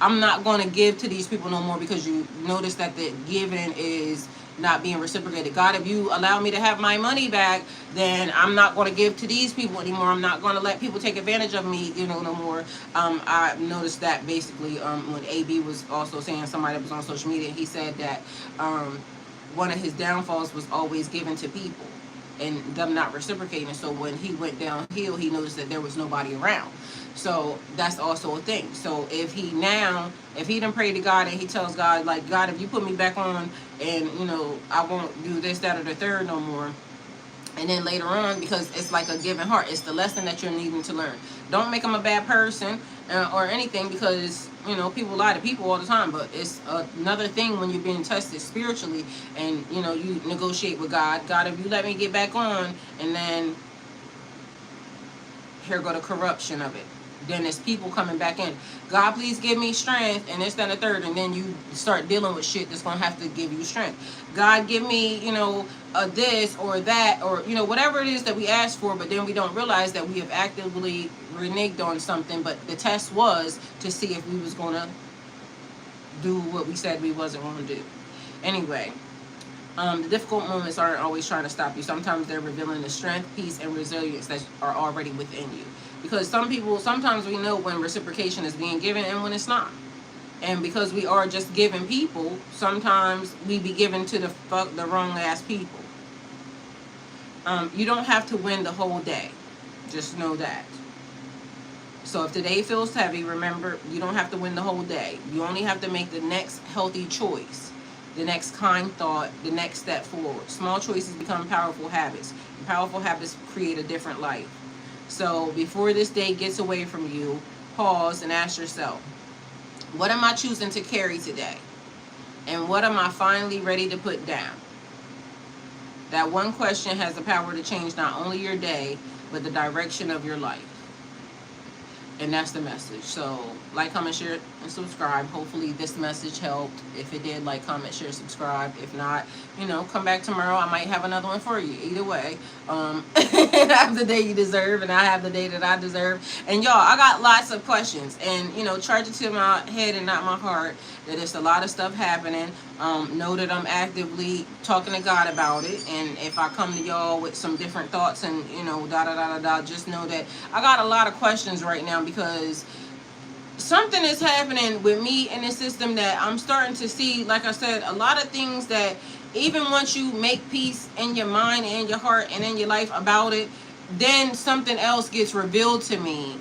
I'm not gonna give to these people no more because you notice that the giving is not being reciprocated. God, if you allow me to have my money back, then I'm not going to give to these people anymore. I'm not going to let people take advantage of me, no more. I noticed that basically when AB was also saying, somebody that was on social media, he said that one of his downfalls was always given to people and them not reciprocating. So when he went downhill, he noticed that there was nobody around. So that's also a thing. So if he done pray to God and he tells God, like, God, if you put me back on and, I won't do this, that, or the third no more. And then later on, because it's like a given heart, it's the lesson that you're needing to learn. Don't make them a bad person or anything, because, people lie to people all the time. But it's another thing when you're being tested spiritually and, you negotiate with God. God, if you let me get back on, and then here go the corruption of it. Then it's people coming back in. God, please give me strength, and this, that, and the third. And then you start dealing with shit that's going to have to give you strength. God, give me, this or that, or, whatever it is that we ask for, but then we don't realize that we have actively reneged on something. But the test was to see if we was going to do what we said we wasn't going to do. Anyway, the difficult moments aren't always trying to stop you. Sometimes they're revealing the strength, peace, and resilience that are already within you. Because sometimes we know when reciprocation is being given and when it's not. And because we are just giving people, sometimes we be given to the wrong ass people. You don't have to win the whole day. Just know that. So if the day feels heavy, remember, you don't have to win the whole day. You only have to make the next healthy choice, the next kind thought, the next step forward. Small choices become powerful habits. And powerful habits create a different life. So before this day gets away from you, pause and ask yourself, what am I choosing to carry today? And what am I finally ready to put down? That one question has the power to change not only your day, but the direction of your life. And that's the message. So like, comment, share, and subscribe. Hopefully this message helped. If it did, like, comment, share, subscribe. If not, you know, come back tomorrow. I might have another one for you. Either way, have the day you deserve, and I have the day that I deserve. And y'all, I got lots of questions, and you know, charge it to my head and not my heart that it's a lot of stuff happening. Know that I'm actively talking to God about it, and if I come to y'all with some different thoughts and, you know, just know that I got a lot of questions right now, because something is happening with me in the system that I'm starting to see. Like I said, a lot of things that even once you make peace in your mind and your heart and in your life about it, then something else gets revealed to me.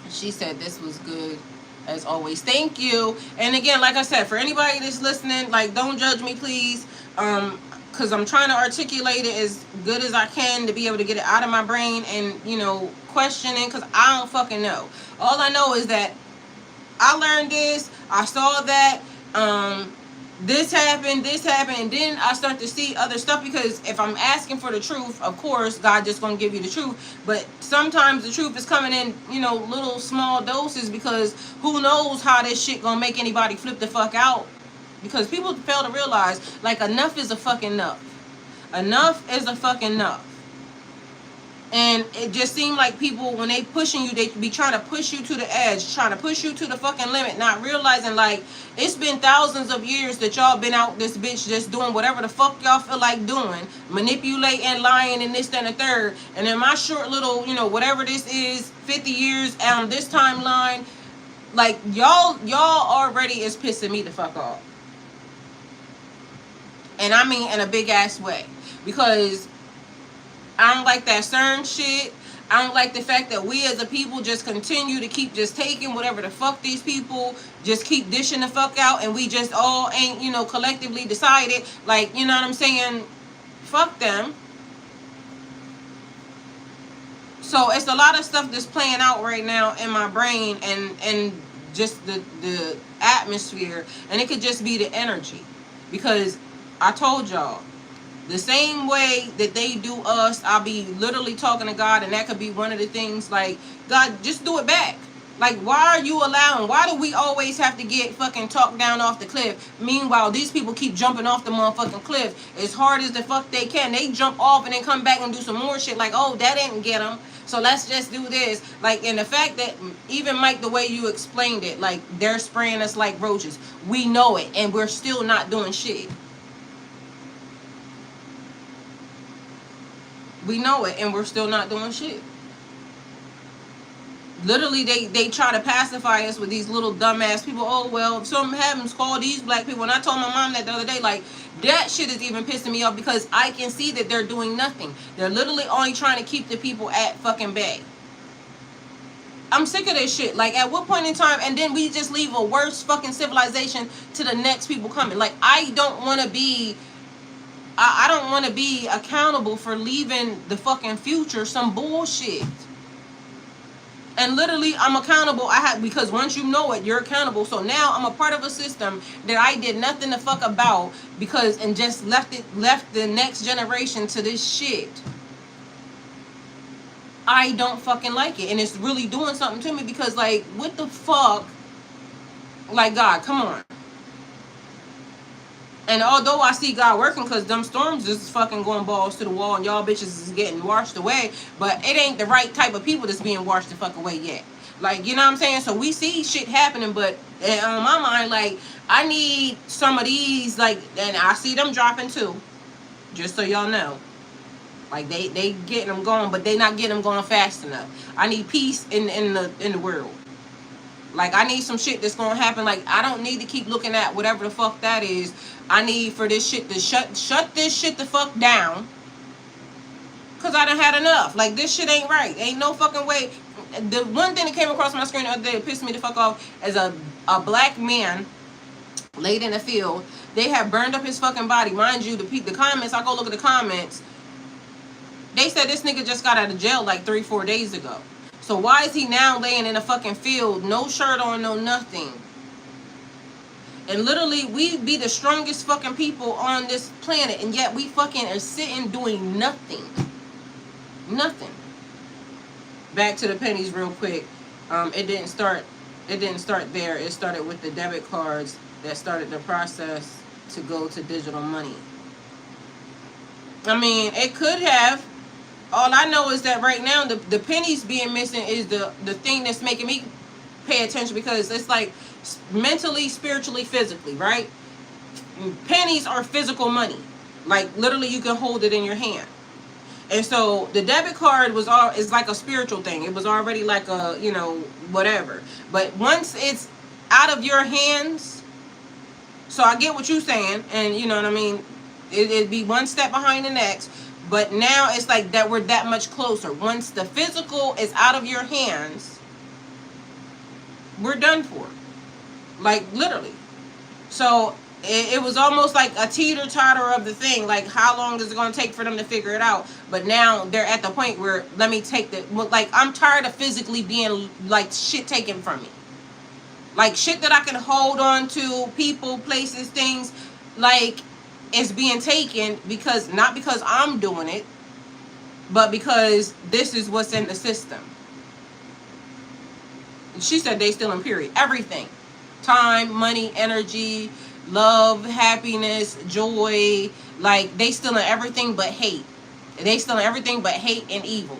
She said this was good as always. Thank you. And again, like I said, for anybody that's listening, like, don't judge me, please, because I'm trying to articulate it as good as I can to be able to get it out of my brain and, you know, questioning, because I don't fucking know. All I know is that I learned this, I saw that, this happened, and then I start to see other stuff, because if I'm asking for the truth, of course, God just gonna give you the truth. But sometimes the truth is coming in, you know, little small doses, because who knows how this shit gonna make anybody flip the fuck out. Because people fail to realize, like, enough is a fucking enough. Enough is a fucking enough. And it just seemed like people, when they pushing you, they be trying to push you to the edge, trying to push you to the fucking limit, not realizing, like, it's been thousands of years that y'all been out this bitch just doing whatever the fuck y'all feel like doing, manipulating, lying, and this, that, and the third. And in my short little, you know, whatever this is, 50 years on this timeline, like, y'all already is pissing me the fuck off. And I mean in a big ass way. Because I don't like that CERN shit. I don't like the fact that we as a people just continue to keep just taking whatever the fuck these people just keep dishing the fuck out, and we just all ain't, you know, collectively decided, like, you know what I'm saying, fuck them. So it's a lot of stuff that's playing out right now in my brain, and just the atmosphere, and it could just be the energy. Because I told y'all, the same way that they do us, I'll be literally talking to God, and that could be one of the things, like, God, just do it back. Like, why are you allowing, why do we always have to get fucking talked down off the cliff? Meanwhile, these people keep jumping off the motherfucking cliff as hard as the fuck they can. They jump off and then come back and do some more shit, like, oh, that didn't get them, so let's just do this. Like, and the fact that, even Mike, the way you explained it, like, they're spraying us like roaches. We know it, and we're still not doing shit. We know it, and we're still not doing shit. Literally, they try to pacify us with these little dumbass people. Oh, well, if something happens, call these black people. And I told my mom that the other day, like, that shit is even pissing me off, because I can see that they're doing nothing. They're literally only trying to keep the people at fucking bay. I'm sick of this shit. Like, at what point in time, and then we just leave a worse fucking civilization to the next people coming. Like, I don't want to be... I don't want to be accountable for leaving the fucking future some bullshit. And literally, I'm accountable. Because once you know it, you're accountable. So now I'm a part of a system that I did nothing to fuck about, and just left the next generation to this shit. I don't fucking like it, and it's really doing something to me, because, like, what the fuck? Like, God, come on. And although I see God working, because them storms is fucking going balls to the wall, and y'all bitches is getting washed away, but it ain't the right type of people that's being washed the fuck away yet. Like, you know what I'm saying? So we see shit happening, but on my mind, like, I need some of these, like, and I see them dropping too, just so y'all know. Like, they getting them going, but they not getting them going fast enough. I need peace in the world. Like, I need some shit that's gonna happen. Like, I don't need to keep looking at whatever the fuck that is. I need for this shit to shut this shit the fuck down. Cause I done had enough. Like, this shit ain't right. Ain't no fucking way. The one thing that came across my screen the other day that pissed me the fuck off is a black man laid in a field. They have burned up his fucking body. Mind you, the comments, I go look at the comments. They said this nigga just got out of jail like 3-4 days ago. So why is he now laying in a fucking field, no shirt on, no nothing? And literally, we be the strongest fucking people on this planet, and yet we fucking are sitting doing nothing. Nothing. Back to the pennies real quick. It didn't start there. It started with the debit cards that started the process to go to digital money. I mean, it could have. All I know is that right now the pennies being missing is the thing that's making me pay attention, because it's like mentally, spiritually, physically, right? Pennies are physical money. Like, literally, you can hold it in your hand. And so the debit card is like a spiritual thing. It was already like a, you know, whatever. But once it's out of your hands, so I get what you're saying, and you know what I mean, it'd be one step behind the next. But now it's like that we're that much closer. Once the physical is out of your hands, we're done for. Like, literally. So it was almost like a teeter-totter of the thing. Like, how long is it going to take for them to figure it out? But now they're at the point where, let me take the, like, I'm tired of physically being, like, shit taken from me. Like, shit that I can hold on to, people, places, things, like, it's being taken because, not because I'm doing it, but because this is what's in the system. She said they still in period. Everything. Time, money, energy, love, happiness, joy. Like, they still in everything but hate. They still in everything but hate and evil.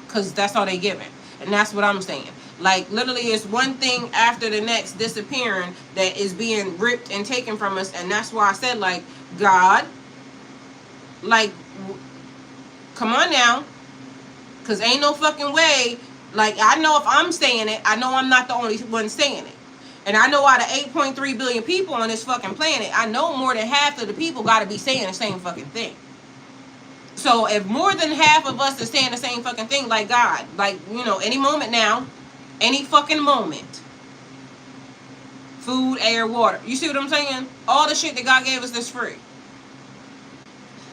Because that's all they giving. And that's what I'm saying. Like, literally, it's one thing after the next disappearing that is being ripped and taken from us. And that's why I said, like, God, like, come on now. Because ain't no fucking way. Like, I know if I'm saying it, I know I'm not the only one saying it. And I know out of 8.3 billion people on this fucking planet, I know more than half of the people got to be saying the same fucking thing. So if more than half of us are saying the same fucking thing, like God, like, you know, any moment now, any fucking moment, food, air, water. You see what I'm saying? All the shit that God gave us is free.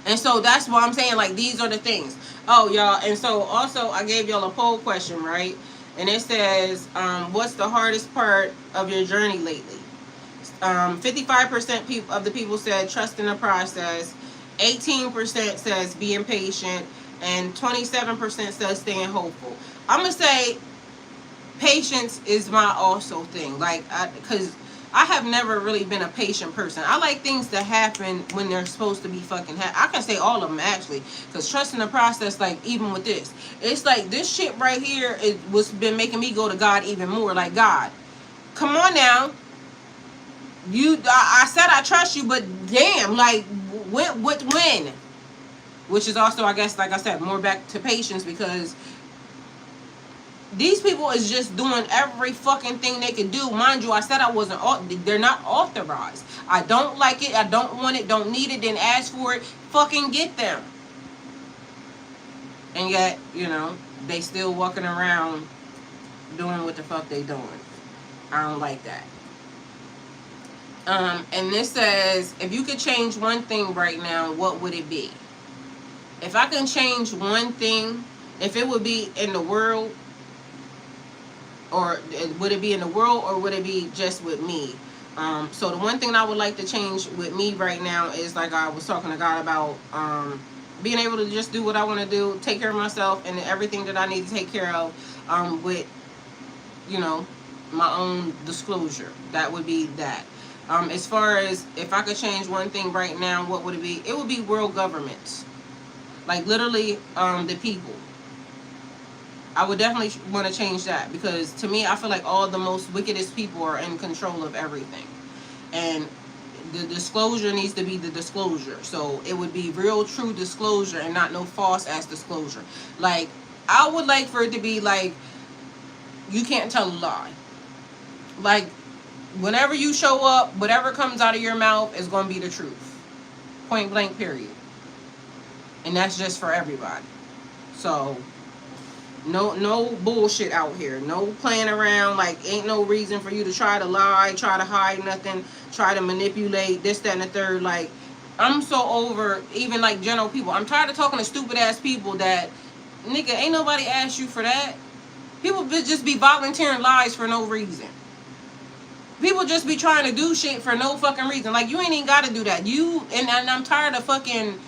And so that's why I'm saying, like, these are the things. Oh, y'all. And so also I gave y'all a poll question, right? And it says, what's the hardest part of your journey lately? 55% of the people said trust in the process. 18% says being patient. And 27% says staying hopeful. I'm going to say patience is my also thing. Like, because I have never really been a patient person. I like things to happen when they're supposed to be fucking happen. I can say all of them, actually. Because trusting the process, like, even with this. It's like, this shit right here, it was been making me go to God even more. Like, God, come on now. I said I trust you, but damn, like, when? Which is also, I guess, like I said, more back to patience, because these people is just doing every fucking thing they can do. Mind you, I said I wasn't, they're not authorized. I don't like it. I don't want it. Don't need it. Didn't ask for it. Fucking get them. And yet, you know, they still walking around doing what the fuck they doing. I don't like that. And this says, if you could change one thing right now, what would it be? If I can change one thing, if it would be in the world, or would it be in the world, or would it be just with me? So the one thing I would like to change with me right now is, like I was talking to God about, being able to just do what I want to do, take care of myself and everything that I need to take care of, with, you know, my own disclosure. That would be that. As far as if I could change one thing right now, what would it be? It would be world governments. Like, literally, the people. I would definitely want to change that, because to me, I feel like all the most wickedest people are in control of everything. And the disclosure needs to be the disclosure. So it would be real, true disclosure and not no false ass disclosure. Like, I would like for it to be like, you can't tell a lie. Like, whenever you show up, whatever comes out of your mouth is going to be the truth. Point blank, period. And that's just for everybody. So, no bullshit out here. No playing around. Like, ain't no reason for you to try to lie, try to hide nothing, try to manipulate this, that, and the third. Like, I'm so over even, like, general people. I'm tired of talking to stupid-ass people that, nigga, ain't nobody asked you for that. People just be volunteering lies for no reason. People just be trying to do shit for no fucking reason. Like, you ain't even got to do that. And I'm tired of fucking...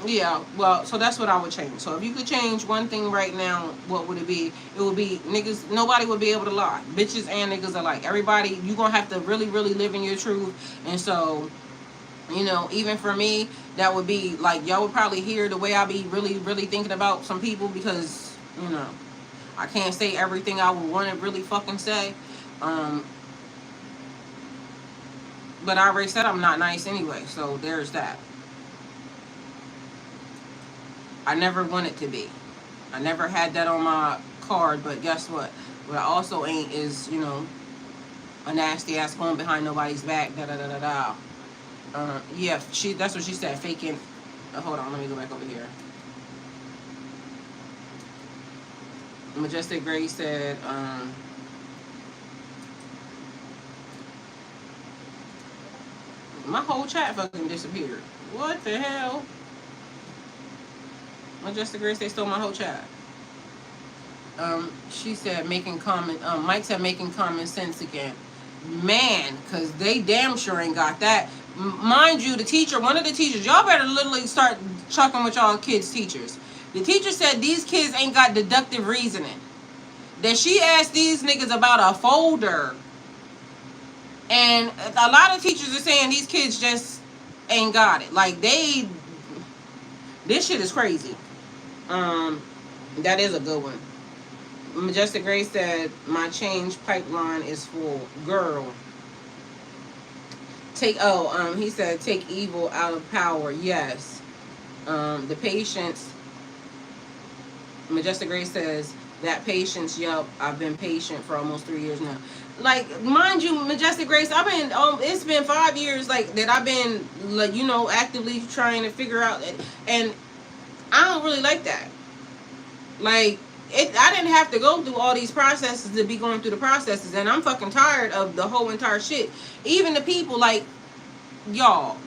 Yeah, well, so that's what I would change. So if you could change one thing right now, what would it be? It would be niggas, nobody would be able to lie. Bitches and niggas alike. Everybody, you gonna have to really, really live in your truth. And so, you know, even for me, that would be, like, y'all would probably hear the way I be really, really thinking about some people because, you know, I can't say everything I would want to really fucking say. But I already said I'm not nice anyway, so there's that. I never wanted to be. I never had that on my card, but guess what? What I also ain't is, you know, a nasty ass going behind nobody's back, da-da-da-da-da. Yeah, that's what she said, faking. Hold on, let me go back over here. Majestic Grace said, my whole chat fucking disappeared. What the hell? Majestic Grace, they stole my whole chat. She said making common, Mike said making common sense again. Man, because they damn sure ain't got that. Mind you, the teacher, one of the teachers, y'all better literally start chucking with y'all kids' teachers. The teacher said these kids ain't got deductive reasoning. That she asked these niggas about a folder. And a lot of teachers are saying these kids just ain't got it. Like, this shit is crazy. That is a good one. Majestic Grace said, my change pipeline is full. Girl. He said, take evil out of power. Yes. The patience. Majestic Grace says, that patience, yup, I've been patient for almost 3 years now. Like, mind you, Majestic Grace, it's been 5 years, like, that I've been, like, you know, actively trying to figure out, and I don't really like that. Like, I didn't have to go through all these processes to be going through the processes, and I'm fucking tired of the whole entire shit. Even the people, like, y'all.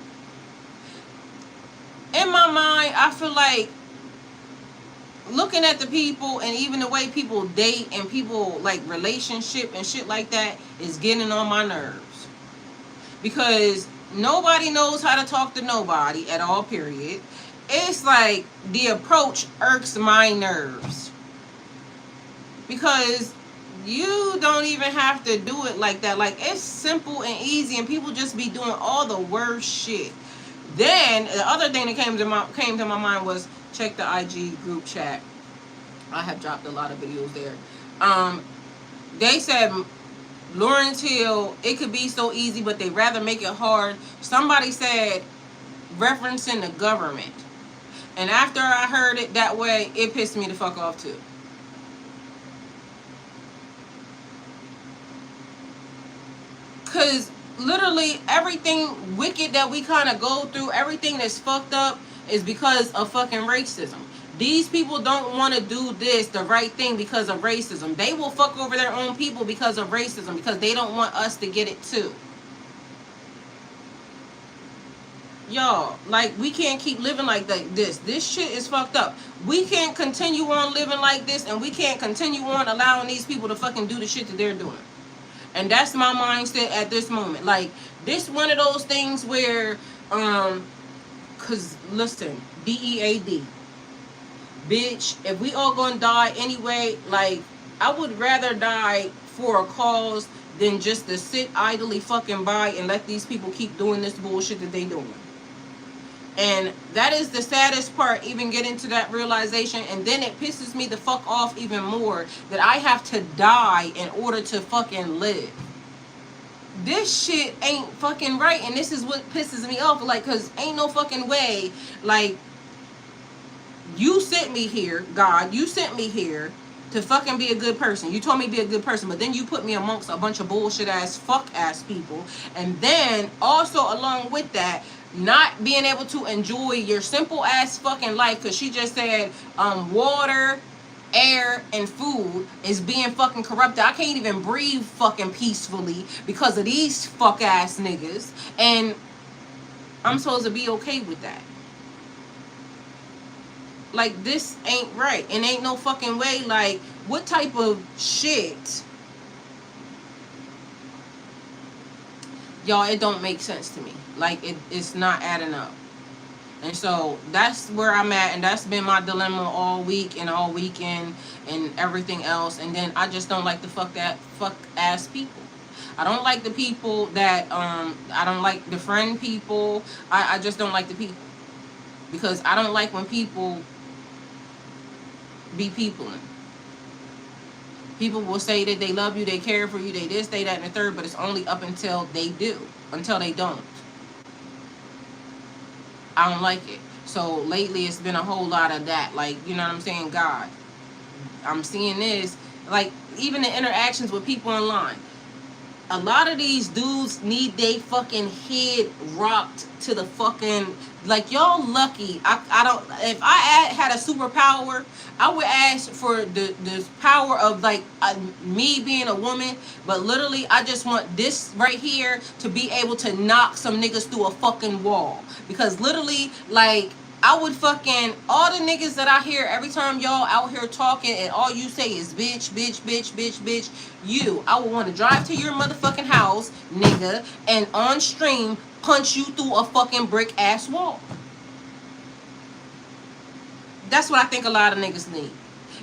In my mind, I feel like looking at the people and even the way people date and people, like, relationship and shit like that is getting on my nerves. Because nobody knows how to talk to nobody at all, period. It's like the approach irks my nerves. Because you don't even have to do it like that. Like, it's simple and easy, and people just be doing all the worst shit. Then the other thing that came to my mind was, check the IG group chat. I have dropped a lot of videos there. They said Lawrence Hill, it could be so easy, but they rather make it hard. Somebody said referencing the government. And after I heard it that way, it pissed me the fuck off too. Because literally everything wicked that we kind of go through, everything that's fucked up is because of fucking racism. These people don't want to do this, the right thing, because of racism. They will fuck over their own people because of racism, because they don't want us to get it too. Y'all, like, we can't keep living like this. This shit is fucked up. We can't continue on living like this, and we can't continue on allowing these people to fucking do the shit that they're doing. And that's my mindset at this moment. Like, this one of those things where, cause listen, DEAD. Bitch, if we all gonna die anyway, like, I would rather die for a cause than just to sit idly fucking by and let these people keep doing this bullshit that they doing. And that is the saddest part, even getting to that realization. And then it pisses me the fuck off even more that I have to die in order to fucking live. This shit ain't fucking right. And this is what pisses me off. Like, cause ain't no fucking way. Like, you sent me here, God, you sent me here to fucking be a good person. You told me to be a good person, but then you put me amongst a bunch of bullshit ass fuck ass people. And then also along with that, not being able to enjoy your simple ass fucking life, because she just said water, air, and food is being fucking corrupted. I can't even breathe fucking peacefully because of these fuck ass niggas. And I'm supposed to be okay with that. Like, this ain't right. And ain't no fucking way. Like, what type of shit? Y'all, it don't make sense to me. Like, it's not adding up. And so that's where I'm at, and that's been my dilemma all week and all weekend and everything else. And then I just don't like the fuck ass people. I don't like the people that I don't like the friend people. I just don't like the people, because I don't like when people be peopling. People will say that they love you, they care for you, they this, they that, and the third, but it's only up until they do. Until they don't. I don't like it. So lately it's been a whole lot of that. Like, you know what I'm saying? God, I'm seeing this. Like, even the interactions with people online. A lot of these dudes need they fucking head rocked to the fucking, like, y'all lucky. I don't, if I had a superpower, I would ask for the power of, like, me being a woman, but literally I just want this right here to be able to knock some niggas through a fucking wall. Because literally, like, I would fucking, all the niggas that I hear every time y'all out here talking and all you say is bitch, bitch, bitch, bitch, bitch, I would want to drive to your motherfucking house, nigga, and on stream punch you through a fucking brick ass wall. That's what I think a lot of niggas need.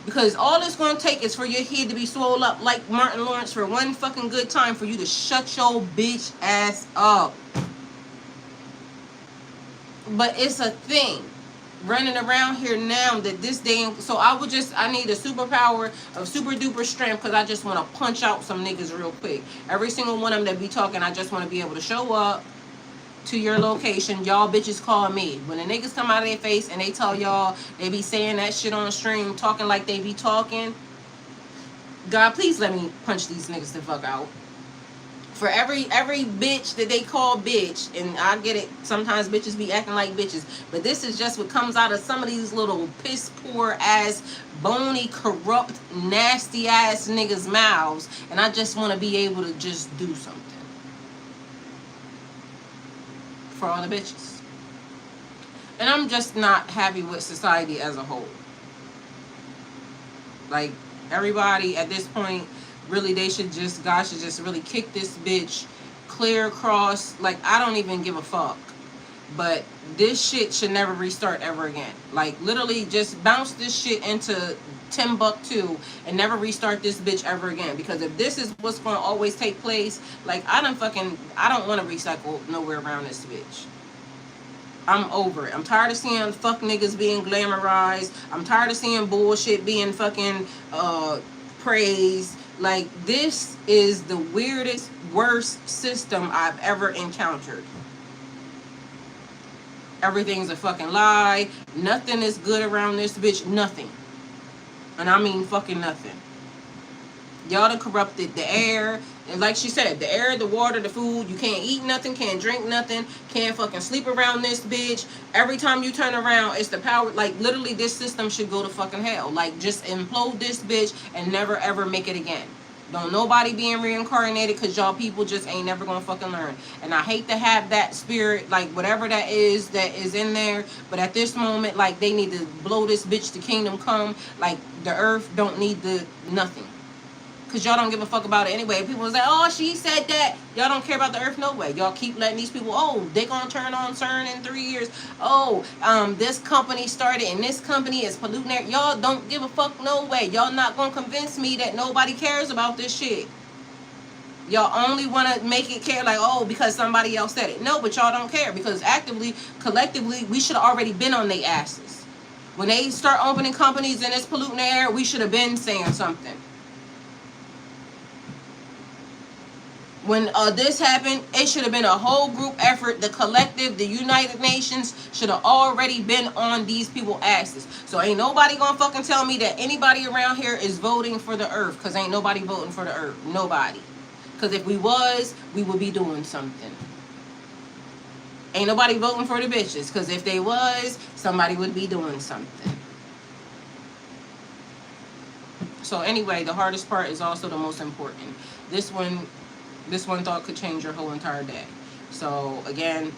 Because all it's going to take is for your head to be swole up like Martin Lawrence for one fucking good time for you to shut your bitch ass up. But it's a thing running around here now that this day. So I need a superpower of super duper strength, because I just want to punch out some niggas real quick. Every single one of them that be talking, I just want to be able to show up to your location. Y'all bitches call me. When the niggas come out of their face and they tell y'all they be saying that shit on the stream, talking like they be talking, God, please let me punch these niggas the fuck out. For every bitch that they call bitch, and I get it, sometimes bitches be acting like bitches, but this is just what comes out of some of these little piss poor ass, bony, corrupt, nasty ass niggas' mouths, and I just want to be able to just do something for all the bitches. And I'm just not happy with society as a whole. Like, everybody at this point, really, God should just really kick this bitch clear across. Like, I don't even give a fuck. But this shit should never restart ever again. Like, literally just bounce this shit into Timbuktu and never restart this bitch ever again. Because if this is what's going to always take place, like, I don't want to recycle nowhere around this bitch. I'm over it. I'm tired of seeing fuck niggas being glamorized. I'm tired of seeing bullshit being fucking praised. Like, this is the weirdest, worst system I've ever encountered. Everything's a fucking lie. Nothing is good around this bitch. Nothing. And I mean fucking nothing. Y'all done corrupted the air. And like she said, the air, the water, the food. You can't eat nothing, can't drink nothing, can't fucking sleep around this bitch. Every time you turn around, it's the power. Like, literally, this system should go to fucking hell. Like, just implode this bitch and never ever make it again. Don't nobody being reincarnated, because y'all people just ain't never gonna fucking learn. And I hate to have that spirit, like, whatever that is in there. But at this moment, like, they need to blow this bitch to kingdom come. Like, the earth don't need the nothing. Because y'all don't give a fuck about it anyway. People say, oh, she said that. Y'all don't care about the earth no way. Y'all keep letting these people, oh, they gonna turn on CERN in 3 years. Oh, this company started and this company is polluting air. Y'all don't give a fuck no way. Y'all not gonna convince me that nobody cares about this shit. Y'all only want to make it care like, oh, because somebody else said it. No, but y'all don't care, because actively, collectively, we should have already been on their asses. When they start opening companies and it's polluting the air, we should have been saying something. When this happened, it should have been a whole group effort. The collective, the United Nations should have already been on these people's asses. So ain't nobody gonna fucking tell me that anybody around here is voting for the earth, because ain't nobody voting for the earth. Nobody. Because if we was, we would be doing something. Ain't nobody voting for the bitches, because if they was, somebody would be doing something. So anyway, the hardest part is also the most important. This one thought could change your whole entire day. So again,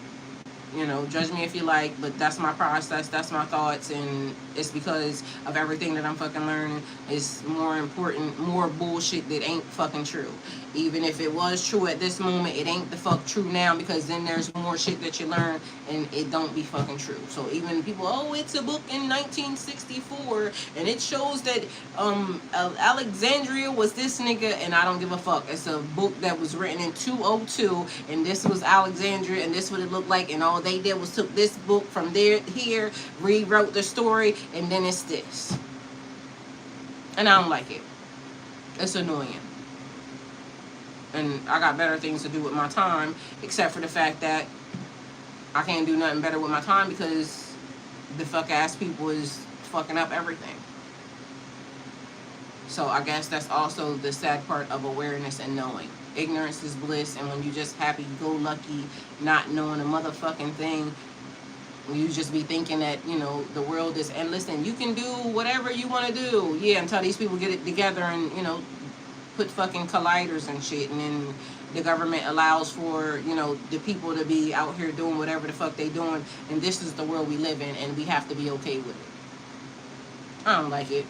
you know, judge me if you like, but that's my process, that's my thoughts, and it's because of everything that I'm fucking learning. It's more important, more bullshit that ain't fucking true. Even if it was true at this moment, it ain't the fuck true now, because then there's more shit that you learn and it don't be fucking true. So even people, oh, it's a book in 1964 and it shows that Alexandria was this nigga, and I don't give a fuck. It's a book that was written in 202 and this was Alexandria and this what it looked like, and all they did was took this book from there here, rewrote the story, and then it's this. And I don't like it. It's annoying. And I got better things to do with my time, except for the fact that I can't do nothing better with my time because the fuck ass people is fucking up everything. So I guess that's also the sad part of awareness and knowing. Ignorance is bliss, and when you just happy-go-lucky, not knowing a motherfucking thing, you just be thinking that, you know, the world is endless and you can do whatever you want to do. Yeah, until these people get it together and, you know, put fucking colliders and shit, and then the government allows for, you know, the people to be out here doing whatever the fuck they doing, and this is the world we live in, and we have to be okay with it. I don't like it.